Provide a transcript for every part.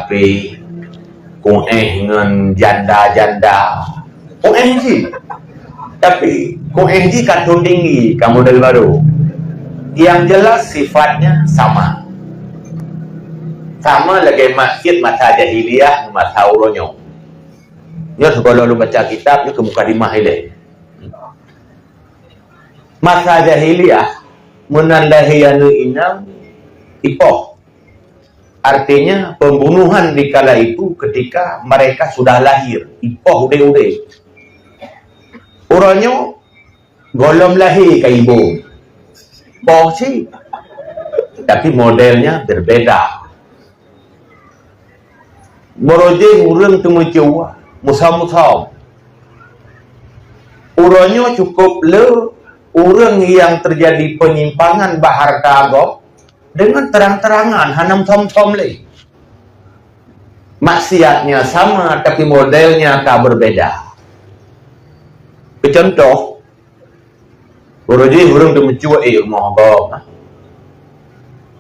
tapi kung dengan janda-janda kung ji tapi kung ji katun tinggi kamu model baru yang jelas sifatnya sama lagi masjid masa jahiliyah masa uronyo ya kalau lu baca kitab ke mukadimah ile masa jahiliyah menandai anu inam ipoh. Artinya pembunuhan di kala itu ketika mereka sudah lahir. Ipoh udah. Orangnya golom lahir ke ibu. Poh sih. Tapi modelnya berbeda. Moroje urang temu Jawa, musam-musam. Orangnya cukup orang yang terjadi penyimpangan bahar kagok dengan terang-terangan hanam tom-tom lagi. Maksiatnya sama tapi modelnya berbeda. Contoh, uruji urang tu mencuba rumah gop,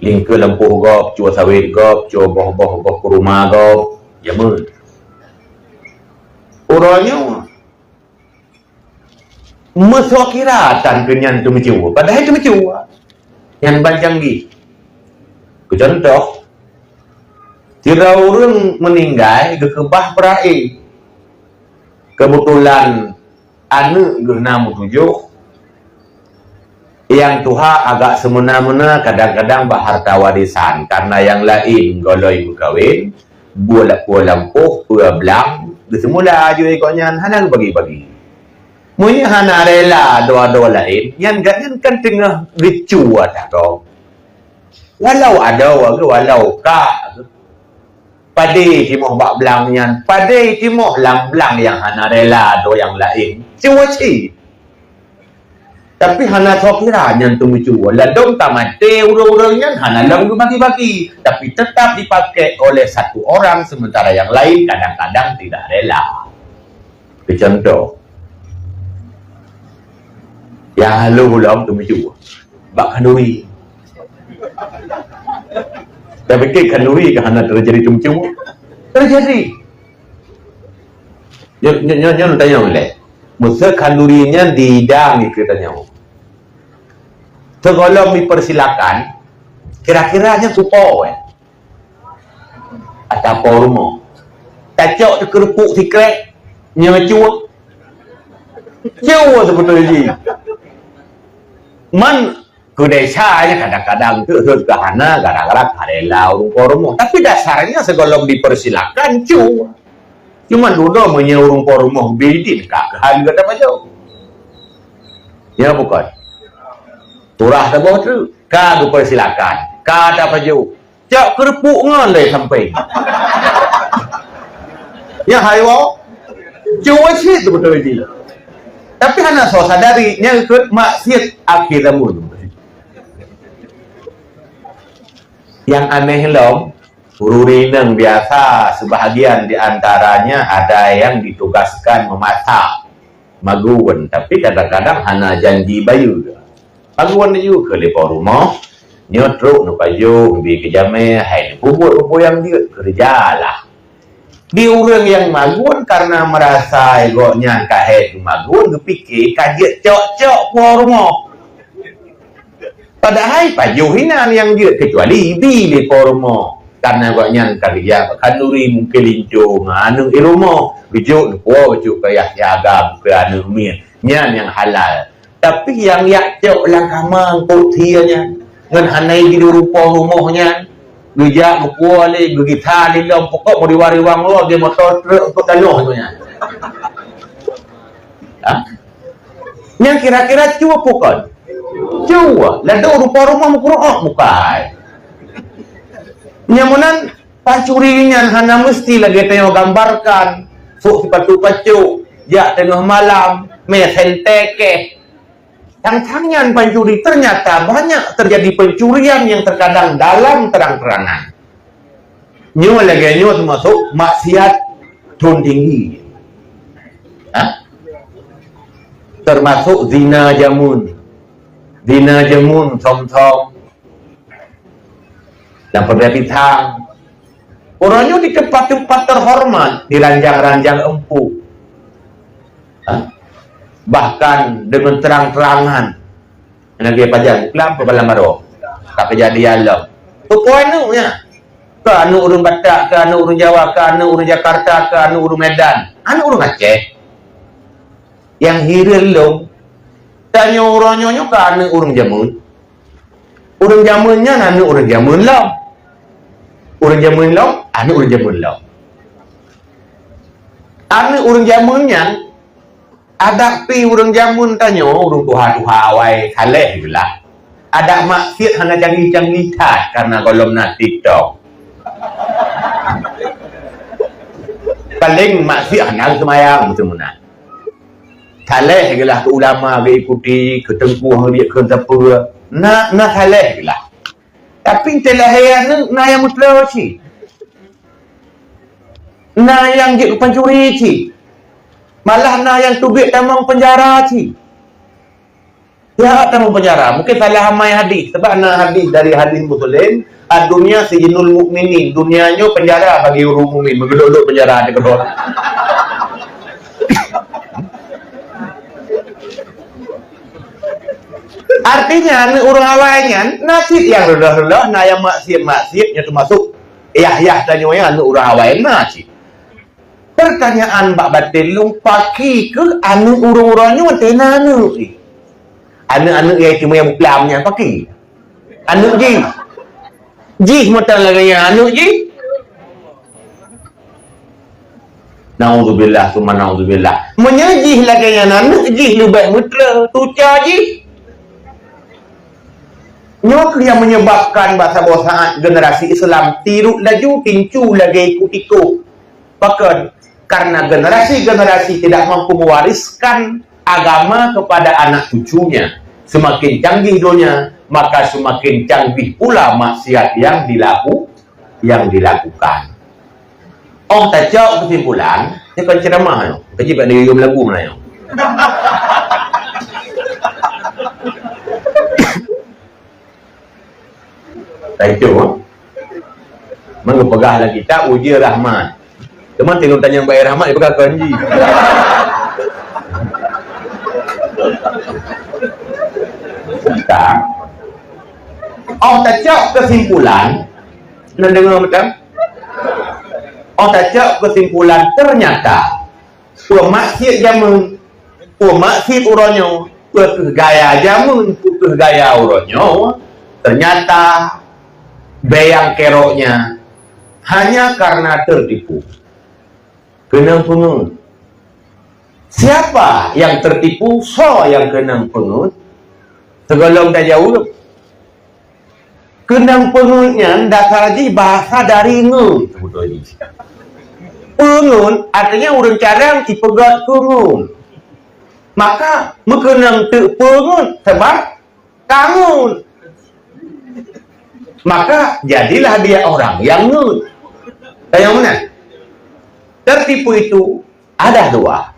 lingke lampu gop, cua sawit gop, cua boh-boh gop ke rumah gop, jamun. Urangnya meswakiratan kenyan tu mencuba, padahal tu mencuba yang panjang di. Contoh, tidak orang meninggal gekebah perai. Kebetulan anu genam 7 yang Tuhan agak semena-mena kadang-kadang harta warisan karena yang lain goloi berkawin buat lampuh belang semula aja ikutnya hana bagi-bagi munya hana rela doa-doa lain yang ganyan kan tengah ricu ada kau walau ada walau ka padai timoh bak belangnya padai timoh lam-belang yang hana rela do yang lain cuma sih tapi hana sokira yang tu muncul ladong tamate urang-urangnya hana lang bagi-bagi tapi tetap dipakai oleh satu orang sementara yang lain kadang-kadang tidak rela. Contoh yang halu ulam tu muncul bak kanuri tapi ke kanuri ke hana terjadi tumcu terjadi nyo tanya oleh musa kanurinya didang katanya kalau dipersilakan kira-kiranya supo atau pormo tacok kerupuk sikrek nyecua jauh sebetulnya man kedesanya kadang-kadang itu kehana gara-gara karela urung pormo tapi dasarnya segolong dipersilakan cuma dulu menyeurung pormo bidin kak harga apa jauh ya bukan turah tabah tu kak dipersilakan kak apa jauh cak kerupuk ngalai sampai ya haywa jauh sih tu betul ini tapi hana so sadari nya ikut maksiat akhir zaman yang aneh lom ururineng biasa sebahagian diantaranya ada yang ditugaskan memasak maguan tapi kadang-kadang hana janji bayu maguan juga ke lepo rumah nyotruk nupayu bi kejame hai bubur yang dia kerjalah di urang yang maguan karena merasa egonya kahet maguan kepikir kajet cok-cok po rumah padahal pajuhinan yang dia kecuali di pormo karena banyak kerja kanuri mungkin lincu anu iromo bijuk po bijuk kayak siaga ke anu min nyan yang halal tapi yang yakcok langkamang putianya ngan hanai di rupa rumahnya bijak bukuali begita di dalam pokok mau diwari-wang lo dia motor truk untuk tanoh itu nya yang kira-kira cukup kan Jawa, lada rupa rumah mukurok mukai. Nyamunan pancurinya hana mesti lagi tengok gambarkan. Fuk pacu-pacu, jak tengah malam, mesenteke. Tang-tangnya pancuri ternyata banyak terjadi pencurian yang terkadang dalam terang-terangan. Nyu lagi nyu termasuk maksiat tun tinggi. Termasuk zina jamun. Dina jamun som-som dan perbedaan Orangnya di tempat-tempat terhormat, di ranjang-ranjang empuk. Bahkan dengan terang-terangan. Nabi pajang, lampu balam baru. Tak kejadian lah. Tu poinnya. Ke anu urung Batak, ke anu urung Jawa, ke anu urung Jakarta, ke anu urung Medan. Anu urung Aceh. Yang hiril lo. Tanya orangnya ke anu urung Jamun. Urung Jamunnya anu urung Jamun lo. Urung Jamun lo, anu urung Jamun lo. Anu urung Jamunnya ada pi urang jamun tanya urang tuha-tuha wai saleh gila. Ada maksiat hana canggih-canggih tat karena golom na TikTok. Paling maksiat hana semayang semua. Saleh gila ke ulama ke ikuti ke tengkuh dia ke apa. Na saleh gila. Tapi telahian na yang mutlaw si. Na yang je pencuri si. Malah na yang tubik tamang penjara ci. Ya tamang penjara. Mungkin salah hamai hadis. Sebab na hadis dari hadis Muslim. Dunia sijinul mukminin. Dunianya penjara bagi orang mukmin. Mengeluk penjara ada kedua. Artinya orang awalnya nasib yang rendah-rendah. Na yang maksiat-maksiatnya termasuk. Yah tanya orang awalnya nasib. Pertanyaan Mbak Batin lu paki ke anu urang-urangnya macam anu anu yang cuma yang pelamnya paki anu ji macam lagi anu ji naudzubillah summa naudzubillah menyajih lagi yang anu ji lu baik mutra tuca ji nyok yang menyebabkan bahasa generasi Islam tirut laju pincu lagi ikut-ikut bahkan karena generasi-generasi tidak mampu mewariskan agama kepada anak cucunya. Semakin canggih dunia, maka semakin canggih pula maksiat yang dilakukan. Oh, tak jauh kesimpulan, saya akan ceramah. Kaji pada yum lagu mana? Tak itu, mengepegah lagi kita uji rahmat. Teman tengok tanya Mbak Rahmat, dia pegang kanji. Oh, tak kesimpulan. Nak dengar macam? Oh, tak kesimpulan. Ternyata, pemaksiat jamun, pemaksiat orangnya, gaya jamun, gaya orangnya, ternyata bayang keroknya hanya karena tertipu. Kenang pengut. Siapa yang tertipu? So yang kenang pengut. Segolong dah jauh. Kenang pengutnya dasar lagi bahasa dari ngun. Pengut artinya orang carang dipegat pengut. Maka mengenang pengut sebab kangun. Maka jadilah dia orang yang ngut. Yang mana? Tertipu itu ada dua.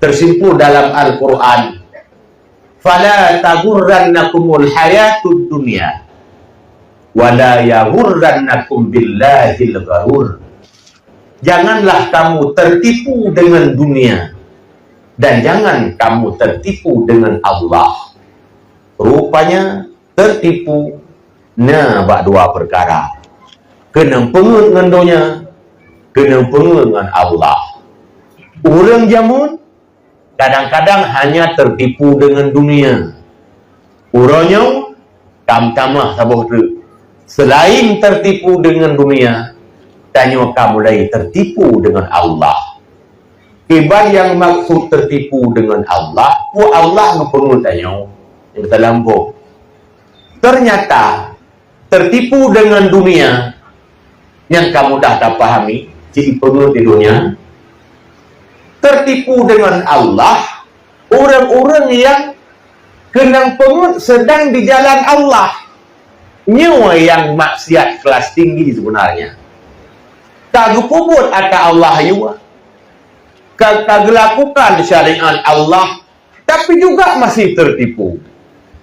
Tersimpul dalam Al-Quran. Fala tagurrannakumul hayatud dunya. Wala yagurrannakum billahil gharur. Janganlah kamu tertipu dengan dunia. Dan jangan kamu tertipu dengan Allah. Rupanya tertipu. Nah, bak dua perkara. Kena pengut dengan dunia. Kena pengut dengan Allah. Orang jamun kadang-kadang hanya tertipu dengan dunia. Orangnya tamah sabuh tu. Selain tertipu dengan dunia, tanya kamu lagi tertipu dengan Allah. Ibarat yang maksud tertipu dengan Allah, Allah ngepengut tanya. Yang terlampau. Ternyata tertipu dengan dunia yang kamu dah tak pahami. Cik pengut di dunia, tertipu dengan Allah, orang-orang yang kenang pengut sedang di jalan Allah, nyawa yang maksiat kelas tinggi sebenarnya. Tak puput ada Allah juga, tak lakukan syariat Allah, tapi juga masih tertipu.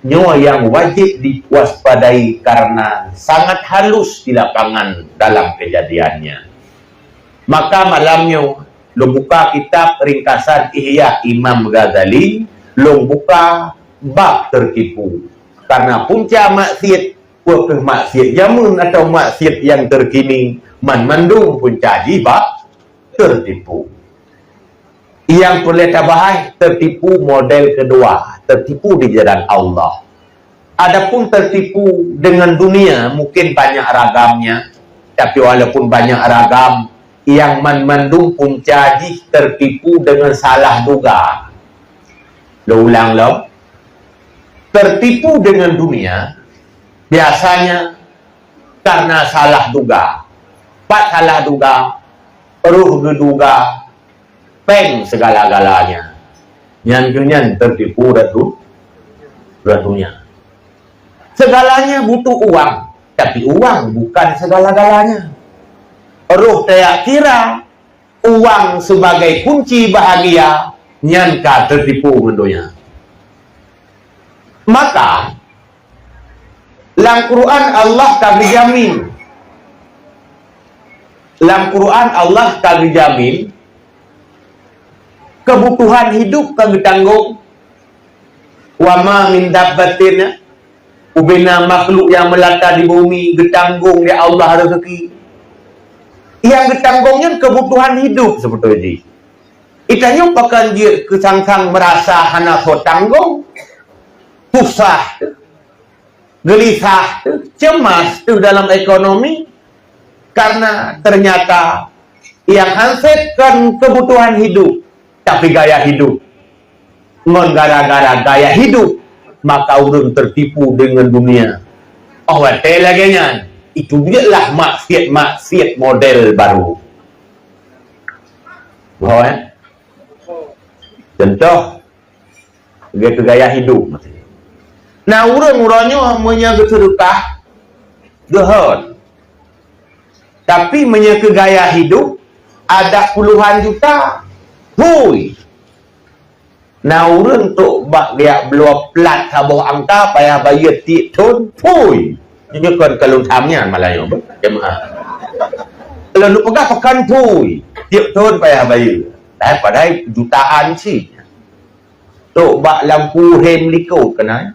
nyawa yang wajib diwaspadai karena sangat halus di lapangan dalam kejadiannya. Maka malamnya lo buka kitab ringkasan Ihya Imam Ghazali, lo buka bab tertipu. Karena punca maksiat, maksiat jamun atau maksiat yang terkini mandung punca bab tertipu. Yang boleh tabahai tertipu model kedua, tertipu di jalan Allah. Adapun tertipu dengan dunia mungkin banyak ragamnya, tapi walaupun banyak ragam, yang mandung punca tertipu dengan salah duga. Lo ulang lo. Tertipu dengan dunia biasanya karena salah duga. Pak salah duga, ruh geduga, peng segala-galanya. Nyan tertipu ratunya. Segalanya butuh uang, tapi uang bukan segala-galanya. Ruh saya kira uang sebagai kunci bahagia, nyanka tertipu mendonya. Maka dalam Quran Allah kami jamin. Dalam Quran Allah kami jamin kebutuhan hidup kami tanggung. Wa ma min dabbatin ubina makhluk yang melata di bumi getanggung ya Allah rezeki. Yang getanggungnya kebutuhan hidup sebetulnya. Itanya pakan dia kesang-sang merasa hana so tanggung, susah, gelisah, cemas dalam ekonomi karena ternyata yang hansetkan kebutuhan hidup, tapi gaya hidup. Ngon gara-gara gaya hidup, maka urun tertipu dengan dunia. Oh, betul lagi nyan. Itu dia lah maksiat model baru. Bahwa contoh gaya hidup. Nah, urang-urangnya menyaga sedekah gehon. Tapi menyaga gaya hidup ada puluhan juta. Hui. Nah, urang tu bak dia belum plat habis angka payah bayar tik ton. Hui. Ini kan kalau tamnya malaya jemaah. Kalau lu pegang pekan pui, tiap tahun payah bayar. Padahal jutaan sih. Tok bak lampu hem likut kena.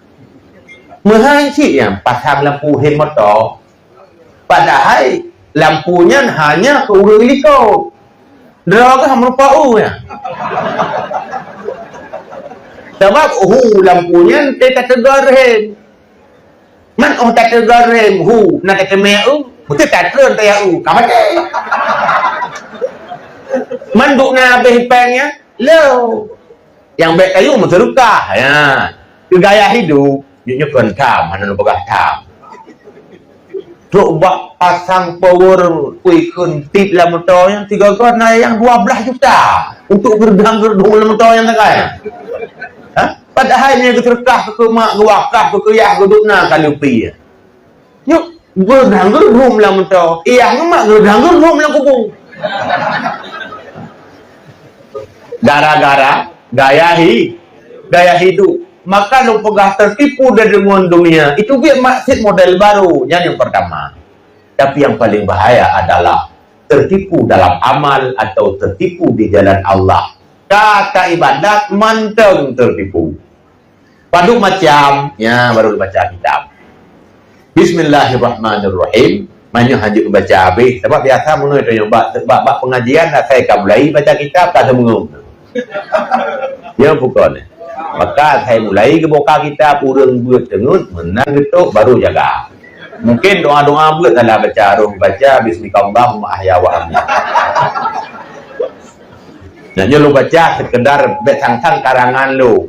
Mahal sih yang pasang lampu hem motor. Padahal lampunya hanya ke urang likut. Draga merupa ya. Sebab lampunya tidak tegar hem. Man tak tegar rem nak kemeu betul tak keren tayau kamate man duk na behipengnya lo yang baik kayu menserukah ya gaya hidup nyo kon tam mana lu pegah tam coba pasang power kuikun tip lah motor yang 3 gon yang 12 juta untuk gerdang-gerdung lah motor yang kaya. Padahal dia keterkah ke mak wakaf ke kuyah gedukna kalupi. Yuk, gerdang-gerdung lah mentau. Iya, mak gerdang-gerdung lah kubung. Gara-gara gaya hidup. Maka lu pegah tertipu dari dunia. Itu dia maksud model baru. Yang pertama. Tapi yang paling bahaya adalah tertipu dalam amal atau tertipu di jalan Allah. Kata ibadat manteng tertipu. Padu macam, ya baru baca kitab. Bismillahirrahmanirrahim. Mana hanya baca habis. Sebab biasa mula itu bab pengajian saya akan mulai baca kitab tak semua. Ya bukan. Maka saya mulai ke buka kitab urang buat tengut menang itu baru jaga. Mungkin doa-doa buat dalam baca baca bismillahirrahmanirrahim ahya wa amna. Nah, lu baca sekedar besang-sang karangan lu,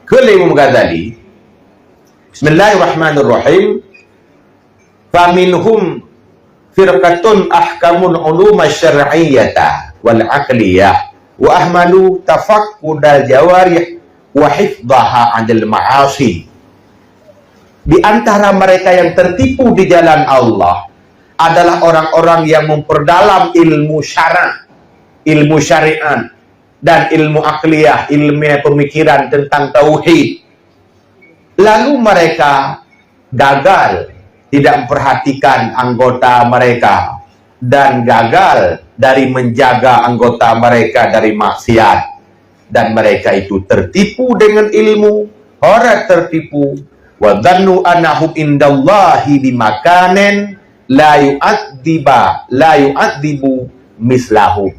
Kali Imam Ghazali. Bismillahirrahmanirrahim. Faminhum firqatun ahkamun ulum syar'iyyata wal aqliyah wa ahmalu tafaqqudal jawarih wa hifdhaha 'anil ma'asi. Di antara mereka yang tertipu di jalan Allah adalah orang-orang yang memperdalam ilmu syara', ilmu syariat dan ilmu akliyah, ilmu pemikiran tentang tauhid. Lalu mereka gagal tidak memperhatikan anggota mereka dan gagal dari menjaga anggota mereka dari maksiat, dan mereka itu tertipu dengan ilmu, orang tertipu. Wa dhannu annahum indallahi bimakanin la yu'adzibu mislahum.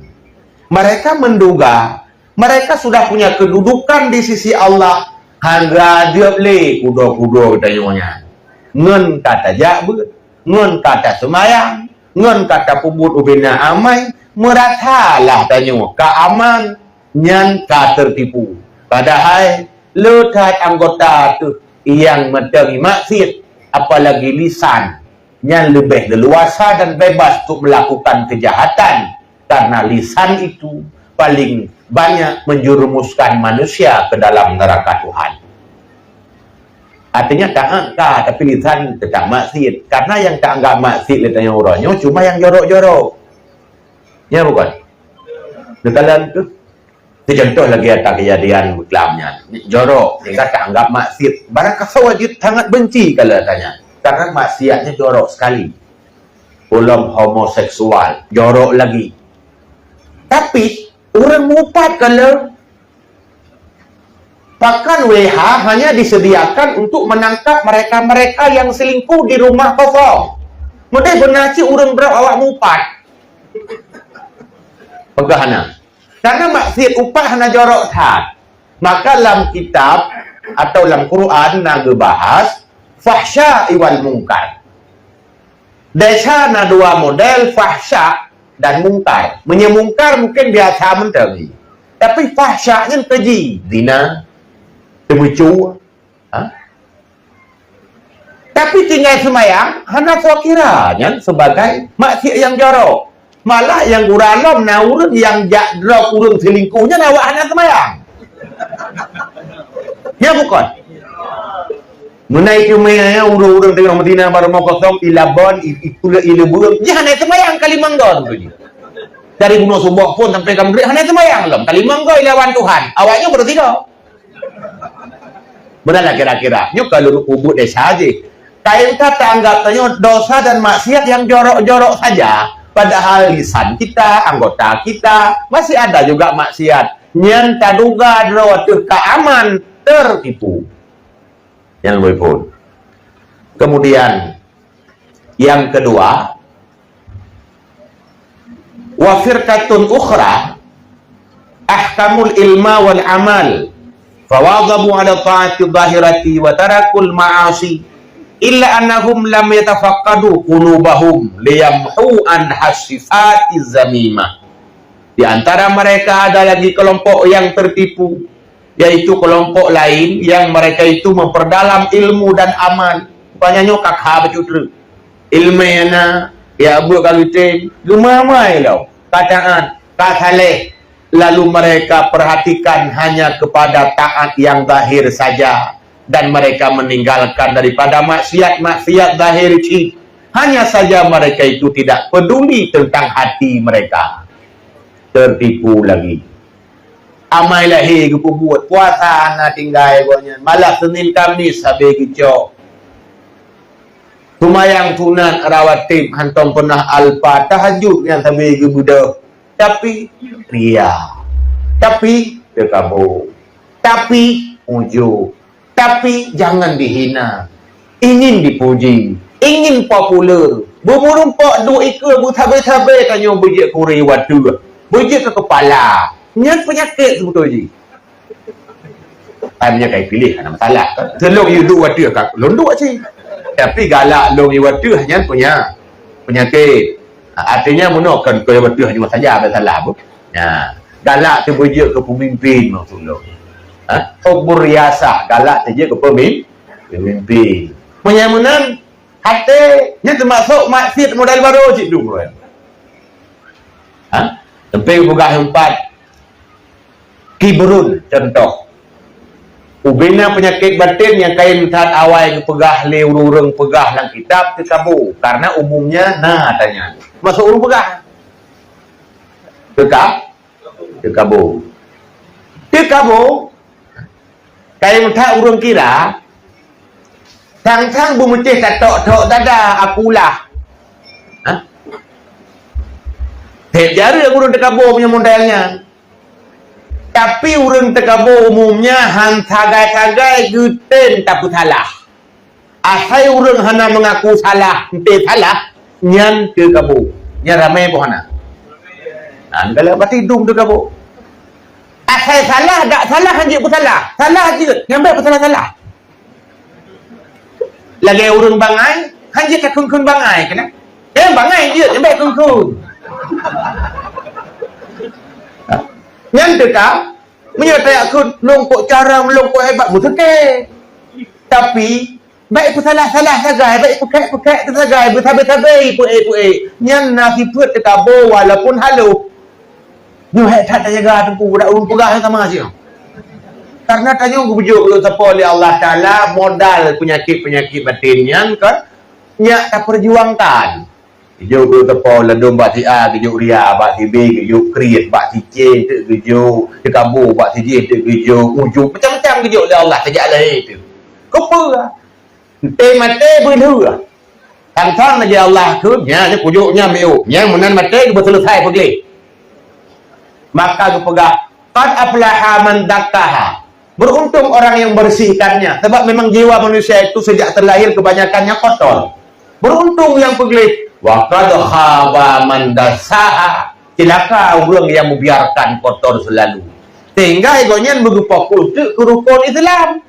Mereka menduga mereka sudah punya kedudukan di sisi Allah, hangga dia boleh kudo-kudo tanyanya. Ngen kata jabut, ngen kata semayang, ngen kata pubut ubina amai, meratalah tanya keaman, nyan ka tertipu. Padahal lekat anggota tu yang mendengi maksiat, apalagi lisan, yang lebih leluasa dan bebas untuk melakukan kejahatan, karena lisan itu paling banyak menjerumuskan manusia ke dalam neraka Tuhan. Artinya tak angkat, tapi lisan tetap maksiat. Karena yang tak anggap maksiat lisannya orangnya cuma yang jorok-jorok. Ya bukan? Detalan tu. Contoh lagi ada kejadian Islamnya. Jorok, sehingga tak anggap maksiat. Barangkali wajib sangat benci kalau tanya. Karena maksiatnya jorok sekali. Belum homoseksual, jorok lagi. Tapi orang mupat kalau bahkan WH hanya disediakan untuk menangkap mereka-mereka yang selingkuh di rumah kosong. Mereka benar sih orang berapa awak mupat. Pegahana. Karena maksiat upah hanya jorok tak. Maka dalam kitab atau dalam Quran naga bahas fahsya iwal mungkar. Desa na dua model fahsya dan mungkar. Menyemungkar mungkin biasa menteri. Tapi fahsyanya keji. Zina. Temucu. Tapi tinggal semayang. Hana fakiranya sebagai maksiat yang jorok. Malah yang guralom na urang yang jadrok urang selingkuhnya nawak hana semayang. Ya bukan? Menai kemaya urang-urang tengah Madinah baru mau kosong ilabon itulah ilabun. Ya hana semayang kali manggon tu. Dari Gunung Sumbok pun sampai kamu gede hana semayang lom. Kali manggon ilawan Tuhan. Awaknya bertiga. Benar kira-kira. Nyuk kalau kubur desa aja. Kain kata anggap tanya dosa dan maksiat yang jorok-jorok saja. Padahal lisan kita, anggota kita masih ada juga maksiat. Nyan taduga drawatuh keaman tertipu. Yang lebih pun. Kemudian yang kedua, wa firqatun ukhra ahkamul ilma wal amal fawadabu ala ta'ati dhahirati wa tarakul ma'asi illa annahum lam yatafaqqadu qulubahum liyamhu an hasifati zamimah. Di antara mereka ada lagi kelompok yang tertipu, yaitu kelompok lain yang mereka itu memperdalam ilmu dan amal. Banyaknya kakak bercudru ilmiana ya buat kalutin lumamai lau kataan kakale. Lalu mereka perhatikan hanya kepada taat yang zahir saja, dan mereka meninggalkan daripada maksiat-maksiat zahir itu. Hanya saja mereka itu tidak peduli tentang hati mereka. Tertipu lagi. Amai lahir ku buat puasa na tinggal gonya. Malah Senin Kamis habis kicau. Tumayang sunat rawatib hantam pernah alfa tahajud yang habis ke budak. Tapi ria. Tapi terkabur. Tapi ujub. Tapi jangan dihina. Ingin dipuji, ingin popular. Burung pak dua ikut bertabe-tabe tanya bejek kuri watu. Bejek ke kepala. Nyat penyakit sebetulnya. Penyakit pilih ada masalah. Telung you duk watu kat londok sih. Tapi galak long you watu hanya punya penyakit. Artinya menakan ke watu hanya saja ada salah bu. Nah, galak tu bejek ke pemimpin maksudnya. Obor riasa galak saja ke pemimpin. Menyamunan hati nya termasuk maksiat modal baru cik dulu. Sampai buka empat kibrun contoh. Ubina penyakit batin yang kain saat awal pegah urung pegah dalam kitab terkabu karena umumnya tanya. Masuk urung pegah. Terkabu. Kayak tak urung kira Tang-tang bumutih tatok-tok tada akulah. Ha? Hek jari urang tekabur punya modalnya. Tapi urang tekabur umumnya han tagai-tagai guten tak salah. Asai urang hana mengaku salah, ente salah, nyan ke kabur. Nyan ramai pun hana. Kalau berarti dung tu kabur. Asai salah, tak salah hanjik pun salah. Salah je, nyampai pun salah-salah. Lagi urang bangai, hanjik tak kun-kun bangai kena. Bangai je, nyampai kun-kun. Nyan tu kau, menyertai aku longkok cara, longkok hebat, musuh. Tapi, baik pun salah-salah sagai, baik pekak tu sagai, bertabai-tabai puai. Nyan nasi put tekabur walaupun halu. Nyo hek tak jaga tu budak urung pegah sama sih. Karena tanya bujuk lu siapa oleh Allah Taala modal penyakit-penyakit batin yang kan nyak tak perjuangkan. Gejuk lu siapa ledum bak si A, gejuk ria bak si B, gejuk kreat bak si C, gejuk tekabur bak si D, gejuk ujung macam-macam gejuk oleh Allah sejak lahir tu. Kepa mate berlu. Tang-tang aja Allah tu nya pujuknya meu. Yang menan mate berselesai pergi. Maka pegah qad aflaha man dakkaha. Beruntung orang yang bersihkannya, sebab memang jiwa manusia itu sejak terlahir kebanyakannya kotor. Beruntung yang pergi. Wa qad khaba man dassaha. Celaka orang yang membiarkan kotor selalu. Sehingga egonya berupa kultur rukun Islam.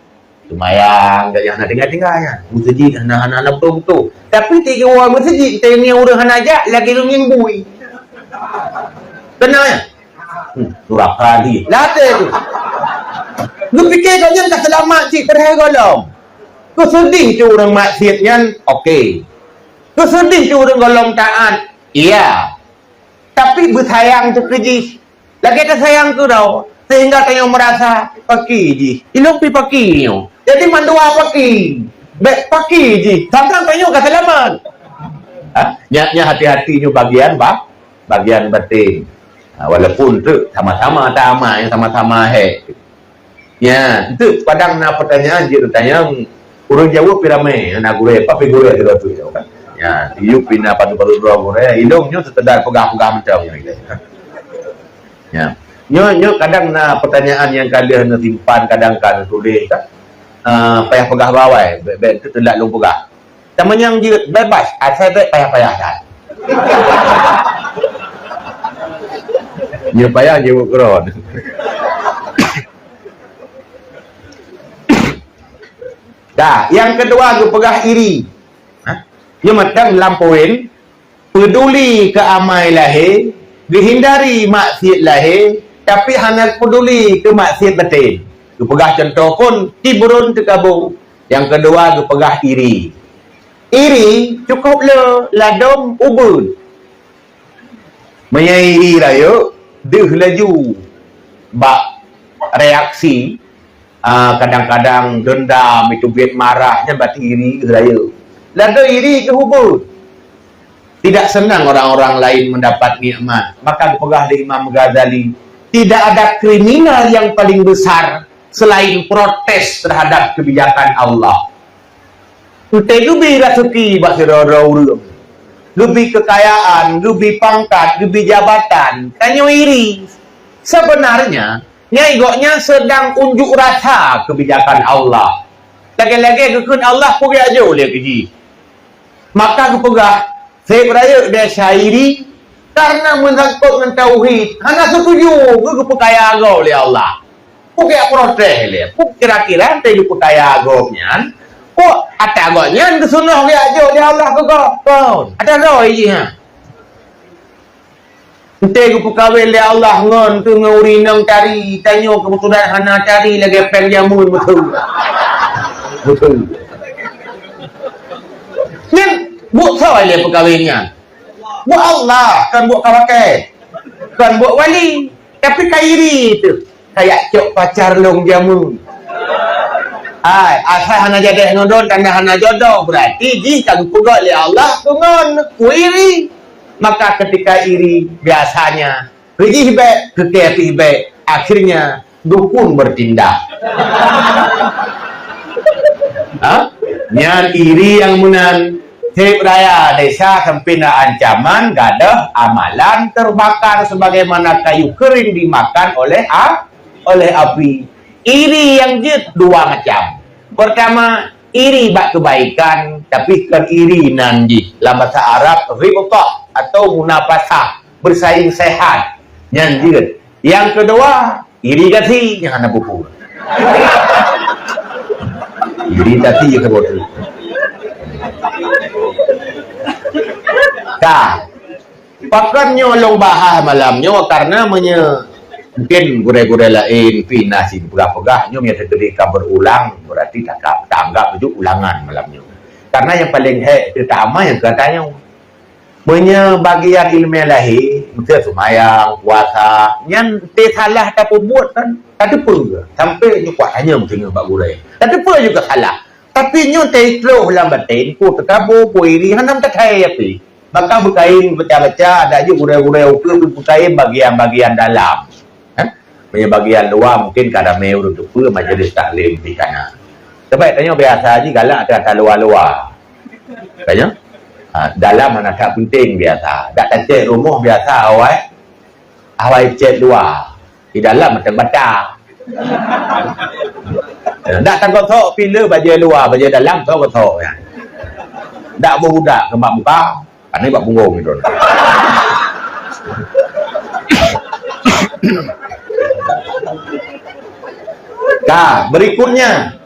Lumayan gak yang nak dengar-dengarnya. Masjid anak-anak betul-betul. Tapi tiga orang masjid, tanya orang hanajak lagi yang bui. Kenal ya? Surah kali. Lata tu. Lu fikir kau yang tak selamat cik terhai golong. Kau sedih tu orang maksiatnya, okey. Kau sedih tu orang golong taat, iya. Tapi bersayang tu keji. Lagi tak sayang tu tau. Sehingga kau merasa paki ji. Ilong pi paki ni. Jadi mandua paki. Baik paki ji. Sampai kau tak selamat. Nyatnya hati-hati ni bagian bagian batin. Walaupun tu sama-sama tamat yang sama-sama hek. Ya, itu padang na pertanyaan je tanya urang jawab piramai na gure apa gure tu tu kan. Ya, tiu pina patu-patu dua gure hidungnya setedar pegang-pegang macam ni. Ya. Nyo kadang na pertanyaan yang kalian nak simpan kadang-kadang tulis kan. Payah pegah bawai, bet tu telak lu pegah. Tamanya yang je bebas, asal bet payah-payah dah. Dia payah je buat keron. Dah, yang kedua aku pegah iri. Dia macam lampuin peduli ke amai lahir, dihindari maksiat lahir, tapi hanya peduli ke maksiat batin. Aku pegah contoh pun tiburun tekabur. Yang kedua aku pegah iri. Iri cukup le ladom ubun. Menyairi raya dia laju bak reaksi kadang-kadang dendam itu biat marahnya berarti iri raya. Lalu iri ke hubur. Tidak senang orang-orang lain mendapat nikmat. Maka pegah di Imam Ghazali, tidak ada kriminal yang paling besar selain protes terhadap kebijakan Allah. Utai lebih rasuki bak sirara urang. Lebih kekayaan, lebih pangkat, lebih jabatan, kanyo iri. Sebenarnya, nyai sedang unjuk rasa kebijakan Allah. Lagi-lagi kekun Allah pergi aja oleh keji. Maka aku pegah, saya beraya dia syairi, karena menyangkut dengan tauhid. Hanya setuju, aku perkaya agak oleh Allah. Pergi protes oleh. Kira-kira, saya perkaya agaknya. Oh, ada agaknya ke sunnah dia aja dia Allah ke kau. Ada roh je ha. Ente ku perkawin le Allah ngon tu nguri nang cari tanyo kebetulan hana cari lagi pen jamun betul. Betul. Ni buat sawa le perkawinnya. Buat Allah kan buat kawakai. Kan buat wali. Tapi kairi tu. Kayak cok pacar long jamun. Asal hana jadi ngodon tanda hana jodoh berarti jika pegak oleh Allah kungon iri. Maka ketika iri biasanya pergi baik ke baik akhirnya dukun bertindak. Nyan iri yang munan Tip raya desa kempina ancaman gadah amalan terbakar sebagaimana kayu kering dimakan oleh api. Iri yang jut dua macam. Pertama, iri bak kebaikan tapi kan iri nanji. Dalam bahasa Arab ributah atau munafasah, bersaing sehat. Yang jut. Yang kedua, iri gati yang anak buku. Iri gati yang kebodoh. Kah, pakan nyolong bahah malamnya karena mungkin gure-gure lain pinasin pegah-pegahnya yang terjadi berulang berarti tak anggap itu ulangan malamnya. Karena yang paling terutama yang katanya bagian ilmiah lahir, mesti semayang, puasa, yang salah tak buat kan, tak apa sampai nyukuat hanya mungkin bak gure. Tak apa juga salah. Tapi nyo teitloh dalam batin ku tekabo ku iri hanam tak hai api. Maka berkain baca-baca ada je gure-gure ukur berkain bagian-bagian dalam. Punya bagian luar mungkin kada meu untuk pula majlis taklim di kana. Sebab tanya biasa aja galak ada luar-luar. Tanya? Dalam mana tak penting biasa. Tak cek rumah biasa awai cek luar. Di dalam macam baca. Tak tangkap tok pilih baju luar, baju dalam tok ya. Tak budak kemak muka. Ini bak punggung itu. Nah, berikutnya.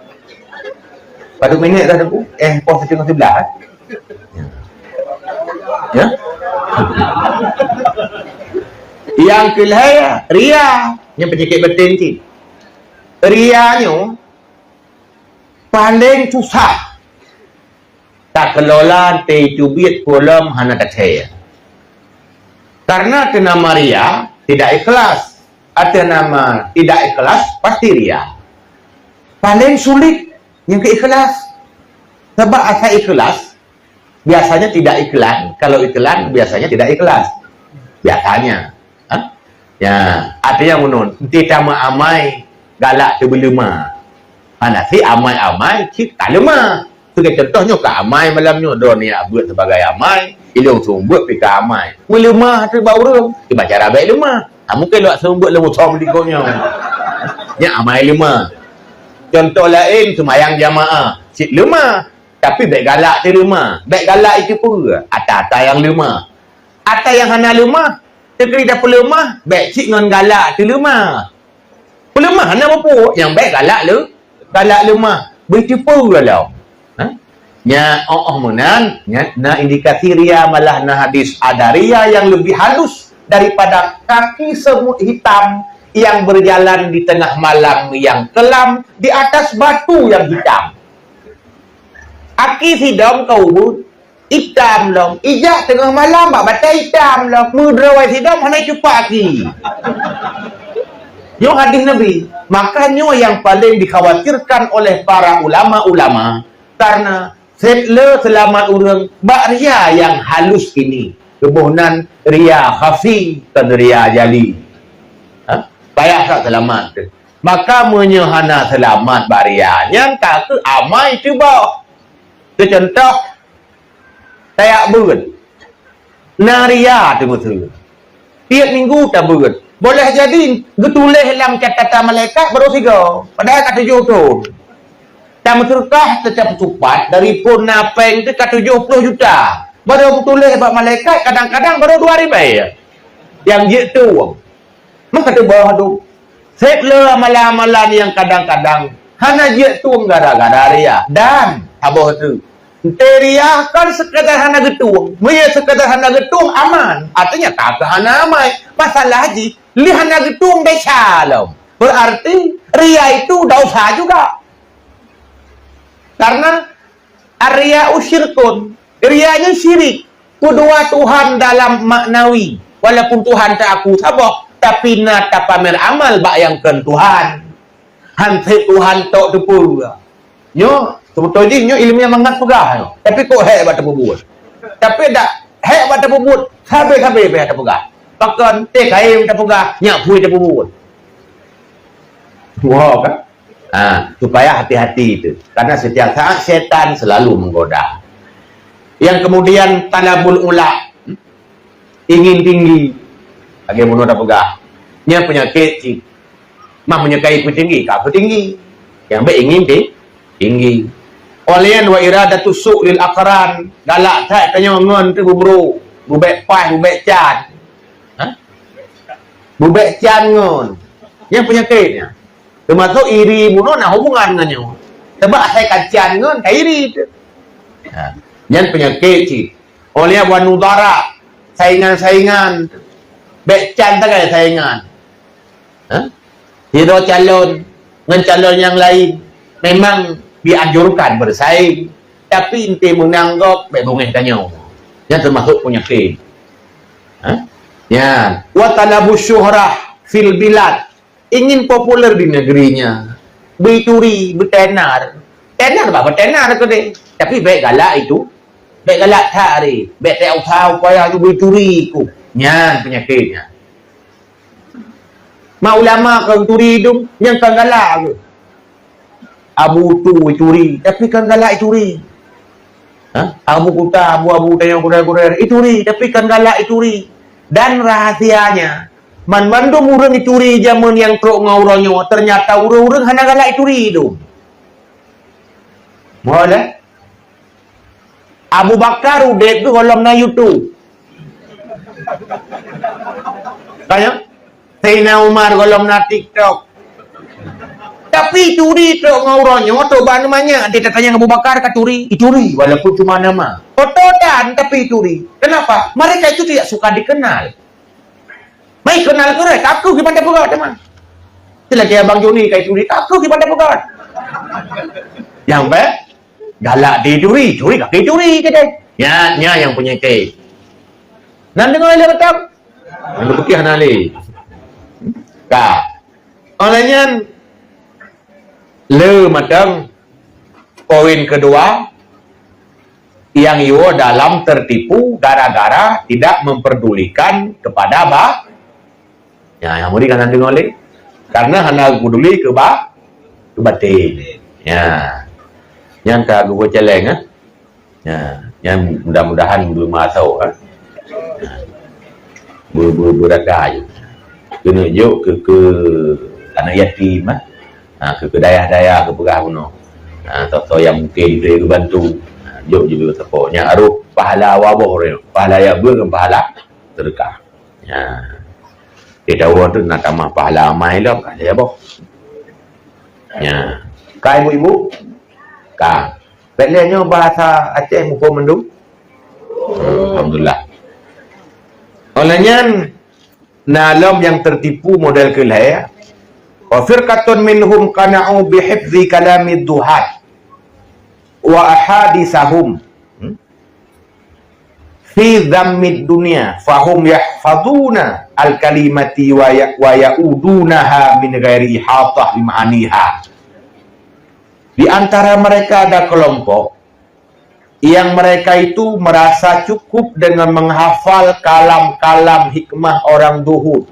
Pada minit dah aku. Pos setengah 11. Ya. Yang kelihatan ria, yang penyakit batin ni. Rianya paling susah. Tak kelola tejubit kolam hana kacaya. Karena nama ria tidak ikhlas. Ada nama tidak ikhlas pasti ria. Paling sulit yang keikhlas. Sebab asal ikhlas biasanya tidak iklan. Kalau iklan biasanya tidak ikhlas. Biasanya. Ya, ada yang menun. Tidak amai galak sebelumnya. Mana si amai-amai kita lemah. Sebagai contohnya ke amai malamnya dunia buat sebagai amai, ilung sumbut pika amai. Melemah tu bau dibaca rabai lemah. Mungkin luak sumbut lemah som dikonya. Ya amai lemah. Contoh lain semayang jamaah, cik lemah. Tapi baik galak tu lemah. Baik galak itu pun ata-ata yang lemah. Ata yang hana lemah, tekeri dah pelemah, baik cik ngan galak tu lemah. Pelemah hana apa? Yang baik galak lemah. Bertipu galau. Nya menan na indikasi ria malah na hadis ada ria yang lebih halus daripada kaki semut hitam yang berjalan di tengah malam yang kelam di atas batu yang hitam. Aki sidam kau hitam long ijak tengah malam bak batai hitam long mudrawai sidam hana cupak aki. Yo hadis Nabi. Makanya yang paling dikhawatirkan oleh para ulama-ulama karena setle selamat orang bak ria yang halus ini. Kebohongan ria khafi dan ria jali. Payah tak selamat. Maka menyehana selamat bak ria. Yang tak ke amai cuba. Contoh tayak berat. Naria tu betul. Tiap minggu tak berat. Boleh jadi getulis dalam catatan malaikat baru 3. Padahal kata 7 tu. Dan berkah tetap cepat dari pun napeng ke 70 juta. Baru tulis buat malaikat kadang-kadang baru 2 ribu. Yang je tu. Maka tu bawah tu. Setlah amalan-amalan yang kadang-kadang hana je tu gara-gara ria. Dan abah tu. Teriak kan sekadar hana getung. Mereka sekadar hana getung aman. Artinya tak hana amai. Pasal haji. Li hana getung dah shalom. Berarti ria itu dosa juga. Karena ria usyirkun. Rianya syirik. Kedua Tuhan dalam maknawi. Walaupun Tuhan tak aku sabah. Tapi nak tak pamer amal bayangkan Tuhan. Hantai Tuhan tak tepul. Nyo, sebetulnya ilmiah mengat pegah. Tapi kok hebat terbuat. Tapi tak hebat terbuat. Habis-habis hebat terpegah. Bahkan tek air terpegah. Nyak pui terbuat. Wow kan? Supaya hati-hati itu. Karena setiap saat setan selalu menggoda. Yang kemudian talabul ula, ingin tinggi. Bagi bunuh dah pegah. Yang penyakit sih. Mah menyukai tinggi, kau tinggi. Yang baik ingin tinggi. Olian wa iradatu su' lil aqran. Galak tak tanya ngon tu bubru. Bubek pas, bubek can. Bubek can ngon. Yang penyakitnya. Termasuk iri bunuh nah hubungan dengannya. Sebab saya kacian ngon, kai iri tu. Yang penyakit sih. Olian wa nudara. Saingan-saingan. Bek can tak ada saingan. Hero calon dengan calon yang lain memang dianjurkan bersaing, tapi inti menanggap baik bungeh tanya yang termasuk penyakit. Ya, wa talabus syuhrah fil bilad, ingin populer di negerinya, bercuri, bertenar. Tenar apa? Bertenar tu deh. Tapi baik galak itu, baik galak hari, baik tak usah upaya tu bercuri ku. Nyan penyakitnya. Mak ulama kau curi hidung, yang kan galak ke? Abu tu curi, tapi kan galak curi. Abu kuta, abu tayang kuda-kuda, curi, tapi kan galak curi. Dan rahasianya, man bandung urang curi zaman yang truk ngauronyo, ternyata urang hana galak curi hidung. Boleh? Abu Bakar udah tu kolom na YouTube. Kaya? Sayyidina Umar kolom na TikTok. Tapi curi tu ngauronyo, tu bahan namanya. Dia tanya Abu Bakar ke curi, curi. Walaupun cuma nama. Otodan tapi curi. Kenapa? Mereka itu tidak suka dikenal. Mai kenal korek, aku gimana pegat teman. Sila kayak Bang Joni kayak curi, aku gimana pegat. Yang baik, galak dicuri, curi kaki curi ke deh. Nya yang punya cake. Nan dengar dia betul. Yang putih nali. Ka. Olehnya le macam poin kedua yang yo dalam tertipu gara-gara tidak memperdulikan kepada yang muri kan nanti ngoleh karena hanya peduli ke batin. Yang tak gue celeng yang mudah-mudahan belum masuk berada kena yuk ke anak yatim ke daya-daya ke pegah kuno atau yang mungkin dia bantu yuk juga tepoknya aruh pahala wabah pahala ya dengan pahala terdekat kita tahu tu nak tambah pahala amai lah ya boh kai ibu ka bedanya bahasa Aceh muka mendung alhamdulillah. Olehnya nalom yang tertipu model kelaya wa firqatun minhum qana'u bihifzi kalamid duhat wa ahadisahum fi dhammid dunya fahum yahfaduna al-kalimati wa ya'udunaha min ghairi ihatah bima'aniha. Di antara mereka ada kelompok yang mereka itu merasa cukup dengan menghafal kalam-kalam hikmah orang duhur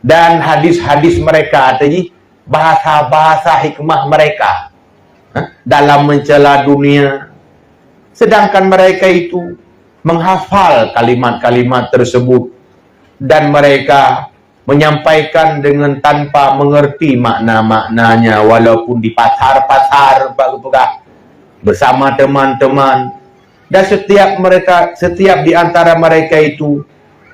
dan hadis-hadis mereka tadi, bahasa-bahasa hikmah mereka dalam mencela dunia, sedangkan mereka itu menghafal kalimat-kalimat tersebut dan mereka menyampaikan dengan tanpa mengerti makna-maknanya walaupun di pasar-pasar bersama teman-teman, dan setiap di antara mereka itu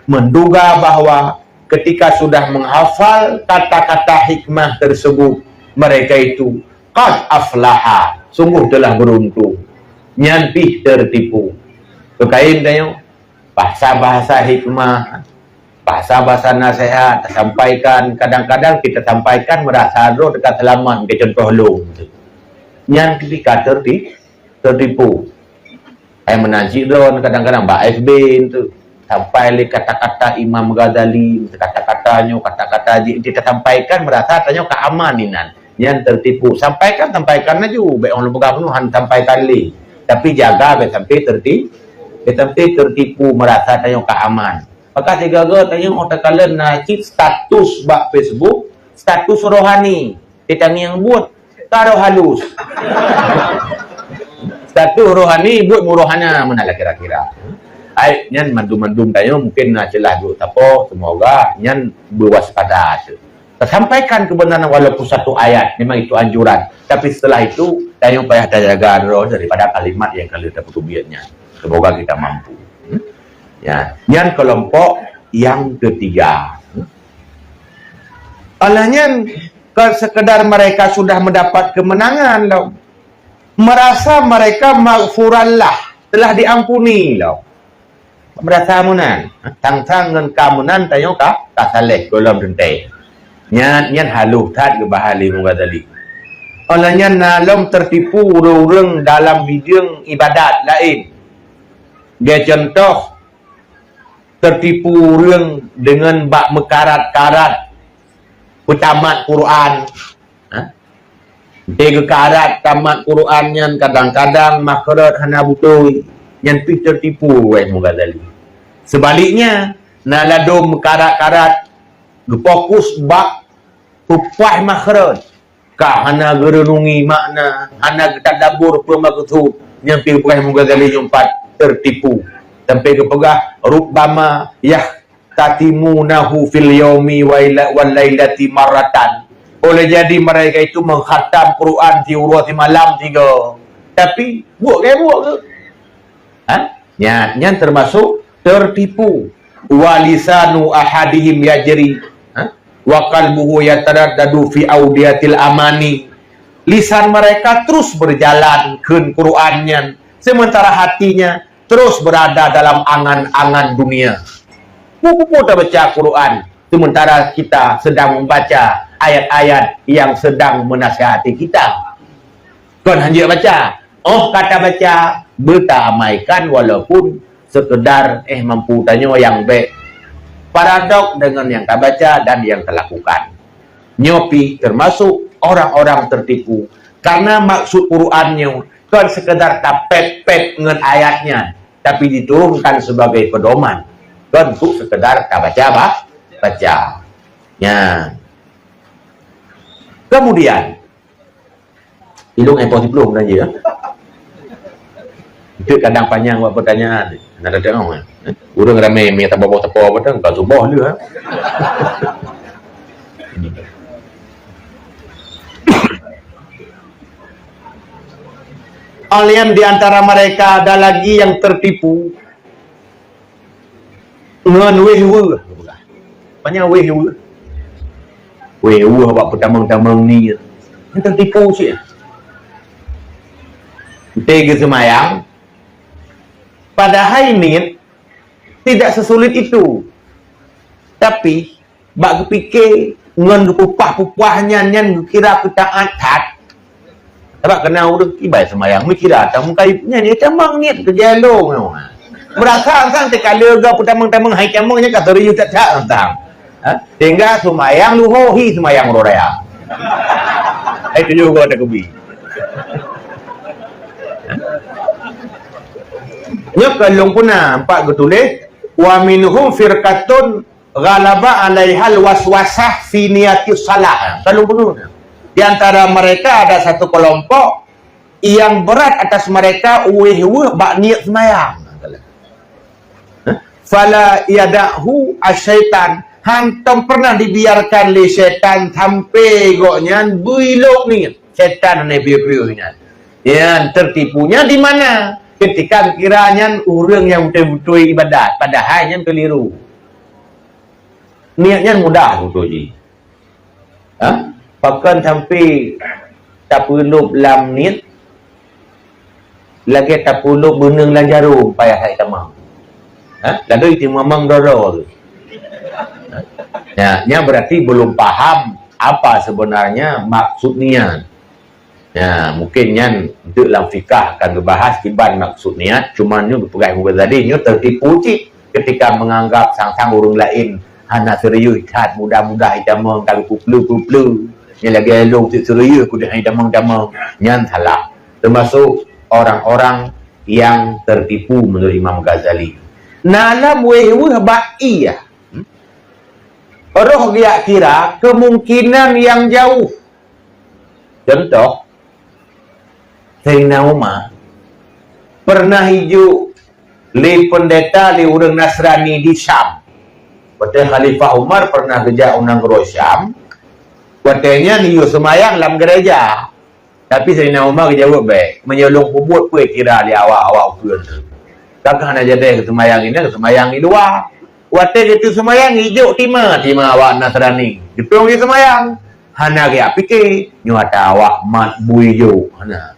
menduga bahwa ketika sudah menghafal kata-kata hikmah tersebut, mereka itu qad aflaha, sungguh telah beruntung, nyanpih tertipu. Kekain tayo bahasa-bahasa hikmah, bahasa-bahasa nasihat sampaikan, kadang-kadang kita sampaikan merasa roh dekat selamat ke contoh lu yang ketika tertipu. Saya menanci drone kadang-kadang Mbak FB itu sampai le kata-kata Imam Ghazali, kata-katanya, kata-kata kita sampaikan merasa tanya keamaninan yang tertipu. Sampaikan aja, baik orang lupa penuhan sampaikan li. Tapi jaga sampai tertipu merasa tanya keaman. Maka tiga tanya otak kalian naik status bak Facebook, status rohani. Kita ni yang buat taruh halus. Satu rohani buat murohana mana lah kira-kira. Ai nyan mandum-mandum tayo mungkin na celah dulu tapo semoga nyan berwaspada tu. Sampaikan kebenaran walaupun satu ayat, memang itu anjuran. Tapi setelah itu tayo payah jaga roh daripada kalimat yang kalau terputubiatnya. Semoga kita mampu. Ya, nyan kelompok yang ketiga. Alahnya sekedar mereka sudah mendapat kemenangan loh. Merasa mereka maghfuranlah, telah diampuni loh. Merasa amunan, tang-tang dengan keamunan tayo ka saleh golom dentai. Nyan haluh tat ke bahali Ghazali. Olehnya nalom tertipu urang dalam bidang ibadat lain. Dia contoh tertipu urang dengan bak mekarat-karat tamat Quran. Dia karat tamat Quran yang kadang-kadang makhraj hana betul yang tertipu weh Ghazali. Sebaliknya naladom mekarat-karat fokus bak upah makhraj ka hana gerenungi makna hana tadabbur pemaksud yang pi Ibrahim Ghazali nyumpat tertipu sampai kepegah rubbama tatimunahu fil yaumi wal lailati maratan. Boleh jadi mereka itu mengkhatam Quran tiurati malam 3. Tapi buat ke? Yang termasuk tertipu. Walisanu ahadihim yajri wa qalbuhu yataraddadu fi audiyatil amani. Lisan mereka terus berjalan ke Qur'annya, sementara hatinya terus berada dalam angan-angan dunia. Pupu tak baca Quran, sementara kita sedang membaca ayat-ayat yang sedang menasihati kita. Kan hanya baca, kata baca, bertamaikan walaupun sekedar mampu tanya yang baik. Paradok dengan yang tak baca dan yang terlakukan. Nyopi termasuk orang-orang tertipu karena maksud Qurannya kan sekedar tapet-pet dengan ayatnya, tapi diturunkan sebagai pedoman. Kan untuk sekedar tak baca. Ya. Kemudian hidung impossible saja. Itu kadang panjang buat pertanyaan. Nak tengok. Urang ramai mai tapo-tapo apa dah, tak subuh dia. Alian di antara mereka ada lagi yang tertipu dengan wehwe. Banyak wehwe. Wehwe buat pertamang-tamang ni. Yang tertipu sih. Tega semayang. Padahal ini tidak sesulit itu. Tapi bak kepikir ngan pupah-pupahnya nyan kira kita atat. Sebab kena urang kibai semayang mikira tak mukaipnya ni tamang niat kejalong. Berasa sang tekala ga pertamang-tamang hai tamangnya kata riu tak tang. Sehingga semayang luhohi semayang roraya. Itu juga ada kebi. Nya kalong puna empat getulis wa minhum firqatun ghalaba 'alaihal waswasah fi niyatis salah. Kalong puna. Di antara mereka ada satu kelompok yang berat atas mereka weh-weh bak niat semayang. Fala yadahu asyaitan. Hantam pernah dibiarkan oleh syaitan sampai goknya builok ni. Syaitan ni biu-biunya. Yang tertipunya di mana? Ketika kiranya orang yang betul-betul ibadat, padahal yang keliru. Niatnya mudah betul-betul. Bahkan sampai tak perlu lam niat, lagi tak perlu benang lan jarum payah saya tamang. Lalu itu memang doro. Nya berarti belum paham apa sebenarnya maksud niat. Ya, mungkin yang untuk dalam fikah akan berbahas kiban maksud niat, cuma ni berpegang tadi ni tertipu ketika menganggap sang-sang orang lain hana serius kat mudah-mudah idamang kalau kuplu ni lagi elok serius ku dah idamang yang salah. Termasuk orang-orang yang tertipu menurut Imam Ghazali. Nalam weh-weh ba'i ya. Roh dia kira kemungkinan yang jauh Contoh, Sayyidina Umar pernah hijau li pendeta li orang Nasrani di Syam. Kata Khalifah Umar pernah kerja unang ke Syam. Katanya ni semayang dalam gereja. Tapi Sayyidina Umar jawab baik, menyolong kubur pun kira li awak-awak pun. Kakak nak jadi semayang ini, semayang di luar. Waktu itu semayang hijau timah awak Nasrani. Itu dia semayang. Hana dia fikir, nyata awak mat bui hijau. Hana.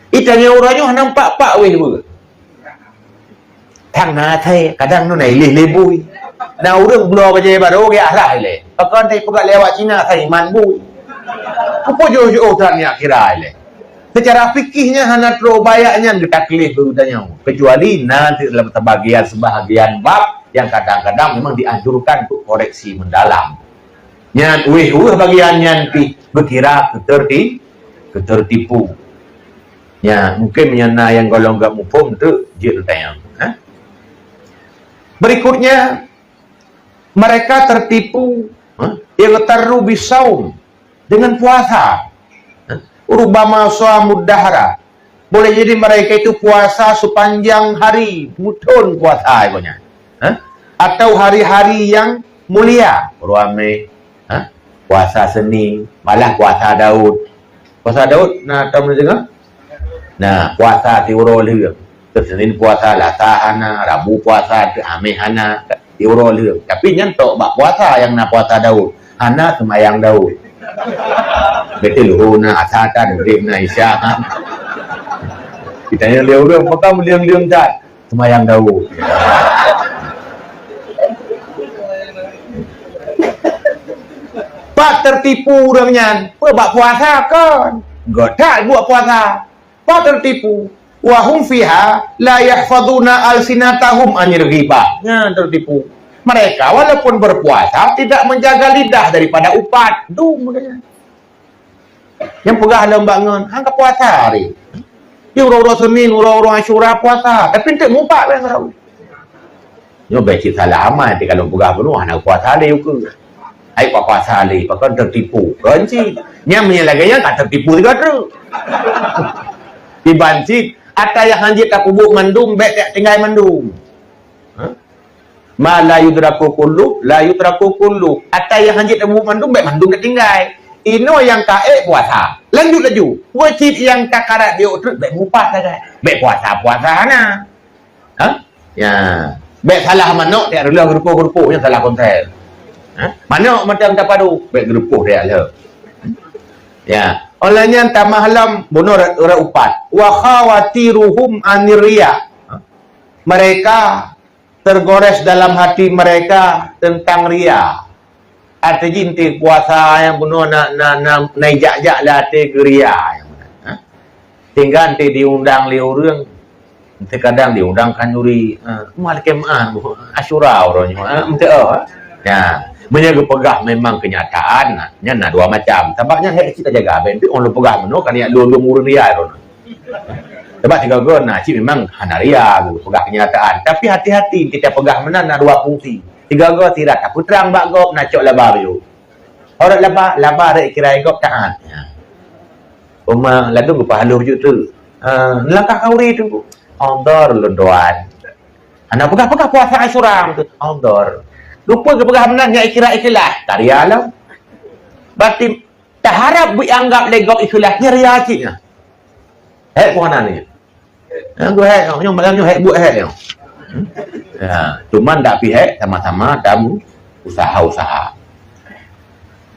Itanya orangnya nampak pak weh pun. Thằng nào thay kadang nó này lì bui. Nào orang blow kerja baru dia lah le. Pakai tay pegat lewat Cina thay man bui. Apa jo tanya kira le. Secara fikihnya hana terbayaknya ditaklif berudanya. Kecuali nanti dalam sebahagian bab yang kadang-kadang memang dianjurkan untuk koreksi mendalam. Yang bagian nanti berkira ketertipu. Ya, mungkin menyana yang kalau enggak mufhum tu dia tanya. Berikutnya mereka tertipu yang taru bisaum dengan puasa. Rubama muddahara. Boleh jadi mereka itu puasa sepanjang hari, mutun puasa ibunya. Atau hari-hari yang mulia. Ruame, puasa Senin, malah puasa Daud. Puasa Daud, nah tahu dengar? Nah, puasa tiurol dia. Senin puasa latahana, Rabu puasa amehana, tiurol dia. Tapi nyentok bak puasa yang nak puasa Daud. Hana semayang Daud. Betul huna asata dem na isya. Kitanya dia orang makam liang-liang kat semayang Daud. Pak tertipu orangnya. Bak puasa kan? Enggak tak buat puasa. Tertipu wahum fiha la yahfaduna alsinatahum anil ghibah. Ya, tertipu. Mereka walaupun berpuasa tidak menjaga lidah daripada upat. Yang pegah dalam bangun anggap puasa hari. Dia orang-orang Senin, orang-orang Asyura puasa, tapi tak mupat kan tahu. Yo baik salah amat kalau pegah penuh nak puasa hari ke. Ai puasa hari, pakai tertipu. Kunci. Nya menyalahkan tak tertipu juga tu. Dibancik atau yang hanjit tak kubuk mandum baik tak tinggal mandum. Ma la yudraku kullu atau yang hanjit tak kubuk mandum baik mandum tak tinggal. Ino yang kaek puasa lanjut laju wajib yang kakarat dia terus baik mupat saja baik puasa na ya baik salah manok dia adalah grupo yang salah konten manok macam tak padu baik grupo dia lah ya. Olehnya tamahalam bunuh orang upat. Wa khawatiruhum aniria. Mereka tergores dalam hati mereka tentang ria. Arti jinti puasa yang bunuh nak naik-jak lah hati ke ria. Tinggal nanti diundang li orang. Nanti kadang diundang kanuri. Malkemah Asyura orangnya. Ya. Menjaga pegah memang kenyataan nya dua macam. Tampaknya kita jaga ben tu orang pegah meno kan ya lu murun dia tu. Sebab tiga guna cik memang hanaria pegah kenyataan. Tapi hati-hati kita pegah menan dua fungsi. Tiga go tidak apa terang bak gop nak cok laba biu. Orang laba rek kira gop taat. Uma ladung pahaluh ju tu. Langkah kauri tu. Ondor londoan. Anak pegah puasa Asyura tu. Ondor. Lupa kepegah menangnya ikhlas. Tak ria lah. Berarti tak harap dianggap legok ikhlasnya ria cik. Hek pun mana ni? Aku hek. Malamnya hek buat hek. Ya, cuman tak pihak sama-sama kamu usaha-usaha.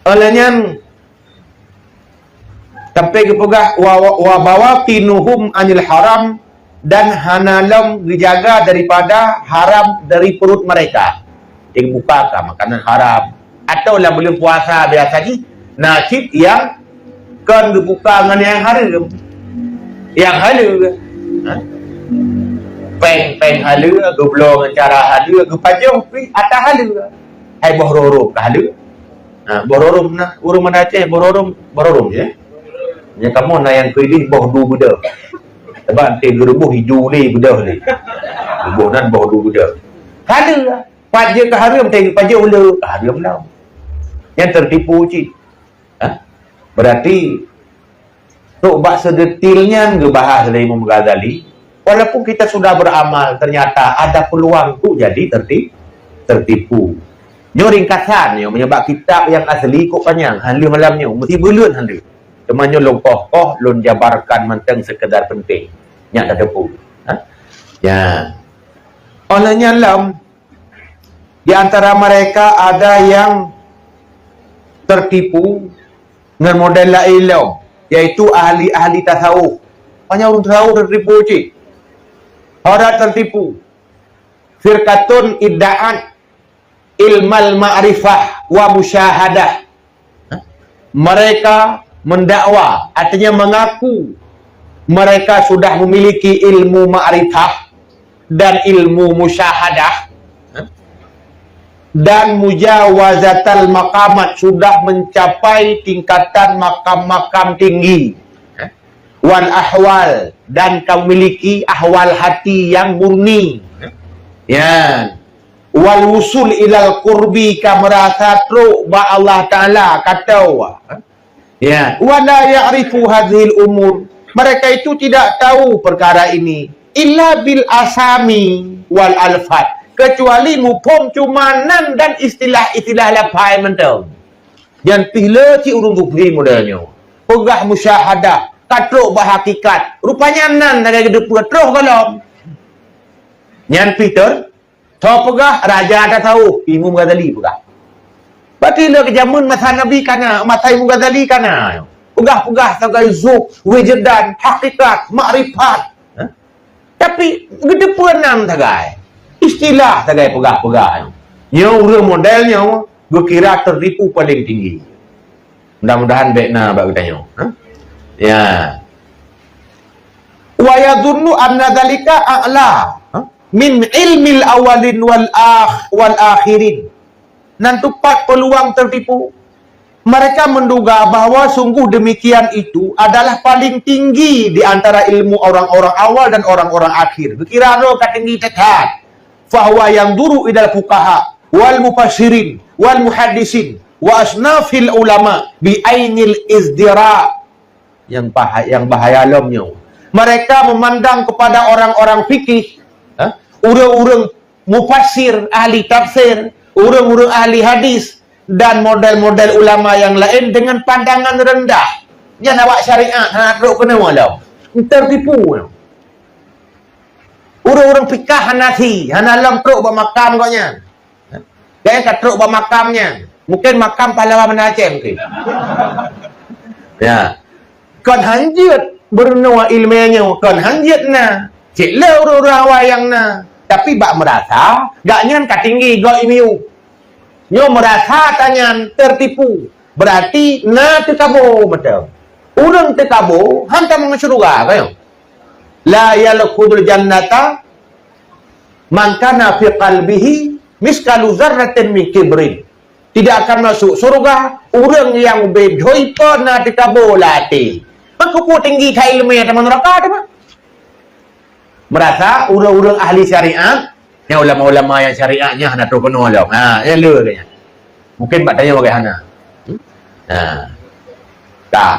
Olehnya sampai kepegah wa bawatinuhum anil haram dan hanalam dijaga daripada haram dari perut mereka. Buka makanan haram atau lah belum puasa biasa ni nasib yang kan dibuka dengan yang haram halu peng halu goblong cara halu gepajong atas halu hai bororom halu bororom na urung mana Aceh bororom ya nya kamu na yang pilih boh du budak sebab te gerubuh hijau ni budak ni gerubuh nan boh du budak halu pajak ke haram tengok pajak ula haram lah yang tertipu cik berarti Tok bak sedetilnya ngebahas dari Imam Ghazali, walaupun kita sudah beramal, ternyata ada peluang tu jadi tertipu. Nyo ringkasan nyo menyebab kitab yang asli kok panjang, handu malamnya mesti belun handu. Temannya longkoh lun jabarkan menteng sekedar penting. Nyak dah depu. Ha? Ya. Olehnya lam di antara mereka ada yang tertipu dengan model lain, yaitu ahli-ahli tasawuf. Hanya orang tasawuf tertipu cik. Orang tertipu. Firqatun idda'at ilmal ma'rifah wa musyahadah. Mereka mendakwa, artinya mengaku mereka sudah memiliki ilmu ma'rifah dan ilmu musyahadah dan mujawazatal maqamat, sudah mencapai tingkatan makam-makam tinggi, wal ahwal, dan memiliki ahwal hati yang murni, ya, wal wusul ilal qurbi, ka merasa truk ba Allah Taala kata ya, wala ya'rifu hadhil umur, mereka itu tidak tahu perkara ini illa bil asami wal alfat, kecuali mupom cumanan dan istilah-istilah lapai mentang. Yang pila ci urung bukti modelnya. Pegah musyahadah, katruk bahakikat. Rupanya nan dari depu terus kalau. Yang Peter, tahu pegah raja ada tahu, Imam Ghazali pegah. Berarti le kejamun masa Nabi kana, masa Imam Ghazali kana. Pegah-pegah sebagai zuk, wujdan, hakikat, makrifat. Tapi gede puanam tagai. Istilah tagai pegah-pegah. Yang urang modelnya gue kira tertipu paling tinggi. Mudah-mudahan baikna bak kita nyo. Ya. Wa yadhunnu anna dzalika a'la min ilmil awalin wal akhirin. Nan tepat peluang tertipu. Mereka menduga bahwa sungguh demikian itu adalah paling tinggi di antara ilmu orang-orang awal dan orang-orang akhir. Kira lo katinggi tekat. Fahuwa yang duru idal fuqaha wal mufassirin wal muhaddisin wa asnafil ulama bi ainil izdira. Yang bahaya lemnya. Mereka memandang kepada orang-orang fikih, urang-urang mufassir, ahli tafsir, urang-urang ahli hadis, dan model-model ulama yang lain dengan pandangan rendah. Jangan awak syariat, nak teruk kena walau. Tertipu. Orang-orang fikah Hanafi, Hanalam teruk buat makam koknya. Gaya kat teruk buat makamnya. Mungkin makam pahlawan Aceh mungkin. Ya. Kon hanjut bernua ilmiahnya, kon hanjut na. Cik le orang-orang wayang na. Tapi bak merasa, gak nyan katinggi go imiu. Nyo merasa tanyan tertipu. Berarti na tekabo betul. Urang tekabo hantam ke surga kayo. La yalqudul jannata man kana fi qalbihi miskalu zarratin min kibrin. Tidak akan masuk surga urang yang bedoi na tekabo lati. Mangko tinggi ta ilmu ya teman neraka ada mah. Merasa urang-urang ahli syariat, yang ulama-ulama yang syariatnya hendak terpenuh lah. Yang le kayaknya. Mungkin Pak tanya bagaimana. Tak.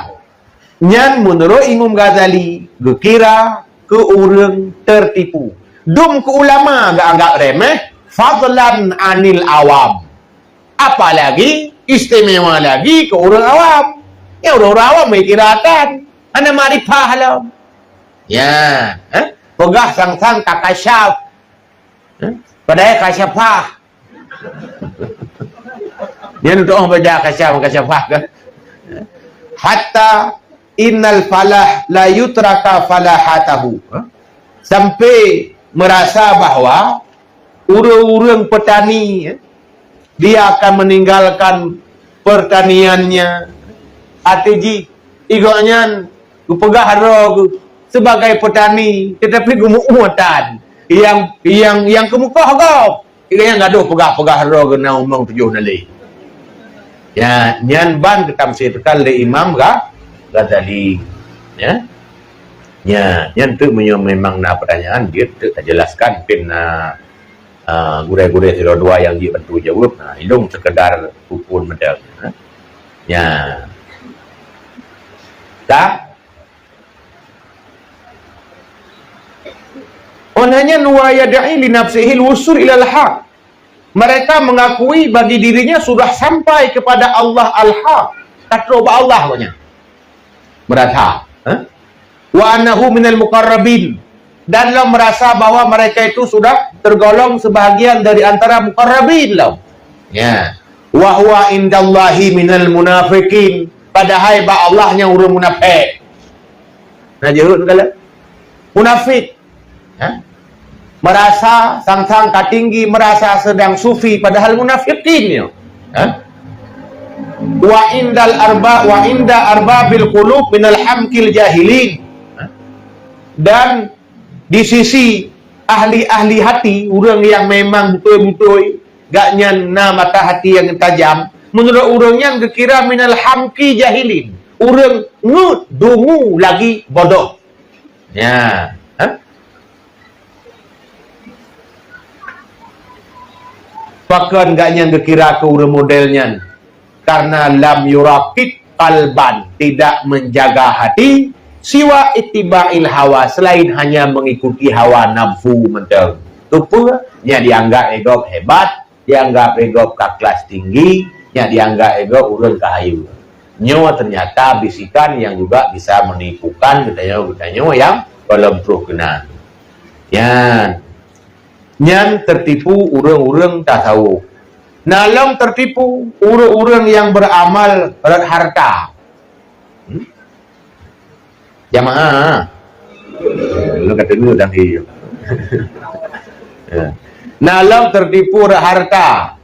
Nyan menurut Imam Ghazali, kira ke orang tertipu. Dum ke ulama gak anggap remeh, fadlan anil awam. Apalagi istimewa lagi ke orang awam. Ya orang awam kirakan ana marifah lah. Ya, pegah sang-sang tak kasyaf. Padahal kasyafah. Dia untuk orang baca kasyafah kan. Hatta innal falah la yutraka falahatahu. Sampai merasa bahwa urang-urang petani dia akan meninggalkan pertaniannya. Atiji igoknya pegah harog sebagai petani tetapi gumutan yang kemuka kau iganya gaduh pegah-pegah harog na umong 7 nali. Ya, nyan ban ditamsirkan oleh Imam Ghazali. Ya. Ya, nyan tu memang na pertanyaan dia tak jelaskan pin gure-gure silo dua yang dia bantu jawab. Ilung sekedar pupun medal. Ya. Tak Olehnya wa yad'i li nafsihi al-wusul ila al-haq. Mereka mengakui bagi dirinya sudah sampai kepada Allah al-haq. Kata Allah punya. Merasa, wa annahu minal muqarrabin. Dan lo merasa bahwa mereka itu sudah tergolong sebahagian dari antara muqarrabin lo. Ya. Wa huwa indallahi minal munafiqin. Padahal ba Allahnya urang munafik. Nah jehut kala. Munafik. Merasa sang-sang katinggi, merasa sedang sufi padahal munafikin ya. Wa inda arbabil qulub minal hamkil jahilin. Dan di sisi ahli-ahli hati, orang yang memang betul-betul gak nyana mata hati yang tajam, menurut orangnya kira minal hamki jahilin, orang dungu lagi bodoh. Ya, bahkan gak nyana kira ke orang modelnya, karena lam yuraqid qalban, tidak menjaga hati, siwa ittiba'il hawa, selain hanya mengikuti hawa nafsu mentang. Tupu yang dianggap ego hebat, dianggap ego ke kelas tinggi, yang dianggap ego urun kahayu. Nyawa ternyata bisikan yang juga bisa menipukan kita yang belum terkenal. Yang tertipu urang-urang tak tahu. Nalam tertipu urang-urang yang beramal berat harta. Jamaah. Lu kata dulu dah hiyo. Nalam tertipu harta.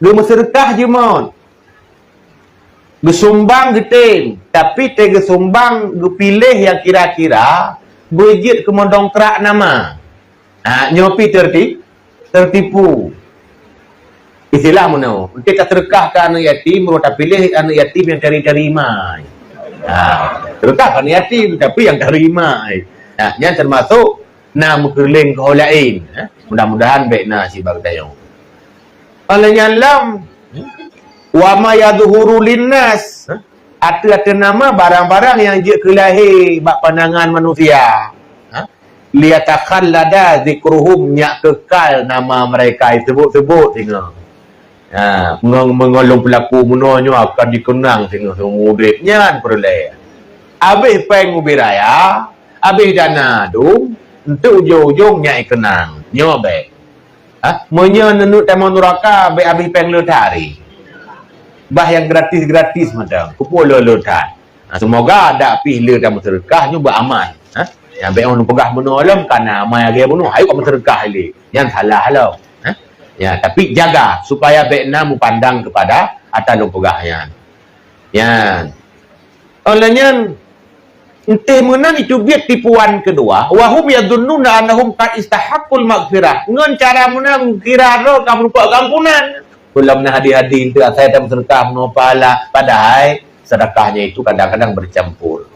Lu bersedekah je mon. Gesumbang geting, tapi te gesumbang gepilih yang kira-kira gejit ke mendongkrak nama. Nyopi tertipu. Istilah mana? Kita terkah ke anak yatim, mereka pilih anak yatim yang cari-terima. Terkah kan yatim tapi yang terima. Yang termasuk nama kerling kau lain. Mudah-mudahan baik si bagdayong. Olehnya lam wa ma yadhuru linnas. Ada nama barang-barang yang je kelahir bak pandangan manusia. Liatakhallada zikruhum, nyak kekal nama mereka sebut-sebut tengok. Mengolong pelaku menonyo akan dikenang tengok semua uripnya perleh. Habis peng ubiraya, habis dana tu, untuk ujung-ujungnya kenang. Nyobe. Menyo nenut tamu neraka habis peng lotari. Bah yang gratis-gratis macam. Kupu lotan. Semoga ada pilih tamu sedekah nyoba aman. Yang baik orang pegah menolong karena amal dia bunuh. Ayo kamu sedekah ini. Yang salah halau. Ya, tapi jaga supaya baikna pandang kepada atas pegahnya. Ya. Olehnya entah menang itu biar tipuan kedua. Wahum yadunnuna annahum qad istahaqqul maghfirah. Ngon cara menang kira ro kamu lupa kampunan. Belum nah hadi-hadi itu saya tak sedekah menopala, padahal sedekahnya itu kadang-kadang bercampur.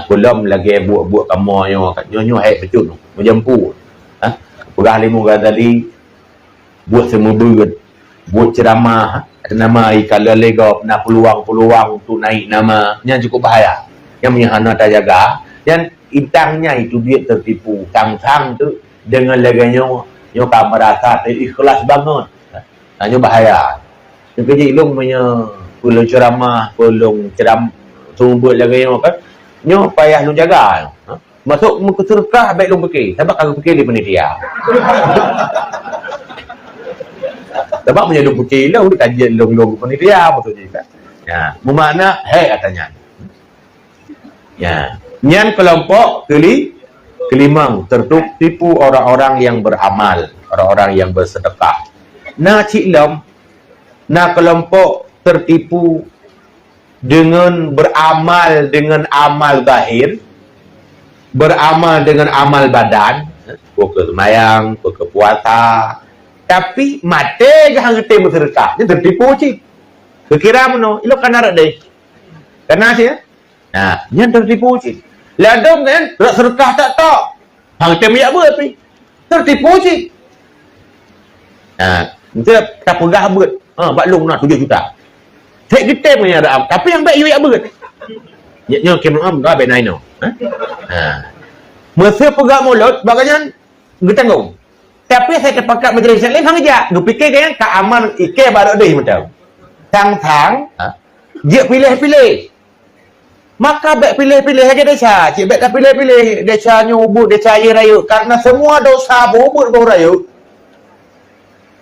Belum lagi buat kamu nyo hai betul menjemput. Pegah limu Ghazali buat semua buat ceramah nama kalau lego nak peluang tu naik nama yang cukup bahaya. Yang menyahana tak jaga dan intangnya itu dia tertipu. Tang-tang tu dengan leganya nyo merasa ikhlas banget. Nyo bahaya. Kerja ilung punya pulang ceramah, pulang buat leganya kan. Nyo payah lu jaga. Masuk muka sedekah baik lu fikir. Sebab aku fikir di penitia. Sebab punya lu fikir lu kajian lu penitia maksudnya kan. Ya, bermakna katanya. Ya, nyan kelompok kelimang tertipu orang-orang yang beramal, orang-orang yang bersedekah. Nah ciklam, nah kelompok tertipu dengan beramal dengan amal zahir, beramal dengan amal badan, ke semayang, ke puasa, tapi mate gahang gete bersedekah, dia tertipu cik. Kira mana? Ilo kan ada deh. Kena sih ya? Nah, yang tertipu cik. Ladong kan, rak sedekah tak. Hang tem ya buat pi. Tertipu cik. Nah, kita tak pegah buat. Baklung nak 7 juta. Cek kita punya ada, tapi yang baik you ya buat. Nyo kemen am dah baik naino. Masa pegang mulut, bagainya getanggung. Tapi saya terpakat majlis lain hang aja. Nu fikir kan ka aman ike baru deh macam. Tang-tang, dia pilih-pilih. Maka baik pilih-pilih aja desa. Cik baik tak pilih-pilih desa nyubut, desa air raya. Karena semua dosa bubut bau raya.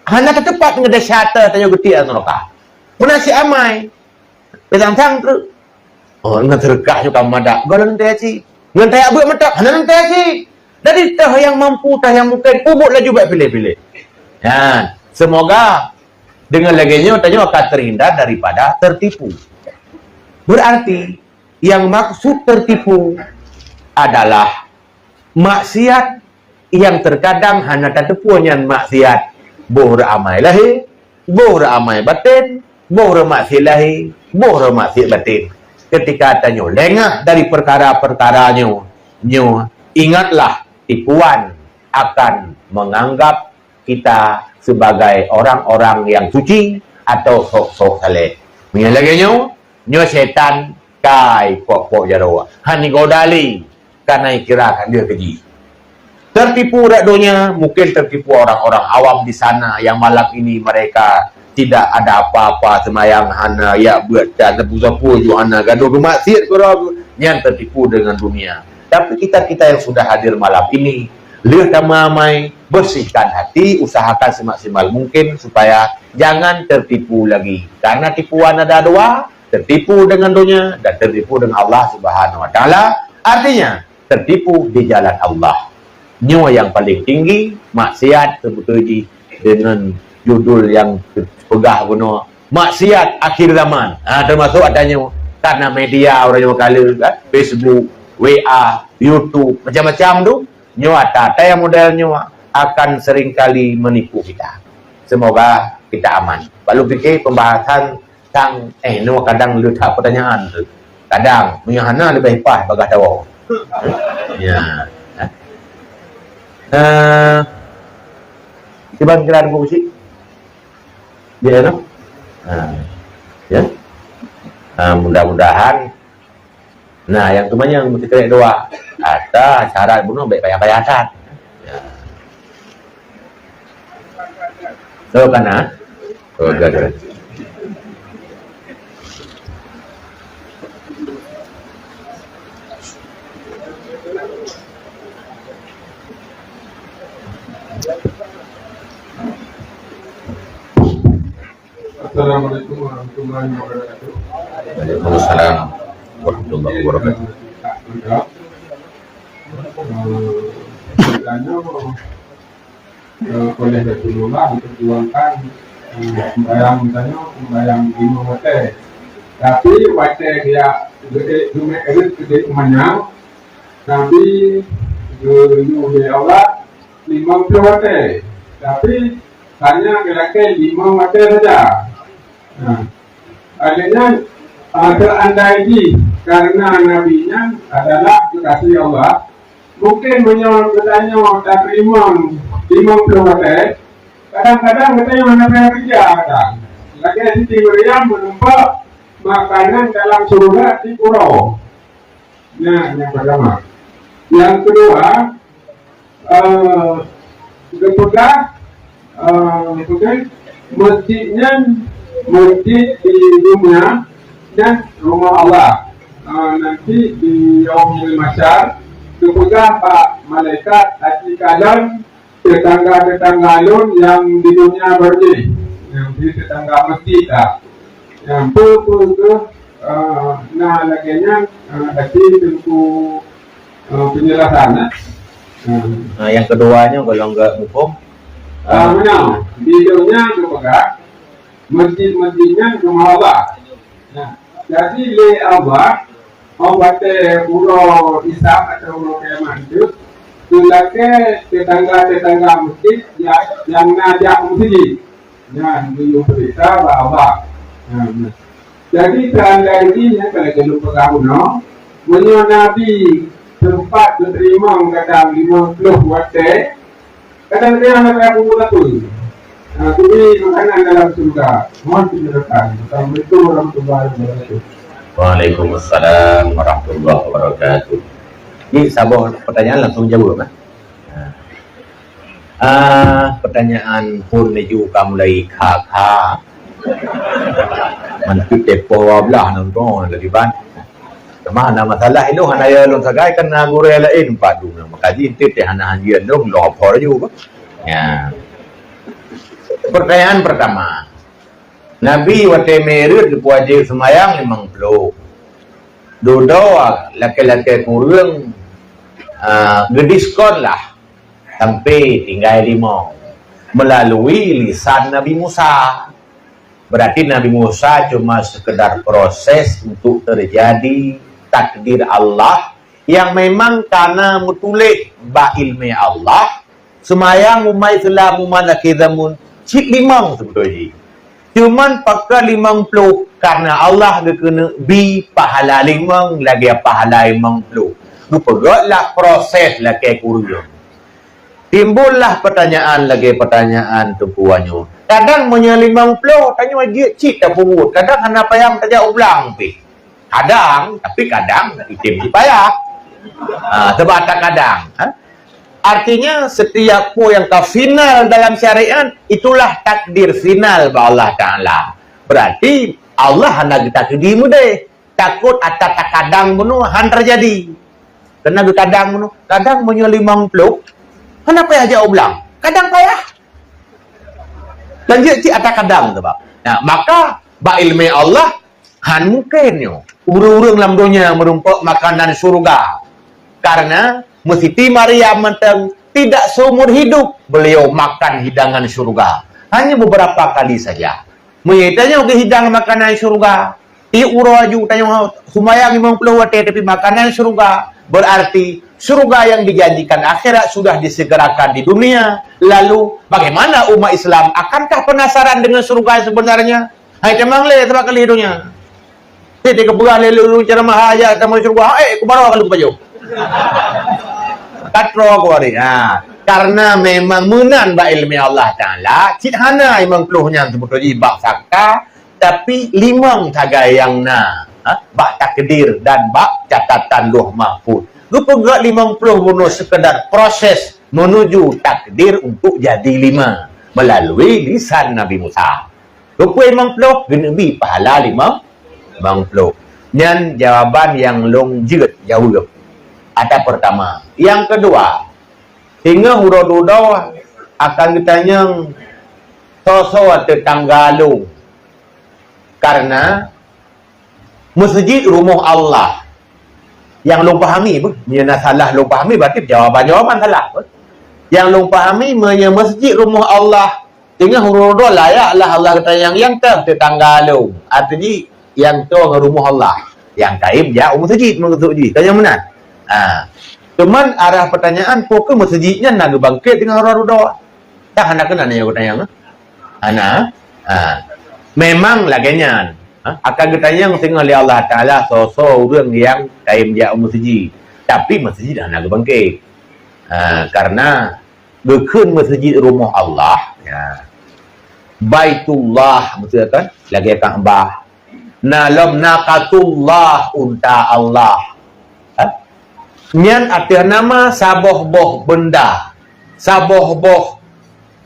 Hanya tepat dengan desa atas tanya getik atau neraka. Mana si amai? Tang-tang tu. Oh, dengan terkah juga madak. Gak nanti aja. Dengan tak buat madak. Hanya nanti aja. Dari tah yang mampu, tah yang mungkin. Bubut lagi baik pilih-pilih. Ya, semoga dengan laginya tanya akan terhindar daripada tertipu. Berarti yang maksud tertipu adalah maksiat yang terkadang hanya tertipunya maksiat boh ramai lahi, boh ramai batin, boh maksiat lahi, boh maksiat batin. Ketika tanya lengah dari perkara-perkaranya, ingatlah tipuan akan menganggap kita sebagai orang-orang yang suci atau sok-sok saleh. Menyalaginya, setan kai pok-pok jarawa. Hani godali karena kirakan dia keji. Tertipu radonya, mungkin tertipu orang-orang awam di sana yang malam ini mereka tidak ada apa-apa semayang hana ya buat dan sapu-sapu ju hana gaduh maksiat kurang yang tertipu dengan dunia. Tapi kita yang sudah hadir malam ini, lihat damai, bersihkan hati, usahakan semaksimal mungkin supaya jangan tertipu lagi. Karena tipuan ada dua, tertipu dengan dunia dan tertipu dengan Allah Subhanahu wa taala. Artinya tertipu di jalan Allah. Nyawa yang paling tinggi, maksiat sebetulnya dengan judul yang pegah guna maksiat akhir zaman. Termasuk adanya karena media orang yang kali Facebook, WA, YouTube, macam-macam tu, nyawa tata yang model nyawa akan seringkali menipu kita. Semoga kita aman. Lalu fikir pembahasan tang no kadang letak pertanyaan tu. Kadang menyahana lebih hebat bagah tahu. Ya. Coba kira ada musik. Dia no. Ya. Mudah-mudahan. Nah, yang temannya yang mesti kena doa. Ada syarat bunuh baik payah-payah kan. Ya. So kana. Oh, good. Assalamualaikum warahmatullahi wabarakatuh. Waalaikumsalam warahmatullahi wabarakatuh. Oleh Rasulullah diperjuangkan sembahyang lima waktu. Tapi waktu dia gede umanya, Nabi oleh Allah 50 waktu. Tapi hanya kira-kira 5 waktu saja. Adanya terandai karena nabinya adalah kekasih Allah, mungkin menyoal bertanya tak terima 50 waktu. Kadang-kadang katanya mana pernah kerja kadang. Lagi Siti Maryam menumpah makanan dalam surga di pulau. Nah, yang pertama. Yang kedua, masjid di dunia dan rumah Allah. Nanti di Yaumil Mahsyar dipegang Pak Malaikat hati kalian tetangga-tetangga lun yang di dunia berdiri, yang di tetangga masjid yang nah laginya hati tentu penjelasan. Nah, yang keduanya kalau enggak hukum di dunia dipegang masjid-masjidnya rumah Allah. Nah, jadi le Allah pulau Ishak atau pulau Kiamat itu tulake tetangga-tetangga masjid yang ngajak masjid. Nah, di berita bahwa jadi tanda ini kalau jalur pengaruh menyo Nabi tempat diterima kadang 50 waktu kadang-kadang ada aku Kami makanan dalam surga. Mohon dijelaskan. Assalamualaikum warahmatullahi wabarakatuh. Waalaikumsalam warahmatullahi wabarakatuh. Jadi sabah pertanyaan langsung jawab kan? Pertanyaan pun menuju mulai kakak mantu tepo belah nonton lagi ban. Mana masalah itu hana ya long sagai kan guru lain padu makaji inti teh hana hanjian dong lopor juga. Ya. Pertanyaan pertama. Nabi wate merit puaji semayang 50. Doa laki-laki kurang ngediskon lah sampai tinggal 5 melalui lisan Nabi Musa. Berarti Nabi Musa cuma sekedar proses untuk terjadi takdir Allah yang memang karena mutulik ba ilmi Allah semayang umai selam umanaki zamun cik 5 sebetulnya. Cuman pakai 50 karena Allah dia kena bi pahala 5 lagi pahala 50. Rupanya proses lah ke kurang. Timbullah pertanyaan tumpuannya. Kadang punya 50 tanya dia cik tak pungut. Kadang hana payah tajak ulang pi. Kadang tapi kadang itim payah. Sebab tak kadang. Artinya setiap yang final dalam syariat itulah takdir final ba Allah Ta'ala. Berarti Allah hendak takdir mudah. Takut atas kadang bunuh han terjadi. Karena kadang bunuh, kadang punya 50. Kenapa aja ulang? Kadang payah. Lanjut ci atas kadang tu bang. Nah, maka ba ilmi Allah han mungkin yo. Urung-urung dalam dunia merumpuk makanan surga. Karena Siti Maryam mentang tidak seumur hidup beliau makan hidangan surga. Hanya beberapa kali saja. Menitanya ke hidang makanan surga. Uraju tanya sumayang 50 wate tapi makanan surga. Berarti surga yang dijanjikan akhirat sudah disegerakan di dunia. Lalu bagaimana umat Islam? Akankah penasaran dengan surga sebenarnya? Hai temang le sebab kali hidupnya. Tidak kebuah lelu cara mahaya tamu surga. Kubarau kalau baju. Katro kuari. Karena memang menan ba ilmi Allah Ta'ala. Cik hana imang peluhnya sebetulnya bak fakta. Tapi limang tagai yang bak takdir dan bak catatan luh mahfud. Lupa gak 50 bunuh sekedar proses menuju takdir untuk jadi 5 melalui lisan Nabi Musa. Lupa 50 genebi pahala 50. Dan jawaban yang long jeut jauh. Ada pertama. Yang kedua, hingga hurau-hurau akan ditanya sosok tetanggalung. Karena masjid rumah Allah yang long pahami pun nyana salah long pahami berarti jawaban salah pun. Yang long pahami menye masjid rumah Allah dengan huruf layaklah Allah kata yang tetanggalung. Artinya yang tu rumah Allah yang kaib ya masjid masjid tanya mana? Cuman arah pertanyaan pokok masjidnya nak bangkit dengan huruf tak hendak kena nanya tanya memang laganya akan ditanya tengah oleh Allah Ta'ala sosok orang yang kaim dia masjid tapi masjid dah nak bangkit karena berkun masjid rumah Allah Baitullah maksudnya kan lagi Kaabah nalam naqatullah unta Allah nyan artian nama saboh-boh benda saboh-boh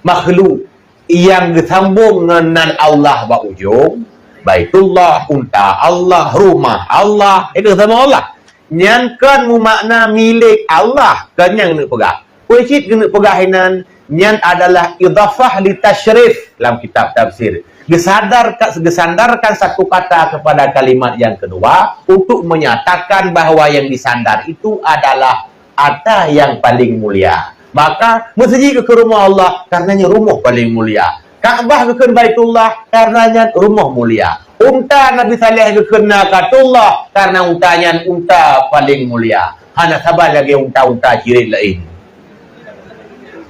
makhluk yang disambung dengan Allah ba ujung Baitullah unta Allah rumah Allah itu sama Allah nyan kan mu makna milik Allah kan yang nak pegang kuicit kena pegahinan nyan adalah idhafah li tasyrif dalam kitab tafsir disandarkan satu kata kepada kalimat yang kedua untuk menyatakan bahawa yang disandar itu adalah ada yang paling mulia. Maka masjid ke rumah Allah karenanya rumah paling mulia. Kaabah ke Baitullah karenanya rumah mulia. Unta Nabi Saleh ke Nakatullah karena untanya unta paling mulia. Hana sabar lagi unta-unta ciri lain.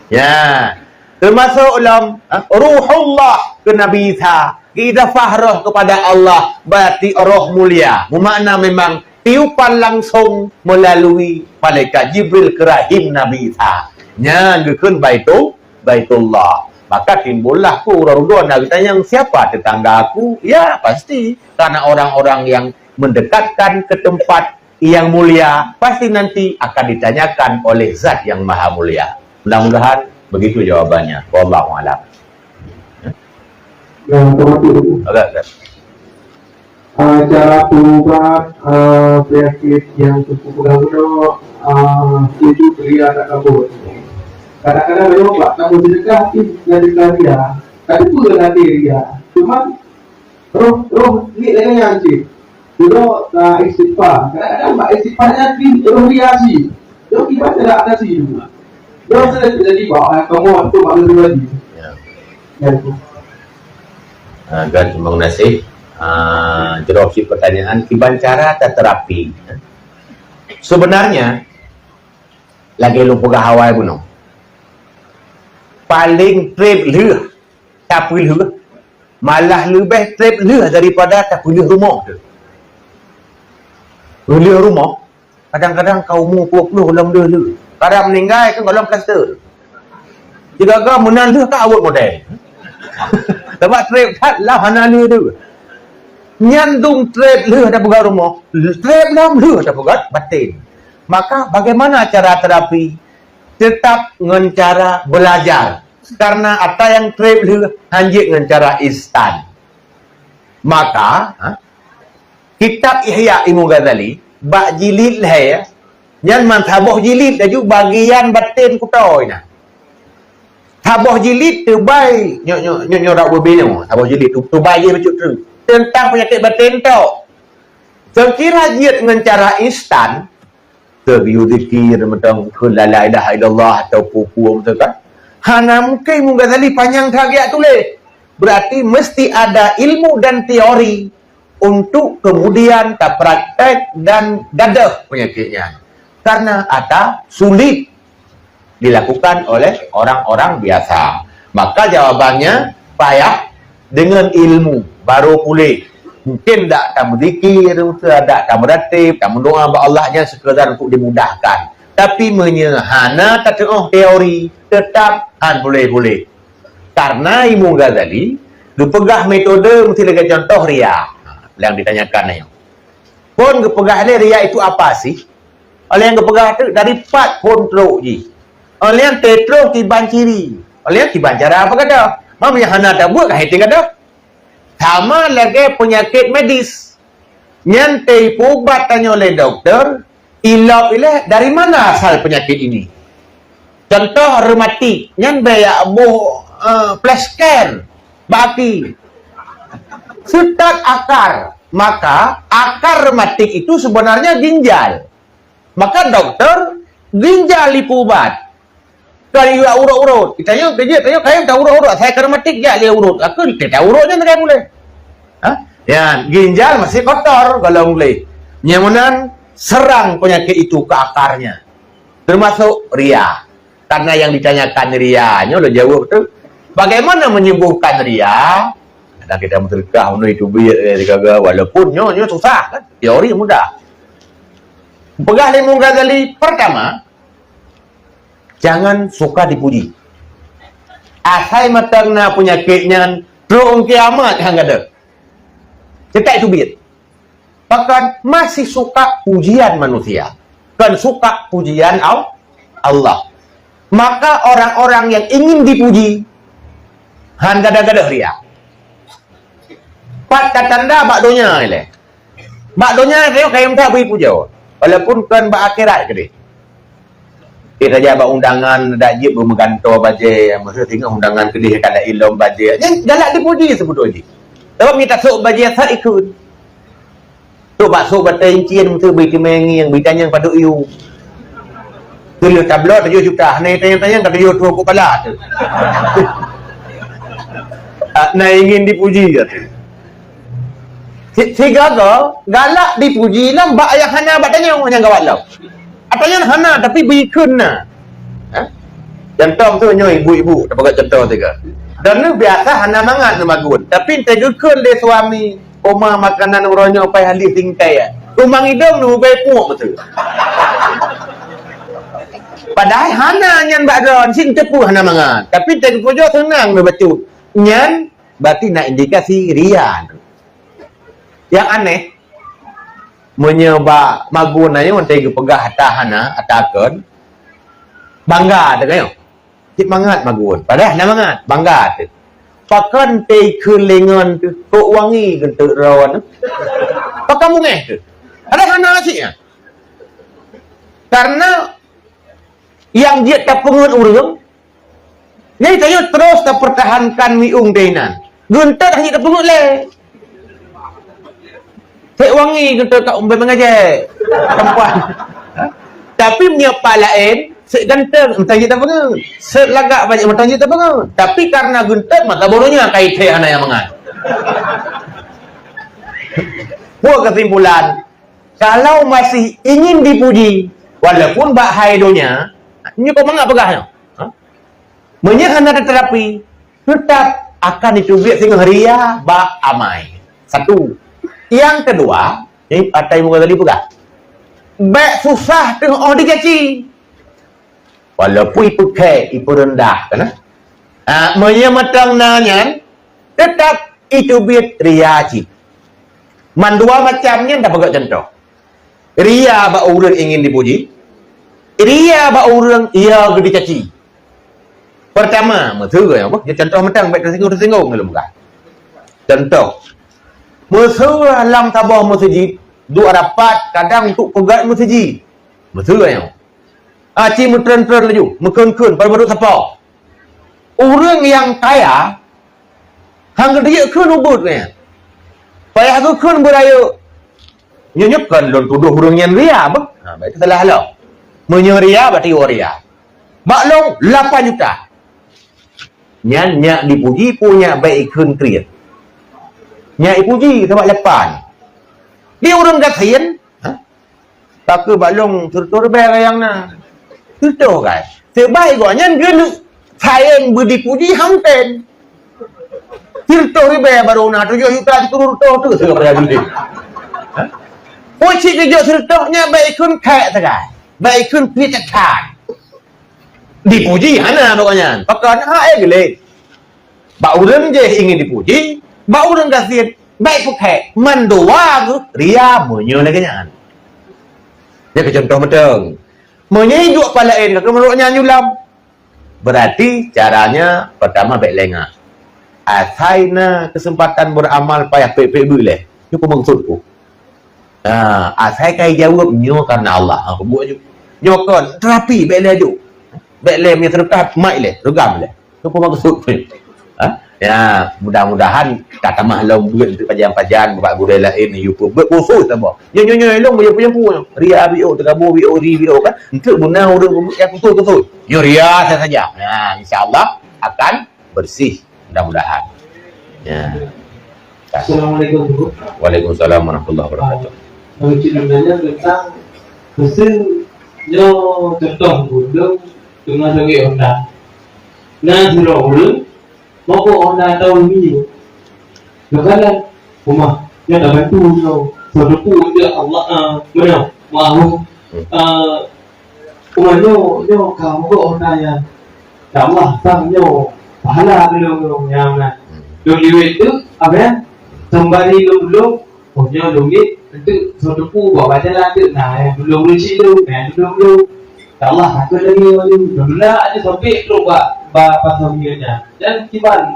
Ya. Termasuk dalam ruhullah ke Nabi Isa. Idafah roh kepada Allah. Berarti roh mulia. Bermakna memang tiupan langsung melalui malaikat Jibril ke rahim Nabi Isa. Nyanggukun Baitullah. Maka timbullah ku urut-urut Nabi tanya siapa tetangga aku? Ya pasti. Karena orang-orang yang mendekatkan ke tempat yang mulia pasti nanti akan ditanyakan oleh zat yang maha mulia. Mudah-mudahan begitu jawabannya. Wallahu a'lam. Agak. Cara perubat penyakit yang cukup mudah-mudah itu beria tak kabut. Kadang-kadang memang buat kamu sedekah dari dia, tapi pun nanti dia. Cuma roh ni dengan yang cik. Dulu istighfar. Kadang-kadang buat istighfarnya roh dia sih. Roh kita tidak ada sih juga. Roh sudah jadi bawa kamu waktu malu lagi. Ya. Agar sembang nasib. Jawab si pertanyaan kibancara atau terapi. Sebenarnya lagi lu pegah hawai bunuh. Paling trip leh, tapi leh malah lebih trip leh daripada tapi leh rumah tu. Leh rumah kadang-kadang kau mu puluh dalam leh. Kadang meninggal kan dalam plaster. Jika kau menang leh kau awak model. Sebab trip tak lah hana leh tu. Nyandung trip leh dah pegang rumah, trip dalam leh dah pegang batin. Maka bagaimana cara terapi? Tetap dengan cara belajar. Karena apa yang trip leh hanya dengan cara instan. Maka kitab Ihya Imam Ghazali bak jilid lah ya. Yang mantabah jilid dah bagian batin kutoi nah. Tabah jilid tu baik nyo rak berbeza. Tabah jilid tu baik dia macam tu. Tentang penyakit batin tu. Sekira jiat dengan cara instan, terbiu zikir macam la ilaha illallah atau pupu betul kan? Hana mungkin Ghazali panjang kagiat tulis. Berarti mesti ada ilmu dan teori untuk kemudian ke praktek dan gadah penyakitnya. Karena ada sulit dilakukan oleh orang-orang biasa. Maka jawabannya payah dengan ilmu baru pulih. Mungkin tak berzikir, tak beratib, tak mendoa kepada Allahnya sekadar untuk dimudahkan. Tapi menyehana tak teori tetap boleh. Karena Imam Ghazali dipegah metode mesti lagi contoh riya. Yang ditanyakan ni. Pun kepegah riya itu apa sih? Oleh yang kepegah tu dari 4 kontrol je. Oleh yang tetro tiban ciri. Oleh yang tiban cara apa kata? Mam yang hana tak buat kah itu kata? Sama lagi penyakit medis. Nyantai ubat tanya oleh doktor, ilap ilah dari mana asal penyakit ini? Contoh reumatik, nyan baya abuh plasken, baki. Setat akar, maka akar reumatik itu sebenarnya ginjal. Maka dokter ginjal lipu ubat. Kalau ia urut-urut, kita tanya kayak tak urut-urut, saya reumatik ya dia urut. Aku tidak urutnya tak boleh. Ya, ginjal masih kotor kalau boleh. Nyamunan serang penyakit itu ke akarnya. Termasuk ria. Karena yang ditanyakan rianya udah jawab tu. Bagaimana menyembuhkan ria? Kadang kita menterkah itu biar walaupun nyo susah kan. Teori mudah. Pegah Imam Ghazali pertama, jangan suka dipuji. Asal matangna penyakitnya terung kiamat hang ada. Cetak itu biar. Bahkan masih suka pujian manusia. Kan suka pujian Allah. Maka orang-orang yang ingin dipuji han gada-gada ria. Pat tanda bakdonya ile. Bakdonya dia kayak minta beri puja. Walaupun kan bak akhirat ke dia. Kita jabat undangan dak jib bermeganto baje, maksud tengok undangan ke dia kada ilmu baje. Yang galak dipuji sebetulnya. Sebab kita sok baje sa ikut. Tu bakso batai cian tu beri kemengi yang bertanya pada you. Tu dia tablot 7 juta. Ni tanya-tanya kata you tu kepala tu. Nah ingin dipuji kata. Tiga galak dipuji lah bak ayah hana batanya yang gawalau. Atanya hana tapi bikun nah. Contoh tu nyo ibu-ibu dapat contoh tiga. Dan ni biasa hana mangat nama gun. Tapi tegekun dia suami oma makanan uronyo pai hali tingkai. Kumang hidung nu bai puak betul. Padahal hana nyan bakron sing tepu hana mangat. Tapi tegepojo senang betul. Nyan berarti nak indikasi ria. Yang aneh, menyebab magun ayo tega pegah tahana atakan bangga tu kayo. Cip mangat magun. Padahal nak mangat bangga tu. Pakan te kelengan tu kok wangi gentuk rawan. Pakan mungeh tu. Ada hana sih ya. Karena yang dia tak pengen urang ni tayo terus tak pertahankan miung denan. Gentuk hanya tak pengen le. Cik wangi gentuk kat umbai mengajar. Perempuan. Tapi punya lain sek ganteng entah kita pengen. Sek lagak banyak entah kita pengen. Tapi karena ganteng maka bodohnya kait teh anak yang mengan. Buat kesimpulan, kalau masih ingin dipuji, walaupun bak haidonya, ini kau mengapa pegahnya? Menyehan ada terapi, tetap akan ditubik sehingga ria bak amai. Satu. Yang kedua, ini atai muka tadi pegah. Bak susah tengok orang dicaci. Walaupun ipu kek, ipu rendah, kan? Menyematang nanyan, tetap itu biar riaci. Mandua macamnya tak pegang contoh. Ria ba orang ingin dipuji. Ria ba orang ia dicaci. Pertama, mesra apa? Dia contoh matang baik tersinggung dalam muka. Contoh. Mesra lam tabah masjid, dua rapat kadang untuk pegat masjid. Mesra yang. Aci mutren-tren laju, mekun-kun baru-baru siapa? Orang yang kaya hang dia kun ubud kan. Payah aku kun beraya nyonyopkan don tuduh urang yang ria apa? Baik salah halau. Menyeria berarti waria. Maklong 8 juta. Nyak dipuji punya baik kun kriat. Nyak dipuji sebab 8. Dia orang kasihan. Tak ke baklong tur-tur bayar yang na. Tutuh kan. Sebaik gua nyan gelu sayang berdipuji hampen. Tirto ribe baru na 7 juta turun tu sebenarnya dulu. Poci kerja sertohnya baik kun kaya tegai. Baik kun pitakan. Dipuji hana pokoknya. Pakan gele. Ba urang je ingin dipuji, ba urang kasih baik pakai mandua tu ria munyo lagi nyan. Dia ke contoh betul. Menyijuk palain ke menurutnya nyulam. Berarti caranya pertama baik lengah. Asaina kesempatan beramal payah pek-pek boleh. Itu maksudku. Asai kai jawab nyo karena Allah. Aku buat je. Nyo kon terapi baik laju. Baik le punya sedekah mai le, regam le. Itu maksudku. Ya, mudah-mudahan tak tamah long buat pajan-pajan buat gudai lain YouTube. Berkhusus apa? Nyo long punya ria bio tergabung bio kan. Untuk guna urang yang khusus. Nyo ria saja. Nah, insya-Allah akan bersih. Mudah-mudahan. Ya. Assalamualaikum Bu. Waalaikumsalam warahmatullahi wabarakatuh. Kalau ceritanya tentang mesin yo contoh gudang dengan sebagai Honda. Nah, sudah ulun mau Honda tahun ini. Bekalan rumah yang dah bantu yo. Saudaraku dia Allah mana mahu yo kamu Honda ya. Allah sang yo pahala belum yang dulu itu apa ya sembari belum punya duit itu saudaraku bawa jalan tu nah belum dulu dulu Allah aku lagi dulu lah ada sampai tu apa sambilnya dan kiban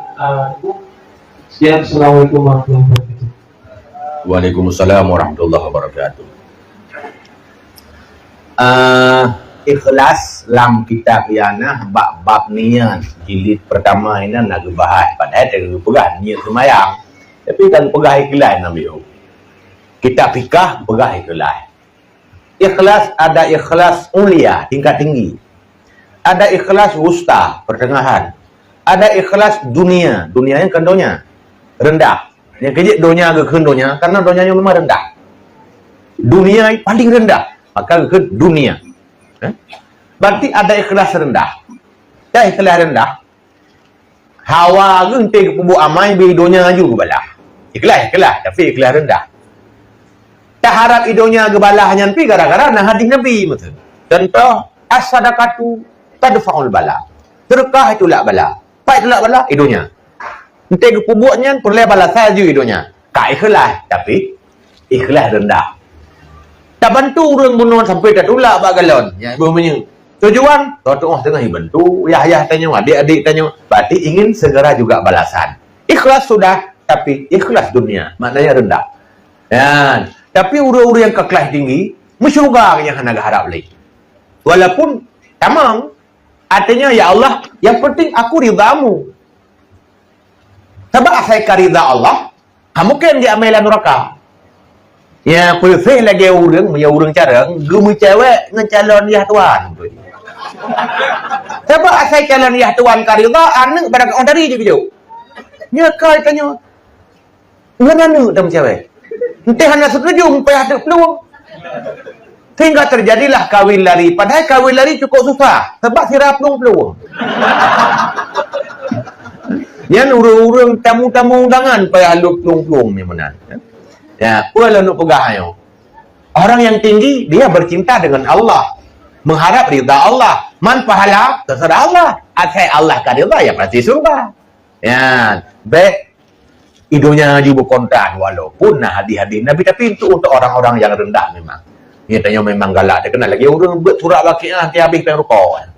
Assalamualaikum warahmatullahi wabarakatuh. Waalaikumsalam warahmatullahi wabarakatuh. Ikhlas lam kitab yana bab niat jilid pertama ini nak bahas padahal dia pegang niat semayang tapi kalau pegang ikhlas namanya kitab fikah pegang ikhlas ada ikhlas mulia tingkat tinggi, ada ikhlas wusta pertengahan, ada ikhlas dunia yang kendonya rendah yang kejik dunia ke kendonya karena donyanya memang rendah, dunia paling rendah maka ke dunia. Berarti ada ikhlas rendah. Ya ikhlas rendah. Hawa gunting kubu amai bidonya aju ke balah. Ikhlas tapi ikhlas rendah. Tak harap idonya ke balahnya nanti gara-gara nah hadis Nabi betul. Contoh as-sadaqatu tadfa'ul bala. Sedekah itulah bala. Pak itulah bala idonya. Nanti ke kubuknya perleh bala saja idonya. Ka ikhlas tapi ikhlas rendah. Tak bantu orang bunuh sampai tak tolak bagalon. Ya, berumanya. Tujuan, tuan tengah bantu, ayah tanya, adik-adik tanya, berarti ingin segera juga balasan. Ikhlas sudah, tapi ikhlas dunia, maknanya rendah. Ya, tapi orang-orang yang kekelas tinggi, mensyurga yang hendak harap lagi. Walaupun tamam, artinya ya Allah, yang penting aku ridamu. Sebab saya rida Allah, kamu kan dia amalan neraka. Ya, pilih lagi orang carang, gemu cewek ngecalon ya tuan. Sebab saya calon ya tuan karida, anak pada orang dari je kejauh. Nya kau tanya, mana dalam cewek? Entah hanya sekejum, payah ada peluang. Sehingga terjadilah kawin lari. Padahal kawin lari cukup susah. Sebab sirap peluang. Yang urung-urung tamu-tamu undangan payah lu peluang ni mana. Ya, pula nak pegah. Orang yang tinggi, dia bercinta dengan Allah. Mengharap ridha Allah. Man pahala, terserah Allah. Asal Allah kan ridha, ya pasti surga. Ya, baik. Hidupnya juga kontan walaupun nah hadis-hadis Nabi, tapi itu untuk orang-orang yang rendah memang. Dia tanya memang galak, dia kenal lagi orang buat surat waqiah dia habis pergi rokok.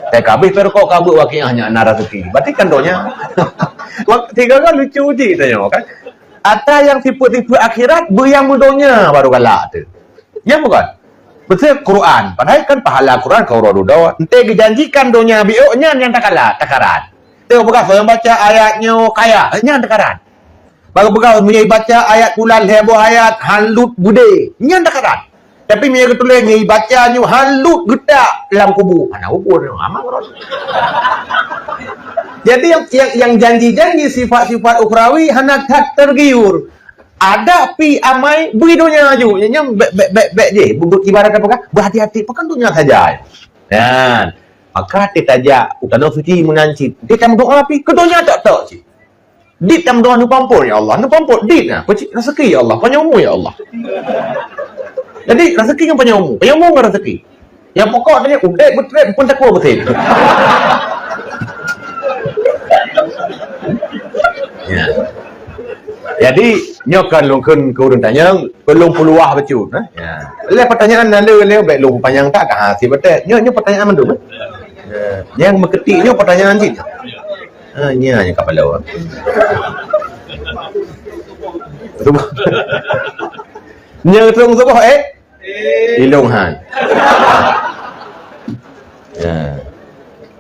Saya habis pergi rokok kabut waqiahnya anak rezeki. Berarti kan doanya. Tiga kan lucu je tanya kan. Atau yang tipu-tipu akhirat yang mudonya baru galak tu. Ya bukan? Betul Quran. Padahal kan pahala Quran kau rodo. Ente dijanjikan donya bioknya yang tak kalah, takaran. Tengok bekas yang baca ayatnya kaya, yang takaran. Baru bekas punya baca ayat bulan heboh ayat halut bude, yang takaran. Tapi punya ketulis ni bacanya halut gedak dalam kubur. Mana kubur ni? Amak orang. Jadi yang janji-janji sifat-sifat ukhrawi hendak tak tergiur. Ada pi amai begidunya aju. Yang baik je. Ibarat apa kan? Berhati-hati. Bukan dunia saja. Dan maka kita aja utana suci menanci. Dia tak doa api. Keduanya tak tahu sih. Dia tak doa nu pampur ya Allah. Nu pampur dia. Rezeki ya Allah. Panyamu ya Allah. Jadi rezeki yang panyamu. Panyamu kan rezeki. Yang pokok tanya udah betul pun tak kuat betul. Ya. Jadi nyokan lungkun ke urang tanya belum peluah becut ya. Le pertanyaan le baik lu panjang tak ka si betul. Nyo pertanyaan mendum. Yang mengetiknya pertanyaan sih. Nya kepala. Nya terung sebab ilunghan. Ya.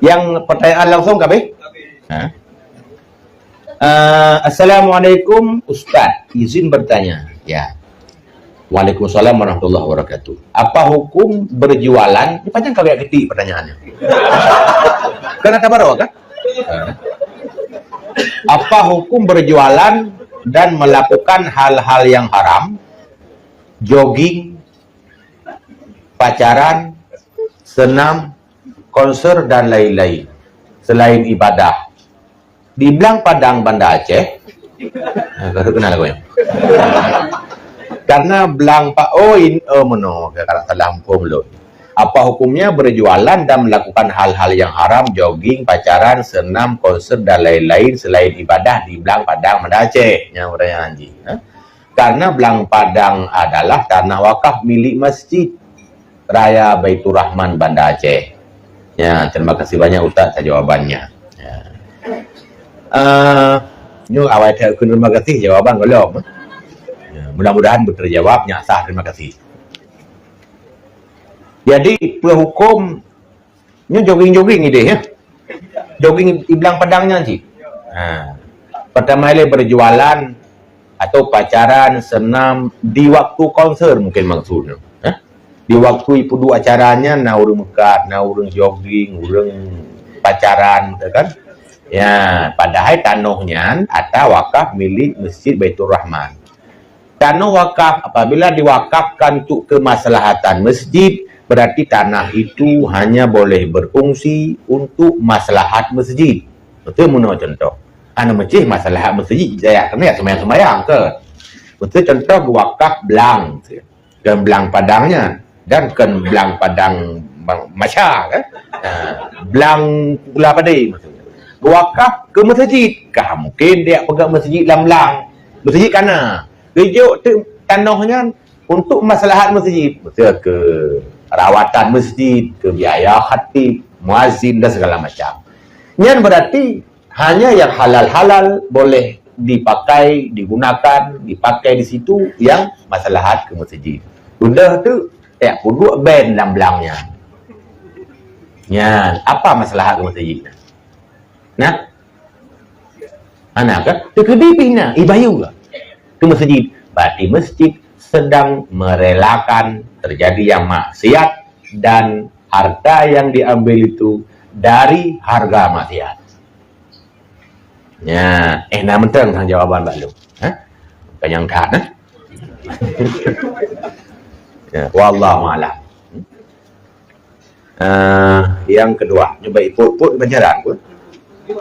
Yang pertanyaan langsung kabeh? Assalamualaikum Ustaz, izin bertanya. Ya. Waalaikumsalam warahmatullahi wabarakatuh. Apa hukum berjualan? Ini panjang kali ketik pertanyaannya. Kan ada baru kan? Apa hukum berjualan dan melakukan hal-hal yang haram? Jogging, pacaran, senam, konser dan lain-lain selain ibadah. Di Blang Padang Banda Aceh. Kau kenal aku ya? Karena Blang Meno kalau salah hukum lo. Apa hukumnya berjualan dan melakukan hal-hal yang haram, jogging, pacaran, senam, konser dan lain-lain selain ibadah di Blang Padang Banda Aceh? Yang pertanyaan Haji. Karena Blang Padang adalah tanah wakaf milik Masjid Raya Baitur Rahman Banda Aceh. Ya, terima kasih banyak Ustaz atas jawabannya. Ya. Ini awal terima kasih jawaban golong. Ya, mudah-mudahan terjawabnya sah, terima kasih. Jadi hukum ini jogging-jogging ide ya. Jogging di Blang Padangnya sih. Pertama kali berjualan atau pacaran, senam di waktu konser mungkin maksudnya. Di waktu itu acaranya na urang mekat, na urang jogging, urang pacaran kan. Ya, padahal tanahnya ada wakaf milik Masjid Baitur Rahman. Tanah wakaf apabila diwakafkan untuk kemaslahatan masjid, berarti tanah itu hanya boleh berfungsi untuk maslahat masjid. Betul menurut contoh. Anu masjid maslahat masjid saya kena sembahyang ke. Betul contoh wakaf Blang dan Blang Padangnya dan kan Blang Padang Masya kan. Blang Pula Padai maksudnya. Wakaf ke masjid kah mungkin dia pegang masjid Lamlang masjid kana gejuk tu tanahnya untuk maslahat masjid, betul ke rawatan masjid, ke biaya khatib, muazzin dan segala macam. Yang berarti hanya yang halal-halal boleh dipakai, digunakan, dipakai di situ yang maslahat ke masjid. Sudah tu tak perlu ban dalam belangnya. Ya, apa maslahat ke masjid? Nah, anak kan? Terkedi pina, ibayu ke? Ke masjid. Berarti masjid sedang merelakan terjadi yang maksiat dan harta yang diambil itu dari harga maksiat. Ya, nak mentang tang jawaban Pak Lu. Kan yang tak ya, wallahu a'lam. Yang kedua, coba iput penjarahan pun.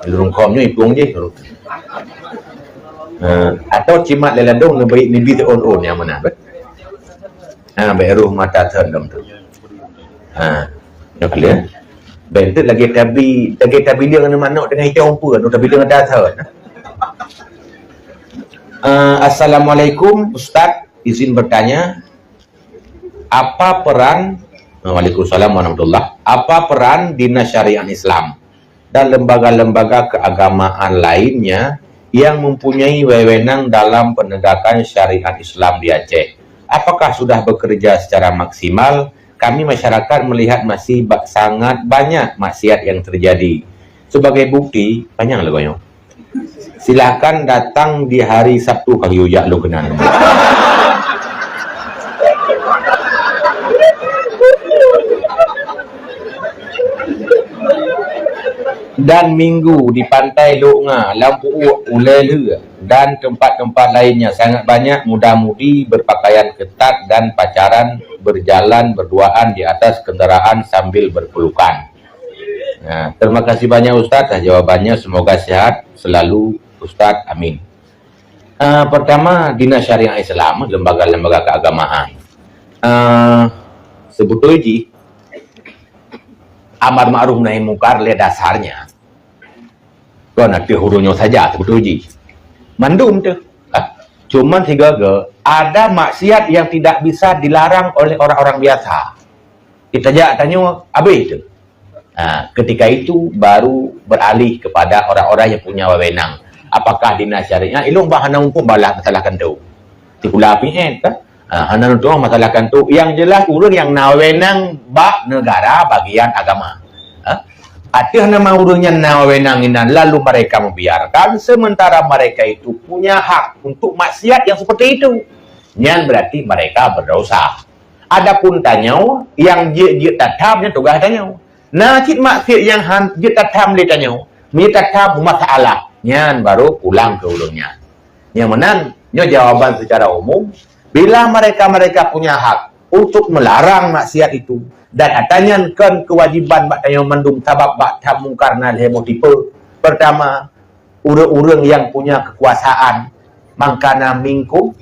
Lurung komnya ipung je. Atau cimat leladong lebih on yang mana? Beruh mata terendam tu. Nak clear? Bentuk lagi tabi dia dengan manuk dengan hijau apa? Tabi dia dengan dasar. Assalamualaikum Ustaz, izin bertanya, apa peran Waalaikumsalam warahmatullah. Apa peran Dinas Syariah Islam dan lembaga-lembaga keagamaan lainnya yang mempunyai wewenang dalam penegakan syariat Islam di Aceh? Apakah sudah bekerja secara maksimal? Kami masyarakat melihat masih sangat banyak maksiat yang terjadi. Sebagai bukti, banyak lagunya. Silakan datang di hari Sabtu kali ujak lu kenal. Dan Minggu di Pantai Loknga, Lampu Ulelu dan tempat-tempat lainnya sangat banyak muda-mudi berpakaian ketat dan pacaran berjalan berduaan di atas kendaraan sambil berpelukan. Nah, terima kasih banyak Ustaz. Jawabannya semoga sehat selalu Ustaz. Amin. Pertama, Dinas Syariah Islam, lembaga-lembaga keagamaan. Sebetulnya amar ma'ruf nahi mungkar le dasarnya kau nanti hurufnya saja sebetulnya mandum tu cuman tiga ada maksiat yang tidak bisa dilarang oleh orang-orang biasa. Kita jak tanya habis tu. Ketika itu baru beralih kepada orang-orang yang punya wewenang. Apakah Dinas Syariah ilung bahana pun balah masalahkan tu tikula pihen kan. Hana tu masalahkan tu yang jelas urang yang nawenang bak negara bagian agama. Ada nama urangnya nawenang inan lalu mereka membiarkan sementara mereka itu punya hak untuk maksiat yang seperti itu. Yang berarti mereka berdosa. Adapun tanya yang je tatamnya tugas tanya. Nah cik maksiat yang je tatam le tanya. Mi tatam masalah. Yang baru pulang ke urangnya. Yang menang nyo jawaban secara umum. Bila mereka punya hak untuk melarang maksiat itu dan atanyakan kewajiban bak tanya mandum sabab bak tam mungkar na hemo tipe. Pertama, urang-urang yang punya kekuasaan mangkana minkum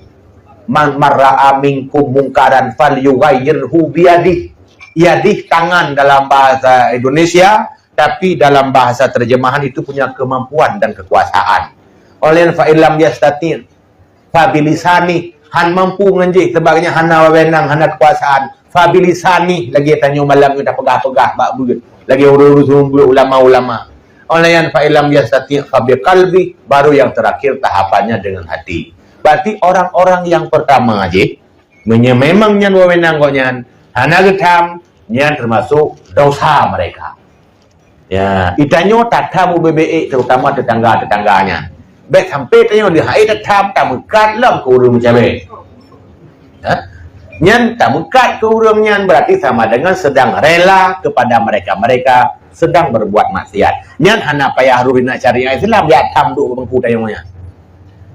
man marra'a minkum mungkaran falyughayyirhu biyadihi. Yadih tangan dalam bahasa Indonesia, tapi dalam bahasa terjemahan itu punya kemampuan dan kekuasaan. Oleh fa illam yastati' fa bilisani. Han mampu nganji sebagainya hana wewenang hana kekuasaan fabilisani lagi tanya malam kita pegah-pegah bak beut lagi urus ulama-ulama oleh yang fa ilam yastati fa biqalbi baru yang terakhir tahapannya dengan hati. Berarti orang-orang yang pertama aja memang nyan wewenang konyan hana getam nyan termasuk dosa mereka. Ya, itanyo tatamu BBE terutama tetangga-tetangganya. Baik sampai tanya dia hai tatam tak mekat lam ke urang macam ni. Nyan tak mekat ke urang nyan berarti sama dengan sedang rela kepada mereka sedang berbuat maksiat. Nyan hana payah ruina syariah Islam dia tam duk bangku tayangnya.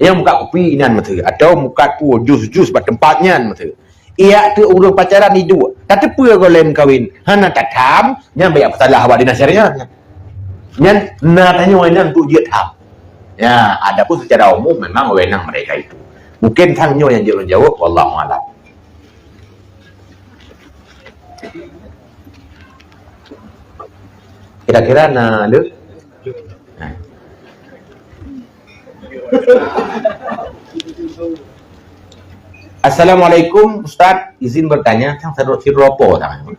Yang muka kopi inan mata atau muka tu jus-jus bat tempatnya mata. Ia tu urang pacaran ni dua. Tak tepa golem kawin. Hana tatam nyan banyak salah awak Dinas Syariah. Nyan na tanya inan tu dia tam. Ya, adapun secara umum memang wewenang mereka itu. Mungkin tangnya yang jawab, wallahu a'lam. Kira-kira nak le? Assalamualaikum Ustaz, izin bertanya, tang sadok siropo tang.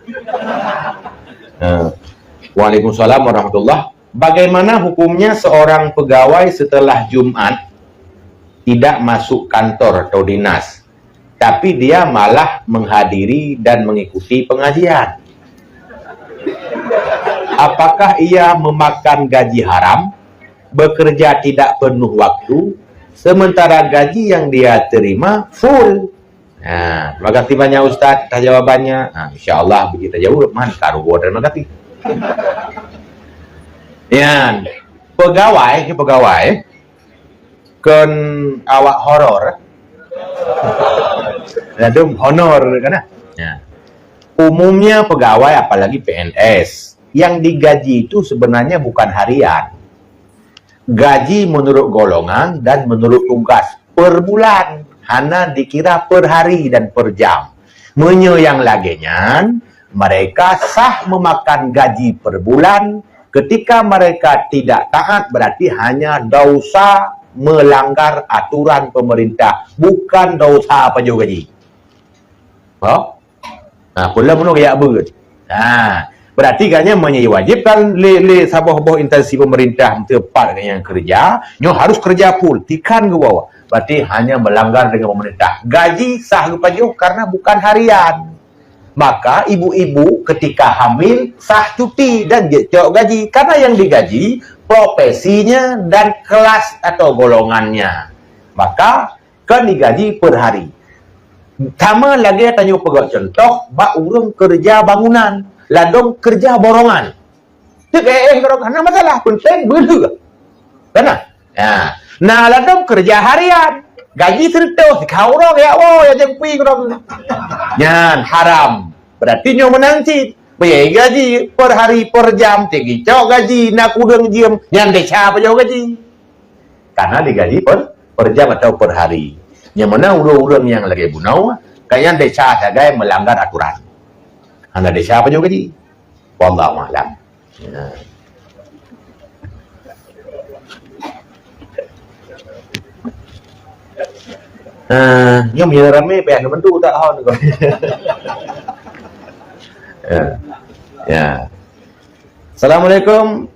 Waalaikumsalam warahmatullah. Bagaimana hukumnya seorang pegawai setelah Jumat tidak masuk kantor atau dinas, tapi dia malah menghadiri dan mengikuti pengajian? Apakah ia memakan gaji haram, bekerja tidak penuh waktu, sementara gaji yang dia terima full? Nah, terima kasih banyak Ustaz atas jawabannya. Nah, insyaAllah begitu jauh, man, taruh terima kasih. Yan, pegawai kan awak horor, ladum honor kan? Ya. Umumnya pegawai apalagi PNS yang digaji itu sebenarnya bukan harian, gaji menurut golongan dan menurut tugas per bulan, hanya dikira per hari dan per jam. Yang laginya mereka sah memakan gaji per bulan. Ketika mereka tidak taat berarti hanya dosa melanggar aturan pemerintah, bukan dosa penjual gaji. Oh? Nah, pula penuh kayak ber. Nah, berarti kayaknya mewajibkan le sabah instansi pemerintah tepat yang kerja, nyo harus kerja full, tikan ke bawah. Berarti hanya melanggar dengan pemerintah. Gaji sah ke penjual karena bukan harian. Maka ibu-ibu ketika hamil sah cuti dan jauh gaji karena yang digaji profesinya dan kelas atau golongannya, maka kan digaji per hari. Sama lagi tanya pegawai contoh, bak urung kerja bangunan, ladong kerja borongan. Karena masalah penting belu kan? Nah, ladong kerja harian, gaji tertentu, kau orang ya, ya jempi orang. Nyan haram, berarti nyo menanti. Bayar gaji per hari per jam, tinggi cok gaji, nak udang jam, nyan deca apa jauh gaji? Karena digaji per jam atau per hari. Yang mana urang-urang yang lagi bunau, kayaknya deca saja melanggar aturan. Anda deca apa jauh gaji? Wallahu a'lam. Nhưng mà rame bèn nó tu tak hon kau. Ya. Assalamualaikum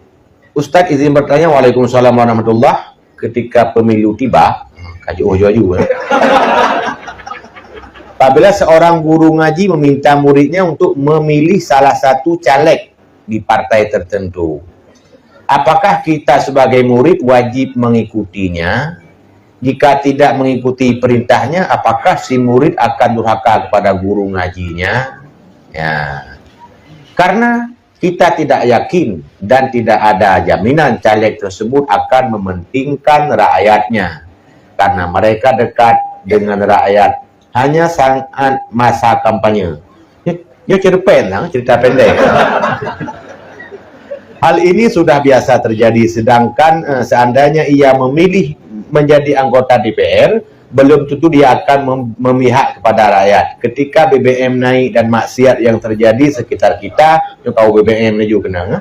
Ustaz, izin bertanya. Waalaikumsalam warahmatullah. Ketika pemilu tiba, kaji ojo-ojo. Apabila seorang guru ngaji meminta muridnya untuk memilih salah satu caleg di partai tertentu, apakah kita sebagai murid wajib mengikutinya? Jika tidak mengikuti perintahnya, apakah si murid akan durhaka kepada guru ngajinya? Ya. Karena kita tidak yakin dan tidak ada jaminan caleg tersebut akan mementingkan rakyatnya. Karena mereka dekat dengan rakyat hanya saat masa kampanye. Ya cerpen, cerita pendek. Hal ini sudah biasa terjadi, sedangkan seandainya ia memilih menjadi anggota DPR, belum tentu dia akan memihak kepada rakyat. Ketika BBM naik dan maksiat yang terjadi sekitar kita, you tahu BBM ni juga kena,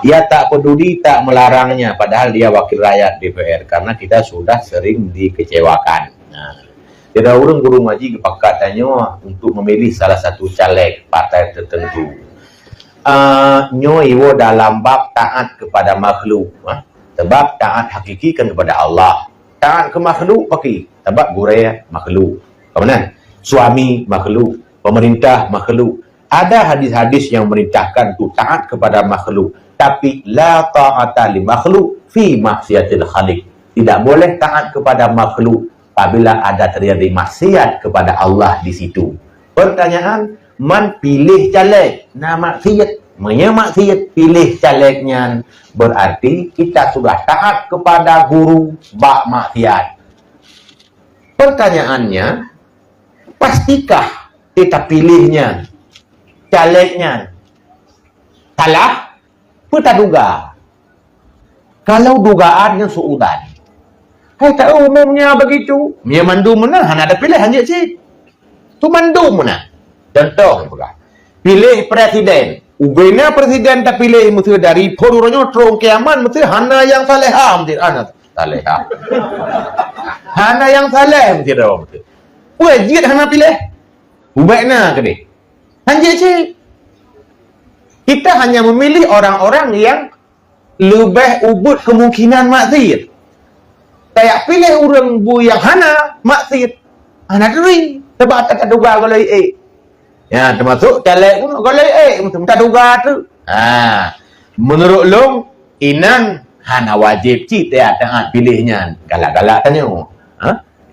ia tak peduli, tak melarangnya, padahal dia wakil rakyat DPR, karena kita sudah sering dikecewakan. Nah, tidak urung guru ngaji kepakatannya untuk memilih salah satu caleg partai tertentu. Nyo iwo dalam bab taat kepada makhluk, sebab taat hakiki kan kepada Allah. Taat ke makhluk pakai sebab guraya makhluk. Kemudian suami makhluk, pemerintah makhluk. Ada hadis-hadis yang merintahkan tu taat kepada makhluk, tapi la ta'ata li makhluk fi maksiatil khaliq. Tidak boleh taat kepada makhluk apabila ada terjadi maksiat kepada Allah di situ. Pertanyaan, man pilih caleg na maksiat, maksiat pilih calegnya, berarti kita sudah taat kepada guru bak maksiat. Pertanyaannya, pastikah kita pilihnya calegnya salah? Kita duga. Kalau dugaannya suudan, tak umumnya begitu. Dia mandum mana? Hanya ada pilihan je sih. Tu mandum mana? Contoh, pilih presiden. Ubena presiden tak pilih mesti dari poruranyo trong kiaman mesti hana yang salehah mesti anak salehah. Hana yang saleh mesti dah mesti. Wajib hana pilih. Ubaikna ke dia. Hanya cik. Kita hanya memilih orang-orang yang lebih ubud kemungkinan maksiat. Kayak pilih orang bu yang hana maksiat. Hana duri. Sebab tak duga kalau ya, termasuk caleg pun kalau macam tak duga tu. Menurut long, inan hana wajib cik dia tengah pilihnya. Galak-galak tanya.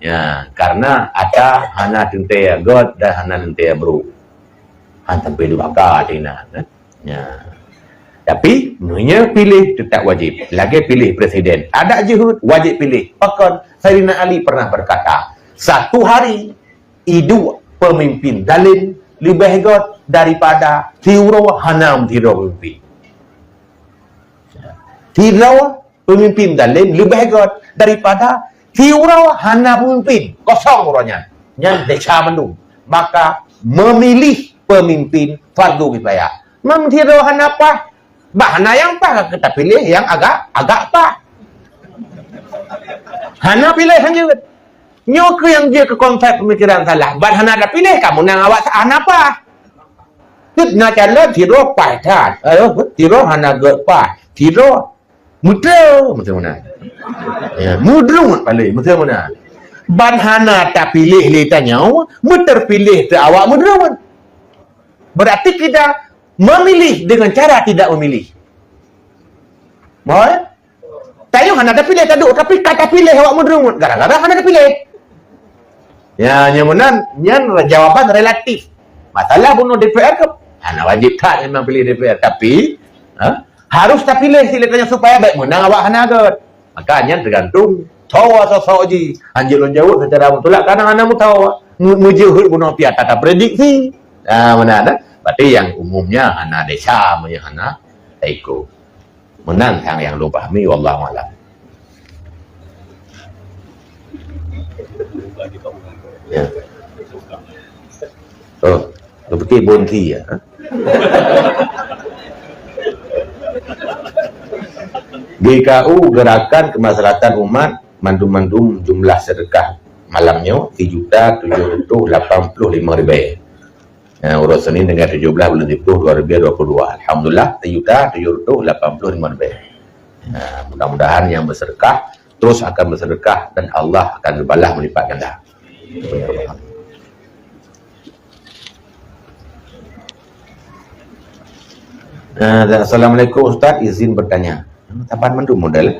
Ya, karena ada hana tentu god dan hana tentu bro. Han sampai dua kali tina. Ya. Tapi sebenarnya pilih tetap wajib. Lagi pilih presiden. Ada juhud wajib pilih. Bahkan Sayyidina Ali pernah berkata, satu hari hidup pemimpin zalim lebih god daripada tiuro hanam tiuro pemimpin. Tiuro pemimpin zalim lebih god daripada tiuro hana pemimpin. Kosong orangnya. Yang desa mendung. Maka memilih pemimpin fardu kifayah. Memtiro hana apa? Bahana yang apa? Kita pilih yang agak apa? Hana pilih hanya nyok yang dia ke konsep pemikiran salah. Bahana ada pilih kamu nang awak hana apa? Tut na calon tiro pai tat. Tiro hana ge pai. Tiro mudah macam mana? Ya, mudrung paling macam mana? Bahana tak pilih li tanya, muter pilih te awak mudrung. Berarti kita memilih dengan cara tidak memilih. Boleh? Tayo hana ada pilih taduk, tapi kata pilih awak mudrung. Gara-gara hana ada pilih. Ya, nyamunan nyan jawaban relatif. Masalah bunuh DPR ke? Hana wajib tak memang pilih DPR, tapi harus tak pilih silakannya supaya baik menang awak hana agak. Makanya tergantung tawa sosok ji. Anjir lon jauh secara betul kadang hana mu tawa. Mujud bunuh pihak kata prediksi. Mana ada? Berarti yang umumnya hana desa, hana taiko. Menang yang lu pahami, wallahu a'lam. Ya. Oh, lu fikir bonti ya? GKU Gerakan Kemaslahatan Umat mandum-mandum jumlah sedekah malamnya 3.785.000. Urusan ini dengan 17 bulan 10 2022. Alhamdulillah 3.785.000. Mudah-mudahan yang bersedekah terus akan bersedekah dan Allah akan berbalas melipat ganda. Assalamualaikum Ustaz, izin bertanya. Tapan mandum model.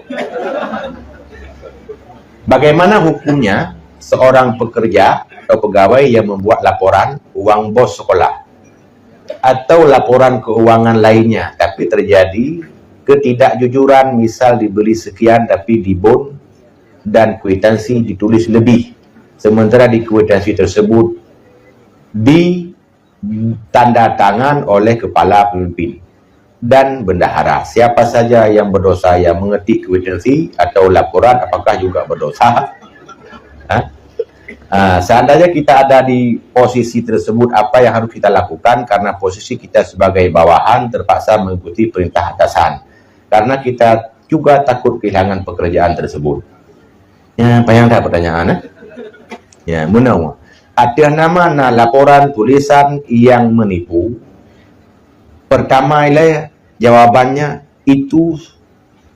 Bagaimana hukumnya seorang pekerja atau pegawai yang membuat laporan uang bos sekolah atau laporan keuangan lainnya tapi terjadi ketidakjujuran, misal dibeli sekian tapi dibon dan kwitansi ditulis lebih, sementara di kwitansi tersebut ditanda tangan oleh kepala pemimpin dan bendahara. Siapa saja yang berdosa yang mengetik kwitansi atau laporan, apakah juga berdosa? Seandainya kita ada di posisi tersebut, apa yang harus kita lakukan? Karena posisi kita sebagai bawahan terpaksa mengikuti perintah atasan, karena kita juga takut kehilangan pekerjaan tersebut. Ya, apa yang ada pertanyaan? Ya, menau. Ada nama laporan tulisan yang menipu. Pertama ialah jawabannya itu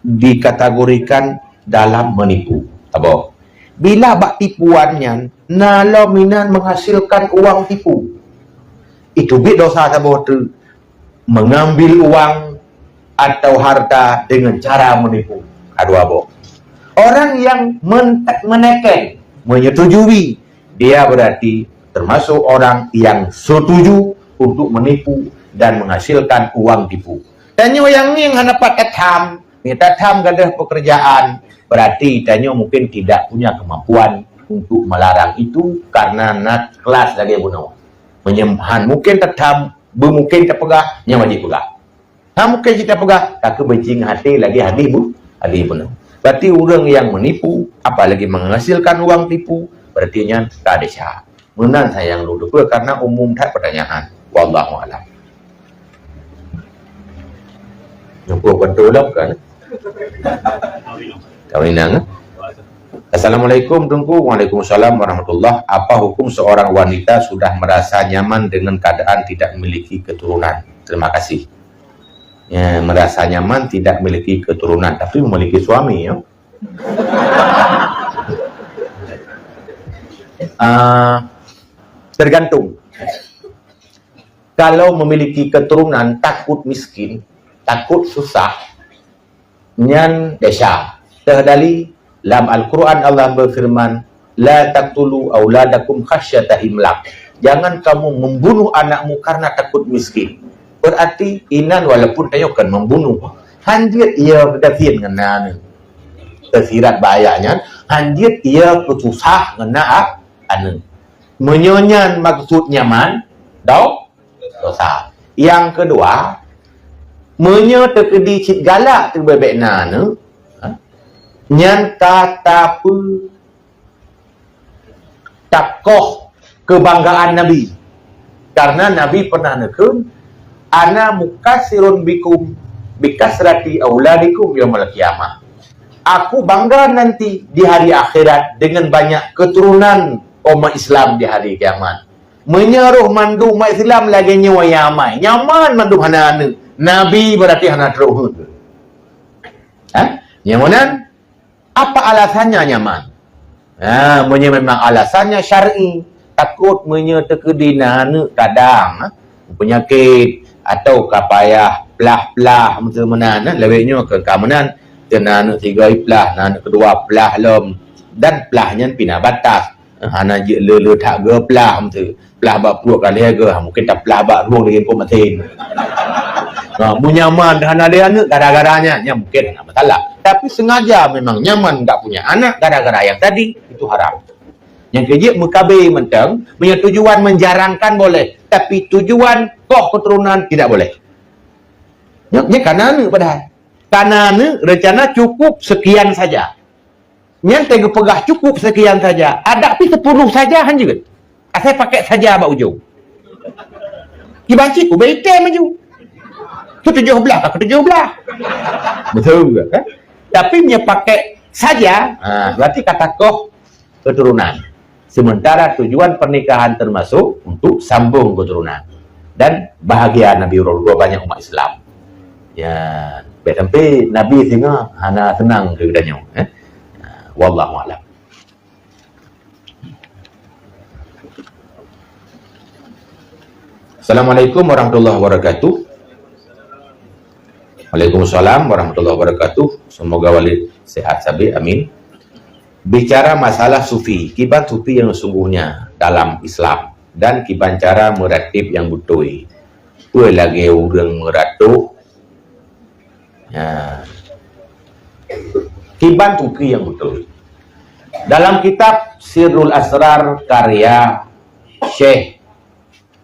dikategorikan dalam menipu. Apa? Bila bak tipuannya nalo minan menghasilkan uang tipu, itu bit dosa saboh tu mengambil uang atau harta dengan cara menipu. Aduh abo. Orang yang meneken, menyetujui, dia berarti termasuk orang yang setuju untuk menipu dan menghasilkan uang tipu. Dan yang hanapat tatam, tatam gadah pekerjaan, berarti tanya mungkin tidak punya kemampuan untuk melarang itu karena nak kelas lagi bunuh. Menyembahan mungkin tatam, mungkin terpegah, yang wajib pegah. Mungkin kita pegah, tak kebencing hati lagi hadi bunuh. Berarti orang yang menipu, apalagi menghasilkan uang tipu, berarti nya tak ada syah. Menang sayang lu karena umum tak pertanyaan. Wallahu a'lam. Nampak betul lah kan? Kawinan Assalamualaikum Tunku. Waalaikumsalam warahmatullahi. Apa hukum seorang wanita sudah merasa nyaman dengan keadaan tidak memiliki keturunan? Terima kasih. Ya, merasa nyaman tidak memiliki keturunan tapi memiliki suami, ya. Tergantung. Kalau memiliki keturunan takut miskin, takut susah, nyan desa. Terdali dalam Al-Quran Allah berfirman, la taqtulu auladakum khasyata imlaq. Jangan kamu membunuh anakmu karena takut miskin. Berarti inan walaupun tayo kan membunuh. Hanjir ia berdafian ngena tersirat bayanya, hanjir ia kesusah ngena anu. Menyonyan maksud nyaman, dosa. Yang kedua, menyo terkedi cit galak terbebekna ne. Nyan kata pu takoh kebanggaan Nabi. Karena Nabi pernah nekun, ana mukasirun bikum bikasrati auladikum yaumul qiyamah. Aku bangga nanti di hari akhirat dengan banyak keturunan umat Islam di hari kiamat. Menyeruh mandu umat Islam lagi nyawa yamai. Nyaman mandu hana Nabi berarti hana teruhud. Nyamanan? Apa alasannya nyaman? Memang alasannya syar'i. Takut terkedina kadang penyakit atau kapayah pelah-pelah macam mana lebihnya ke keamanan kena anak tiga pelah, anak kedua pelah lom dan pelahnya pindah batas. Hana je le tak ge pelah macam pelah bak puluh kali harga mungkin tak pelah bak ruang dengan komatin. Nyaman hana dia anak gara-garanya mungkin tak masalah. Tapi sengaja memang nyaman tak punya anak gara-gara yang tadi, itu haram. Yang kejip mukabir mentang, punya tujuan menjarangkan boleh, tapi tujuan kok keturunan tidak boleh. Ini kanan padahal. Kanan rencana cukup sekian saja. Yang tega pegah cukup sekian saja. Ada tapi 10 saja kan juga. Saya pakai saja abang ujung. Dibanci ku bete maju. Ke 17 ke 17. Betul juga kan? Tapi dia pakai saja, berarti kata koh keturunan. Sementara tujuan pernikahan termasuk untuk sambung keturunan dan bahagia Nabi Rasulullah banyak umat Islam. Ya, sampai Nabi singa hana senang kepadanya. Wallahu a'lam. Assalamualaikum warahmatullahi wabarakatuh. Waalaikumsalam warahmatullahi wabarakatuh. Semoga Walid sehat sabi, amin. Bicara masalah sufi, kiban sufi yang sesungguhnya dalam Islam dan kiban cara meratib yang betul. Ue lagi orang meratuh. Kiban sufi yang betul. Dalam kitab Sirrul Asrar karya Syekh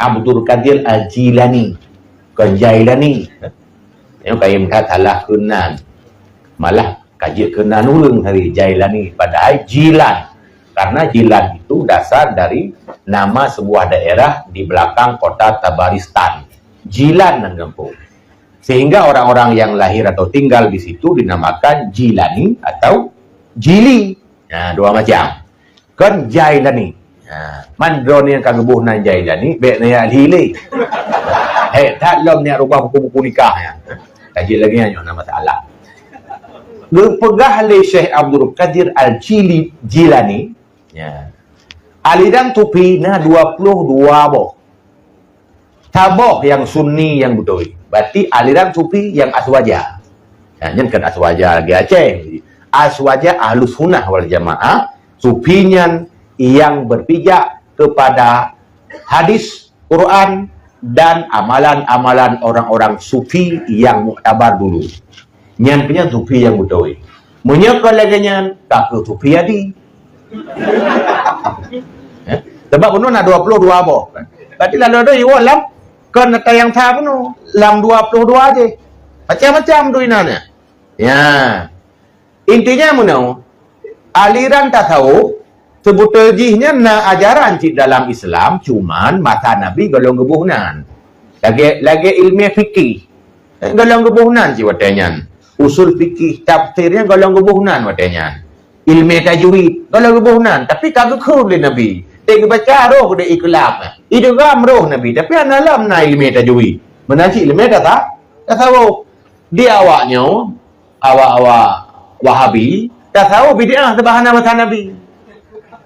Abdul Qadir Al-Jilani, Jailani. Yang kaya minta salah kenan. Malah kaji kenan ulang hari Jailani. Padahal Jilan. Karena Jilan itu dasar dari nama sebuah daerah di belakang kota Tabaristan. Jilan dan Gempung. Sehingga orang-orang yang lahir atau tinggal di situ dinamakan Jilani atau Jili. Nah, dua macam. Kan Jailani. Mandron yang kagebuh nan Jailani. Baik na Lili. Tak lom ni rubah buku-buku nikahnya. Kaji lagi hanya nama masalah. Berpegah oleh Syekh Abdul Qadir Al-Jilani. Aliran tupi na 22 boh. Taboh yang sunni yang betul. Berarti aliran tupi yang aswaja. Yang kan aswaja lagi Aceh. Aswaja ahlus sunnah wal jamaah. Tupinya yang berpijak kepada hadis Quran dan amalan-amalan orang-orang sufi yang muktabar dulu. Yang punya sufi yang betul. Menyokol lagi tak ke sufi adi. Sebab penuh nak 22 boh. Berarti lalu ada iwa lam. Kan yang tak penuh. Lam 22 aja. Macam-macam tu inanya. Ya. Intinya menau. Aliran tasawuf. Sebetulnya na ajaran cik dalam Islam cuman mata Nabi golong gebuhnan. Lagi ilmiah fikih. Golong gebuhnan cik watanya. Usul fikih tafsirnya golong gebuhnan watanya. ilmu tajwid kalau rubuhnan tapi kagak boleh nabi dia baca roh dia iklam idgham roh nabi tapi analam na ilmu tajwid menaci ilmu kata tasawuf dia awaknya awak wahabi tasawuf bid'ah terbahana masa nabi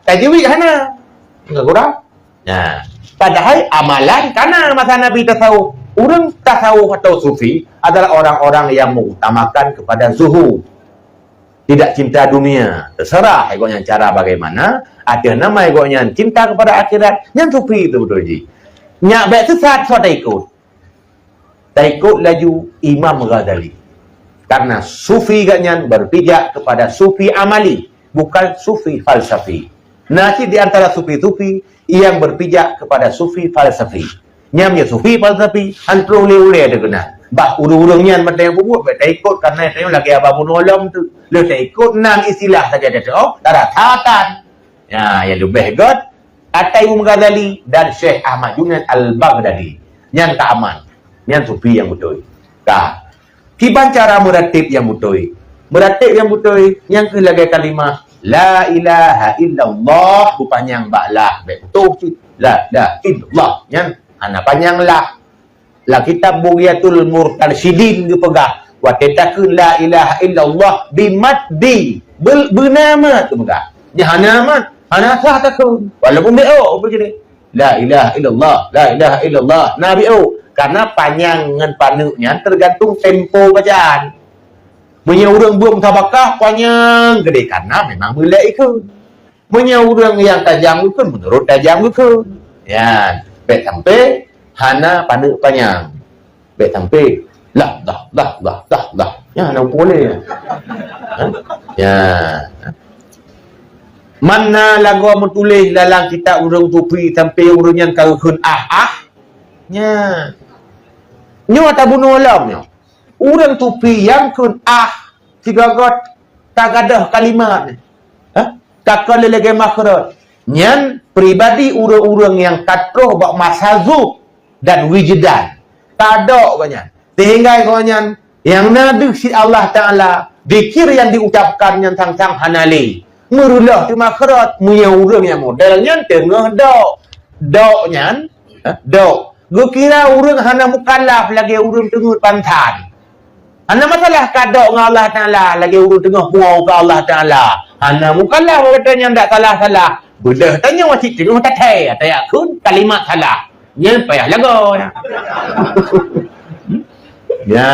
tajwid hana enggak kurang nah padahal amalan karena masa nabi tasawuf orang tasawuf atau sufi adalah orang-orang yang mengutamakan kepada zuhud, tidak cinta dunia. Terserah egonya cara bagaimana. Ada nama egonya cinta kepada akhirat. Yang sufi itu betul ji. Nyak baik sesat so tak ikut. Tak ikut laju Imam Ghazali. Karena sufi katnya berpijak kepada sufi amali, bukan sufi falsafi. Nasi di antara sufi-sufi yang berpijak kepada sufi falsafi. Nyamnya sufi falsafi antro le ada kena bah urung-urungnya macam yang buat tak ikut karena saya lagi abang menolong tu le tak ikut nang istilah saja ada oh daratan ya yang lebih god Atai Imam Ghazali dan Syekh Ahmad Junaid Al-Baghdadi yang tak aman yang sufi yang betul dah kiban cara meratib yang betul yang kelagi kalimah la ilaha illallah bupanjang ba'lah betul la illallah yang anak panjang lah kitab Bugyatul Murtarsyidin ke pegah wa tatakun la ilaha illallah bimaddi bernama tu pegah jahanaman ana sah takun walaupun dia begini la ilaha illallah nabi karena panjang dengan panuknya tergantung tempo bacaan punya orang belum tabakah panjang gede karena memang boleh ikut punya orang yang tajam itu menurut tajam itu ya baik sampai hana pada panjang baik sampai lah ya nak boleh ya mana lagu menulis dalam kitab urang sufi sampai urang yang kau kun nya nyo tak bunuh alamnya urang sufi yang kun tiga god tak ada kalimat tak ada lagi makhraj nyan pribadi urang-urang yang katruh bak masazuk dan wijdan tak ada banyak sehingga konyan yang nadu si Allah Ta'ala zikir yang diucapkan yang sang-sang hanali merulah di makhraj punya urang yang modelnya tengah dok nyan dok gue kira urang hana mukallaf lagi urang tengah pantan hana masalah kadok dengan Allah Ta'ala lagi urang tengah puau ke Allah Ta'ala hana mukallaf katanya tak salah-salah boleh tanya masih tengah tatai atau yakun kalimat salah dia payah lagu ya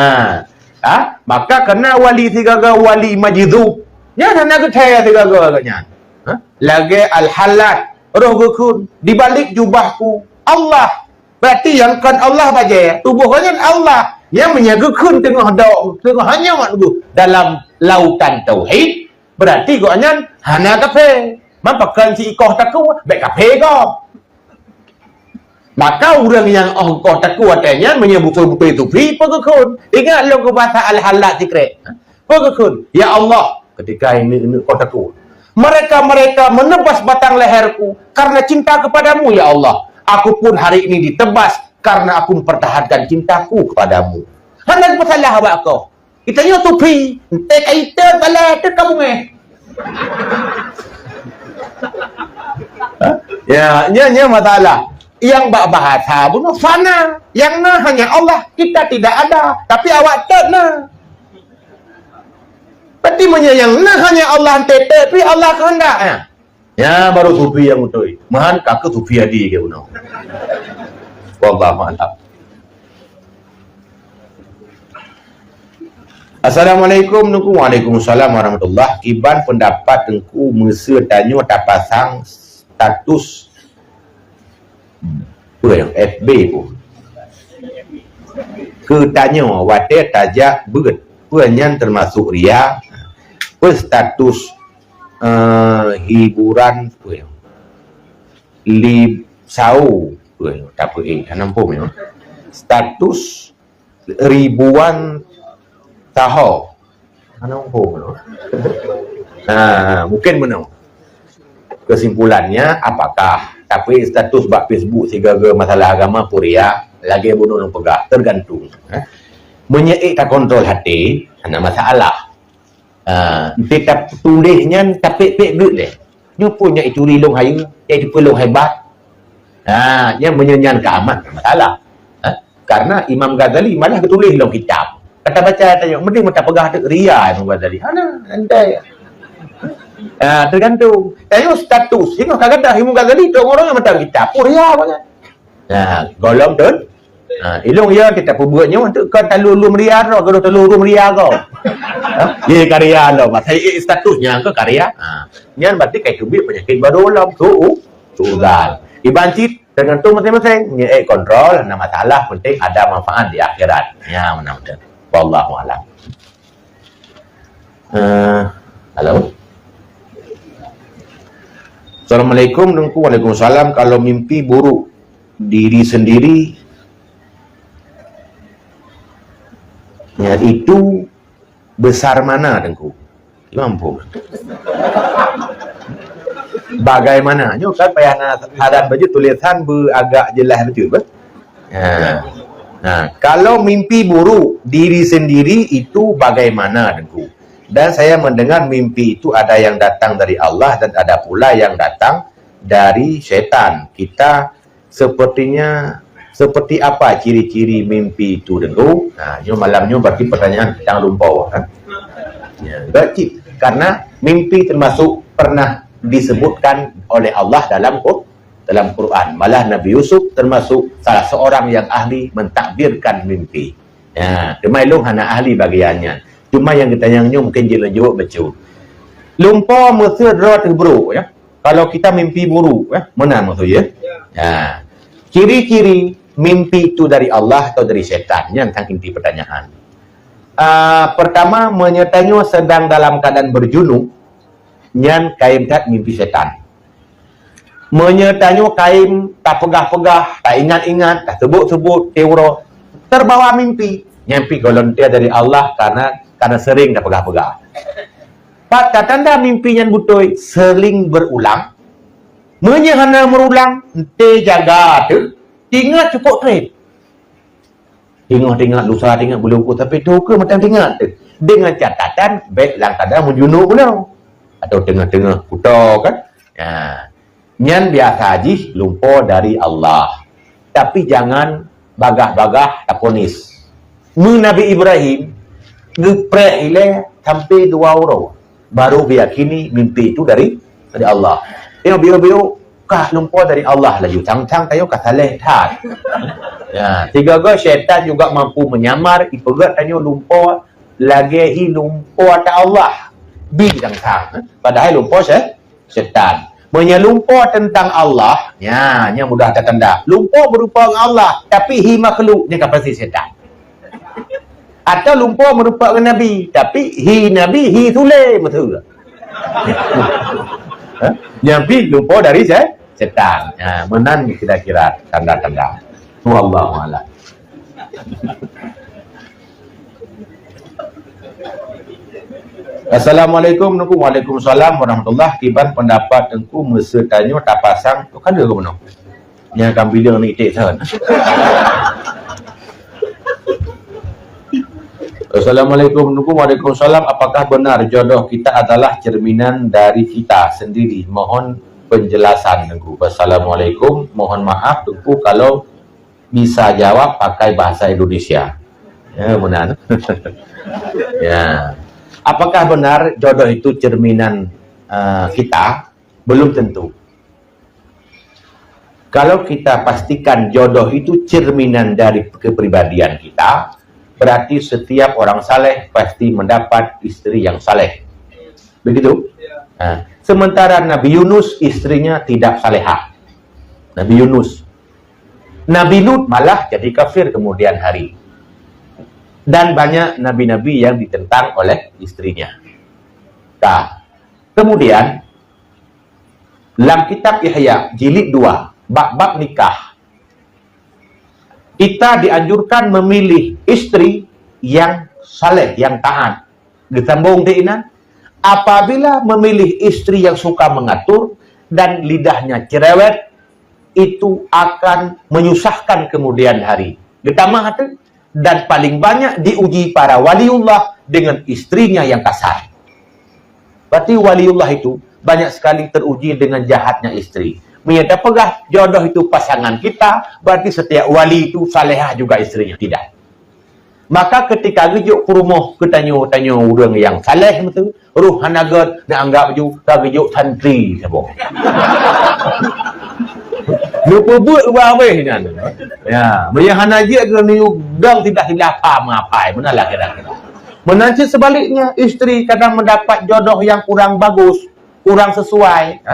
maka kena wali tiga-tiga wali majidub ya sana ke saya tiga-tiga katanya lagi al-halat roh gukun dibalik jubahku Allah berarti yang kan Allah baca tubuhnya Allah yang menyagukun tengah hanya dalam lautan tauhid berarti gonya hana kafe mampakan si ikoh taku baik kafe kau maka orang yang ikoh taku katanya menyebut itu fi pegukun ingat lo ke bahasa al-halat zikre pegukun ya Allah ketika ini ikoh taku mereka menebas batang leherku karena cinta kepadamu ya Allah aku pun hari ini ditebas karena aku mempertahankan cintaku kepadamu hendak masalah awak kau kitanya tupi kita bala tu kamu ya masalah yang bahasa pun fana yang hanya Allah kita tidak ada tapi awak tak berarti yang hanya Allah tapi Allah kehendak ya baru sufi yang betul mahan kakak sufi adi ke benar wallahu a'lam. Assalamualaikum Waalaikumsalam warahmatullahi kiban pendapat tengku mesa tanya tak pasang status FB pun ke tanya wadah tajak berat penyan termasuk ria status hiburan lib sau tak nampak status ribuan tahu mungkin benar kesimpulannya apakah tapi status bak Facebook segala masalah agama puria lagi bunuh pegah tergantung menyeik tak kontrol hati ada masalah Nanti tulisnya tapi duit deh. Nyo punya itu rilong hayu, itu pelong hebat. Yang menyenangkan amat masalah. Karena Imam Ghazali malah tulis dalam kitab. Kata baca tanya, mending minta pegah tu ria Imam Ghazali. Andai. Tergantung. Tanya status. Tengok kadang-kadang Imam Ghazali tu orang yang minta kitab. Ria banyak. Golong tu. Ilung ya kita perbuatnya untuk kau talulum ria kau, kalau talulum ria kau. Ye karya lo, masa statusnya ke karya. Nyan berarti kayak kubik penyakit baru lah. Tugal. Ibancit tergantung masing-masing. Kontrol, ada masalah, penting ada manfaat di akhirat. Ya, mana-mana. Wallahu a'lam. Halo. Assalamualaikum. Waalaikumsalam. Kalau mimpi buruk diri sendiri, ya itu besar mana dengku? Mampu. Bagaimana? Nyo kan payah hadan baju tulisan agak jelas betul, betul? Kalau mimpi buruk diri sendiri itu bagaimana dengku? Dan saya mendengar mimpi itu ada yang datang dari Allah dan ada pula yang datang dari setan. Kita sepertinya seperti apa ciri-ciri mimpi itu dengku? Nyo malamnya berarti pertanyaan yang lumpau kan? Berarti karena mimpi termasuk pernah disebutkan oleh Allah dalam Quran. Malah Nabi Yusuf termasuk salah seorang yang ahli mentakbirkan mimpi. Demailung hana ahli bagiannya. Cuma yang ditanyanya mungkin jelas jawab betul. Lumpur mesti rot buruk ya. Kalau kita mimpi buruk ya, mana maksudnya? Ciri-ciri mimpi itu dari Allah atau dari setan yang tentang inti pertanyaan. Pertama, menyertanya sedang dalam keadaan berjunuk, nyan kain kat mimpi setan. Menyertanya kain tak pegah-pegah, tak ingat-ingat, tak sebut-sebut, teuro, terbawa mimpi. Nyampi golontia dari Allah karena sering tak pegah-pegah. Pada tanda mimpi yang butoi sering berulang, menyerana berulang, ente jaga tu, ingat cukup trade. Tengok lusa tengok belum ku tapi tu ke macam tengok tu dengan catatan baik lang kadang menjunuk pula atau tengah-tengah kuto kan. Nyan biasa haji lumpur dari Allah, tapi jangan bagah-bagah taponis. Nabi Ibrahim geprek ile sampai 2 orang baru meyakini mimpi itu dari Allah. Tengok bio-bio kah lumpur dari Allah laju cang-cang tayo kasaleh tat. Tiga syaitan juga mampu menyamar ipegat tanya lumpur lagi lumpur tak Allah bidang sang padahal lumpur syaitan menyelumpur tentang Allah nya mudah tertanda lumpur berupa Allah tapi makhluk ni kapasi syaitan atau lumpur merupakan Nabi tapi Nabi tulis betul nyampi lumpur dari syaitan menan kira-kira tanda-tanda. Wallahu a'lam. Assalamualaikum Waalaikumsalam warahmatullahi. Kiban pendapat engku mesertanya tak pasang tu kan dia ke mana? Nya kan bilang ni tik san. Assalamualaikum Waalaikumsalam. Apakah benar jodoh kita adalah cerminan dari kita sendiri? Mohon penjelasan engku. Assalamualaikum. Mohon maaf engku kalau bisa jawab pakai bahasa Indonesia. Ya, benar. Ya. Apakah benar jodoh itu cerminan kita? Belum tentu. Kalau kita pastikan jodoh itu cerminan dari kepribadian kita, berarti setiap orang saleh pasti mendapat istri yang saleh. Begitu? Sementara Nabi Yunus istrinya tidak salehah. Nabi Yunus. Nabi Lut malah jadi kafir kemudian hari. Dan banyak nabi-nabi yang ditentang oleh istrinya. Kemudian dalam kitab Yahya jilid 2 bab nikah, kita dianjurkan memilih istri yang saleh, yang taat. Disambung diinan, apabila memilih istri yang suka mengatur dan lidahnya cerewet, itu akan menyusahkan kemudian hari. Ditambah itu, dan paling banyak diuji para waliullah dengan istrinya yang kasar. Berarti waliullah itu banyak sekali teruji dengan jahatnya istri. Menyata pegah jodoh itu pasangan kita, berarti setiap wali itu salehah juga istrinya. Tidak. Maka ketika gejuk ke rumah, kita tanya orang yang saleh betul, ruh hanagat nak anggap ju, tak gejuk santri siapa. Lupa buat habis kan. Ya, yang hanaji ke ni udang tidak apa mengapai, benalah kira-kira. Menanti sebaliknya, istri kadang mendapat jodoh yang kurang bagus, kurang sesuai.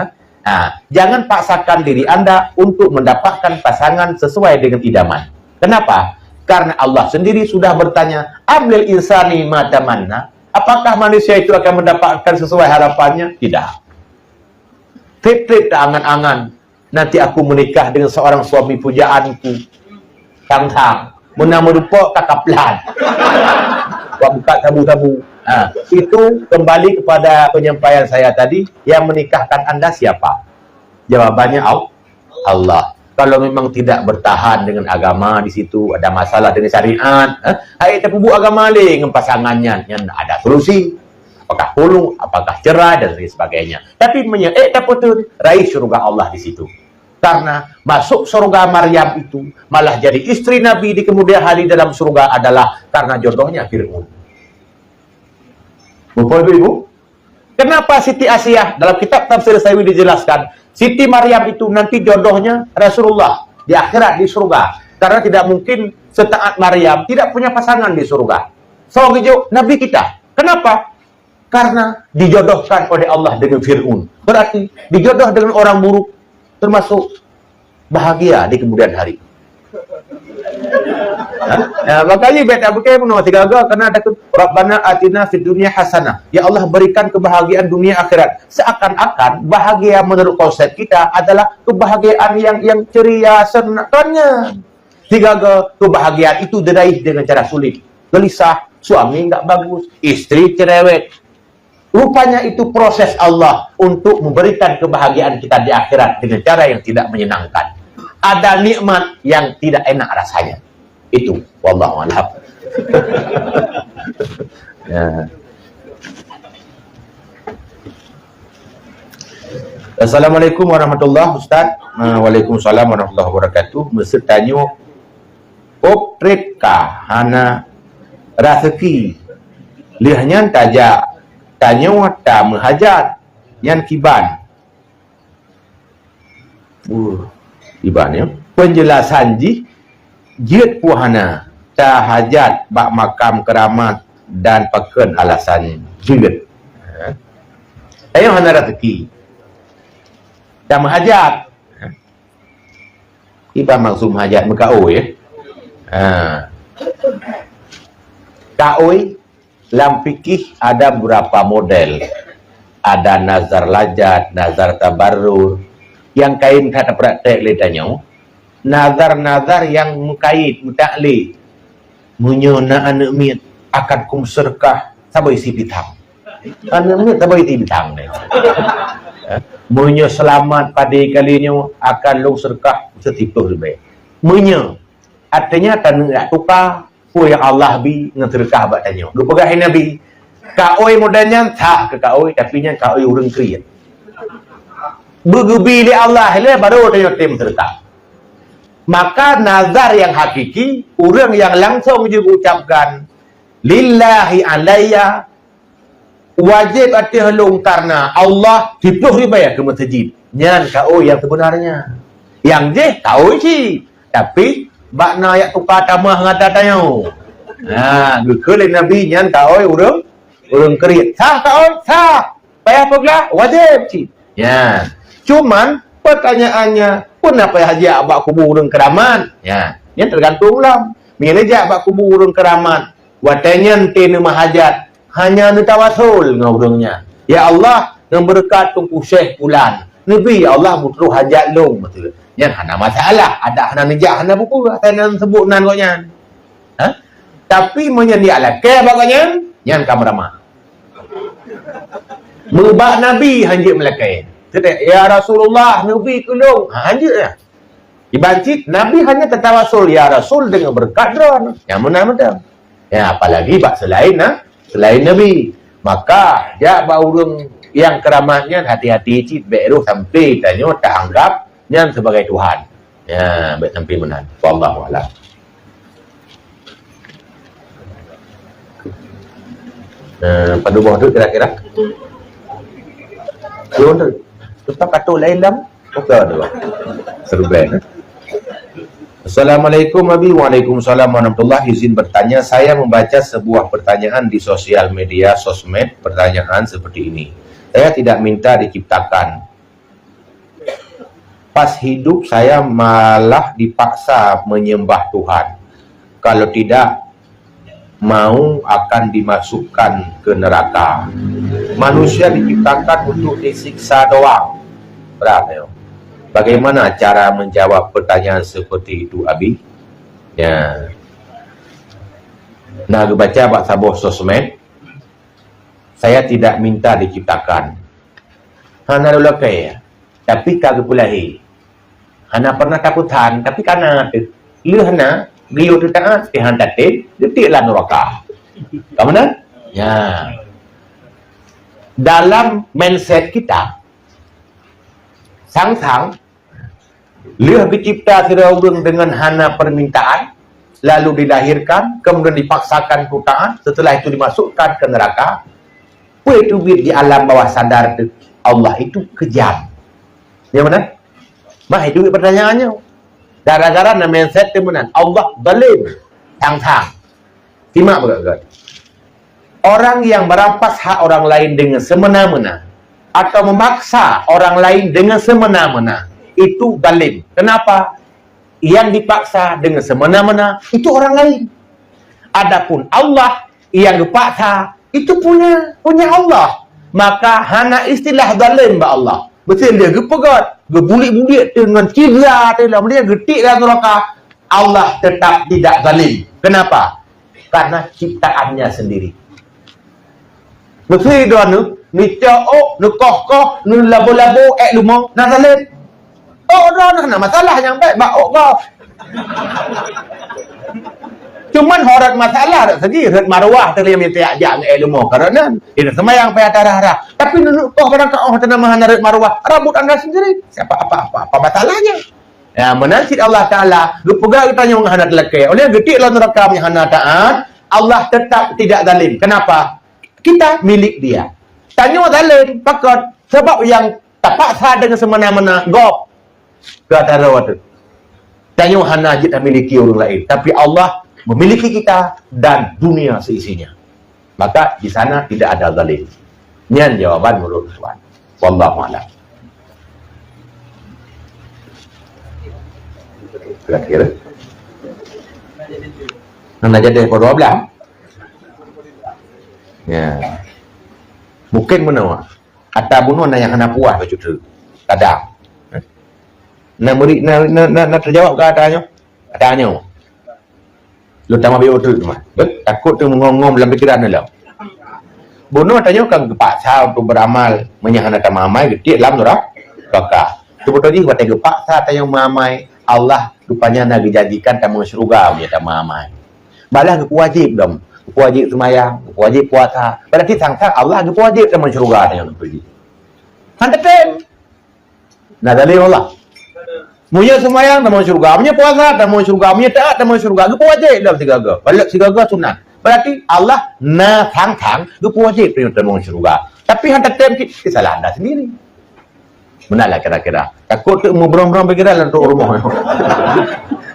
Jangan paksakan diri Anda untuk mendapatkan pasangan sesuai dengan idaman. Kenapa? Karena Allah sendiri sudah bertanya, Amlil insani matamanna. Apakah manusia itu akan mendapatkan sesuai harapannya? Tidak. Trip-trip tak angan-angan. Nanti aku menikah dengan seorang suami pujaanku. Tang-tang. Menama rupa kakak pelan. Buka tabu-tabu. Itu kembali kepada penyampaian saya tadi, yang menikahkan Anda siapa? Jawabannya Allah. Kalau memang tidak bertahan dengan agama di situ, ada masalah dengan syariat, hai terpubu agama dengan pasangannya, yang ada solusi. Apakah pulung, apakah cerai dan sebagainya. Tapi tak betul, raih surga Allah di situ. Karena masuk surga Maryam itu malah jadi istri Nabi di kemudian hari dalam surga adalah karena jodohnya Fir'aun. Bapak Ibu, kenapa Siti Asiyah dalam kitab Tafsir Sawi dijelaskan Siti Maryam itu nanti jodohnya Rasulullah di akhirat di surga, karena tidak mungkin setaat Maryam tidak punya pasangan di surga. So Nabi kita. Kenapa? Karena dijodohkan oleh Allah dengan Fir'aun. Berarti dijodoh dengan orang buruk termasuk bahagia di kemudian hari. Makanya beta bukan menurut tiga-tiga karena takut Rabbana atina fid dunya hasanah. Ya Allah berikan kebahagiaan dunia akhirat. Seakan-akan bahagia menurut konsep kita adalah kebahagiaan yang ceria senangnya. Tiga-tiga kebahagiaan itu diraih dengan cara sulit. Gelisah, suami enggak bagus, istri cerewet. Rupanya itu proses Allah untuk memberikan kebahagiaan kita di akhirat dengan cara yang tidak menyenangkan. Ada nikmat yang tidak enak rasanya. Itu wallahu a'lam. Ya. Assalamualaikum warahmatullahi wabarakatuh. Waalaikumsalam warahmatullahi wabarakatuh. Mesti tanya optret ka hana rezeki. Lihatnya tajak tanya ta menghajat yang kiban. Kiban ya. Penjelasan jid puhana ta hajat bak makam keramat dan paken alasan jid. Ayo hana rezeki. Ta menghajat. Kiban maksud menghajat mekao ya. Kaoi dalam fikih ada beberapa model. Ada nazar lajat, nazar tabarrur. Yang kain kata praktek ledanya. Nazar-nazar yang mengkait, mutakli. Menyona anak mit akan kum serkah sabai si bitang. Anak mit sabai si bitang. Menyo selamat pada kalinya akan long serkah setipu lebih. Menyo artinya tak nak tukar yang Allah bi ngeterkah batanya. Lu pegahin Nabi. Kaoi modalnya tak ke kaoi tapi nya kaoi urang kriat. Begubi li Allah le baru tanya tim terkah. Maka nazar yang hakiki orang yang langsung juga ucapkan lillahi alayya wajib ati halung karena Allah dipluh ribaya ke masjid. Nyan kaoi yang sebenarnya. Yang je kaoi si tapi bakna yak tukar tamah ngada tanya. Gekelin Nabi nyan kaoi urang kriat. Sah kaoi, sah. Payah peglah wajib si. Ya. Cuman pertanyaannya, kenapa haji abak kubur urang keramat? Ya, yang tergantung lah. Bila je abak kubur urang keramat, watanya ente nama hajat, hanya netawasul ngurungnya. Ya Allah, yang berkat tungku syekh pulan. Nabi Allah butuh hajat long betul. Yang hana masalah, ada hana nejak hana buku, hana sebut nan koknya. Tapi menyendialah ke baganya, yang kameraman. Mubah Nabi hanjit melakai. Ya Rasulullah, Nabi kulung. Hanjit ya. Dibancit, Nabi hanya tertawasul. Ya Rasul dengan berkat drone. Yang mana-mana. Ya, apalagi bak selain Nabi. Maka, dia bak urung Yang keramahnya hati-hati cit beru sampai tanya tak anggap yang sebagai Tuhan. Ya, baik sampai menan. Wallahu a'lam. Pada bawah tu kira-kira. Tuan tu. Tetap kata lain lam. Okey tu. Seru ben. Assalamualaikum Abi. Waalaikumsalam warahmatullahi. Izin bertanya, saya membaca sebuah pertanyaan di sosial media sosmed. Pertanyaan seperti ini. Saya tidak minta diciptakan. Pas hidup saya malah dipaksa menyembah Tuhan. Kalau tidak, mau akan dimasukkan ke neraka. Manusia diciptakan untuk disiksa doang. Berapa ya? Bagaimana cara menjawab pertanyaan seperti itu, Abi? Ya. Nah, baca bak sabuh sosmed. Saya tidak minta diciptakan. Hana lulakai ya. Tapi kagak pulahi. Hana pernah takutan, tapi karena tu. Lu hana beliau tu taat Tuhan tatit, detiklah neraka. Kamu nak? Ya. Dalam mindset kita, sang-sang lihat dicipta orang dengan hana permintaan, lalu dilahirkan, kemudian dipaksakan taat, setelah itu dimasukkan ke neraka. Itu di alam bawah sadar tu, Allah itu kejam. Ya benar? Mah itu pertanyaannya. Gara-gara nama mindset tu benar. Allah zalim, sang-sang. Simak berkat. Orang yang merampas hak orang lain dengan semena-mena atau memaksa orang lain dengan semena-mena itu zalim. Kenapa? Yang dipaksa dengan semena-mena itu orang lain. Adapun Allah yang dipaksa itu punya Allah. Maka hana istilah zalim ba Allah. Betul dia gepegat, gebulik-bulik dengan cira dalam dia getik dalam neraka. Allah tetap tidak zalim. Kenapa? Karena ciptaannya sendiri. Betul dia ni cok, ni koh, ni labo-labo lumong, nak zalim. Oh, dah nak masalah yang baik bak kau. Cuman horat masalah tak segi horat marwah tadi yang minta ajak ilmu kerana ini semayang payah darah. Tapi nunuk kau pada kau tanah mahan horat marwah rambut anda sendiri. Siapa apa masalahnya? Ya, menasib Allah Taala, lu pegang tanya menghadap lelaki. Oleh getiklah neraka menghadap taat, Allah tetap tidak zalim. Kenapa? Kita milik dia. Tanya zalim pakot sebab yang terpaksa dengan semena-mena gop. Kata rawat. Tanya hana kita miliki orang lain, tapi Allah memiliki kita dan dunia seisinya. Maka di sana tidak ada zalim. Nyan jawaban menurut Tuhan. Wallahu a'lam. Kira-kira. Nak jadi problem? Ya. Mungkin mana? Atau bunuh yang hana puas baju tu. Kadang. Nak terjawab ke katanya? Katanya. Lu tambah bio tu mah. Takut tu mengongom dalam fikiran dia. Bunuh tanya kan kepaksa untuk beramal menyahanatan mamai getik dalam neraka. Tu betul ni kata kepaksa tanya mamai Allah rupanya nak dijadikan tamu syurga punya tamu mamai. Balah wajib dong. Wajib semayang, wajib puasa. Berarti sang-sang Allah wajib tamu syurga tanya pergi. Hantatem. Nah dari Allah. Munya semayang tamu syurga, munya puasa tamu syurga, munya taat tamu syurga. Gepo wajib dalam tiga-tiga. Balik tiga-tiga sunat. Berarti Allah na thang-thang gepo wajib tamu syurga. Tapi hantar tem kesalahan anda sendiri. Benarlah kira-kira. Takut tu mau berang-berang berkira untuk rumah.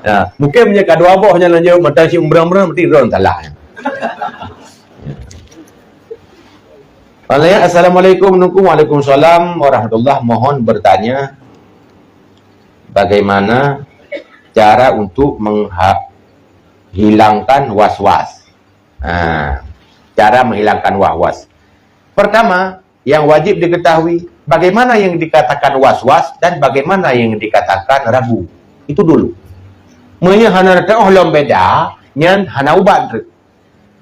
Ya, mungkin punya kedua bohnya lanjut macam si berang-berang mesti ron salah. Assalamualaikum Waalaikumsalam warahmatullahi. Mohon bertanya, bagaimana cara untuk menghilangkan was-was? Cara menghilangkan was-was. Pertama, yang wajib diketahui, bagaimana yang dikatakan was-was dan bagaimana yang dikatakan ragu. Itu dulu. Menya hana ta'ohlom beda, nyan hana ubat.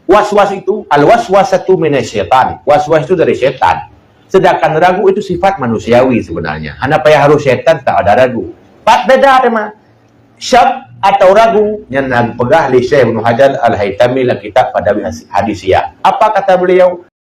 Was-was itu, al-waswasatu minasyaitan. Was-was itu dari syaitan. Sedangkan ragu itu sifat manusiawi sebenarnya. Hana payah harus syaitan tak ada ragu. Pat beda tema. Syak atau ragu yang pegah li Syekh Ibnu Hajar Al-Haytami dalam kitab pada hadisiyah. Apa kata beliau?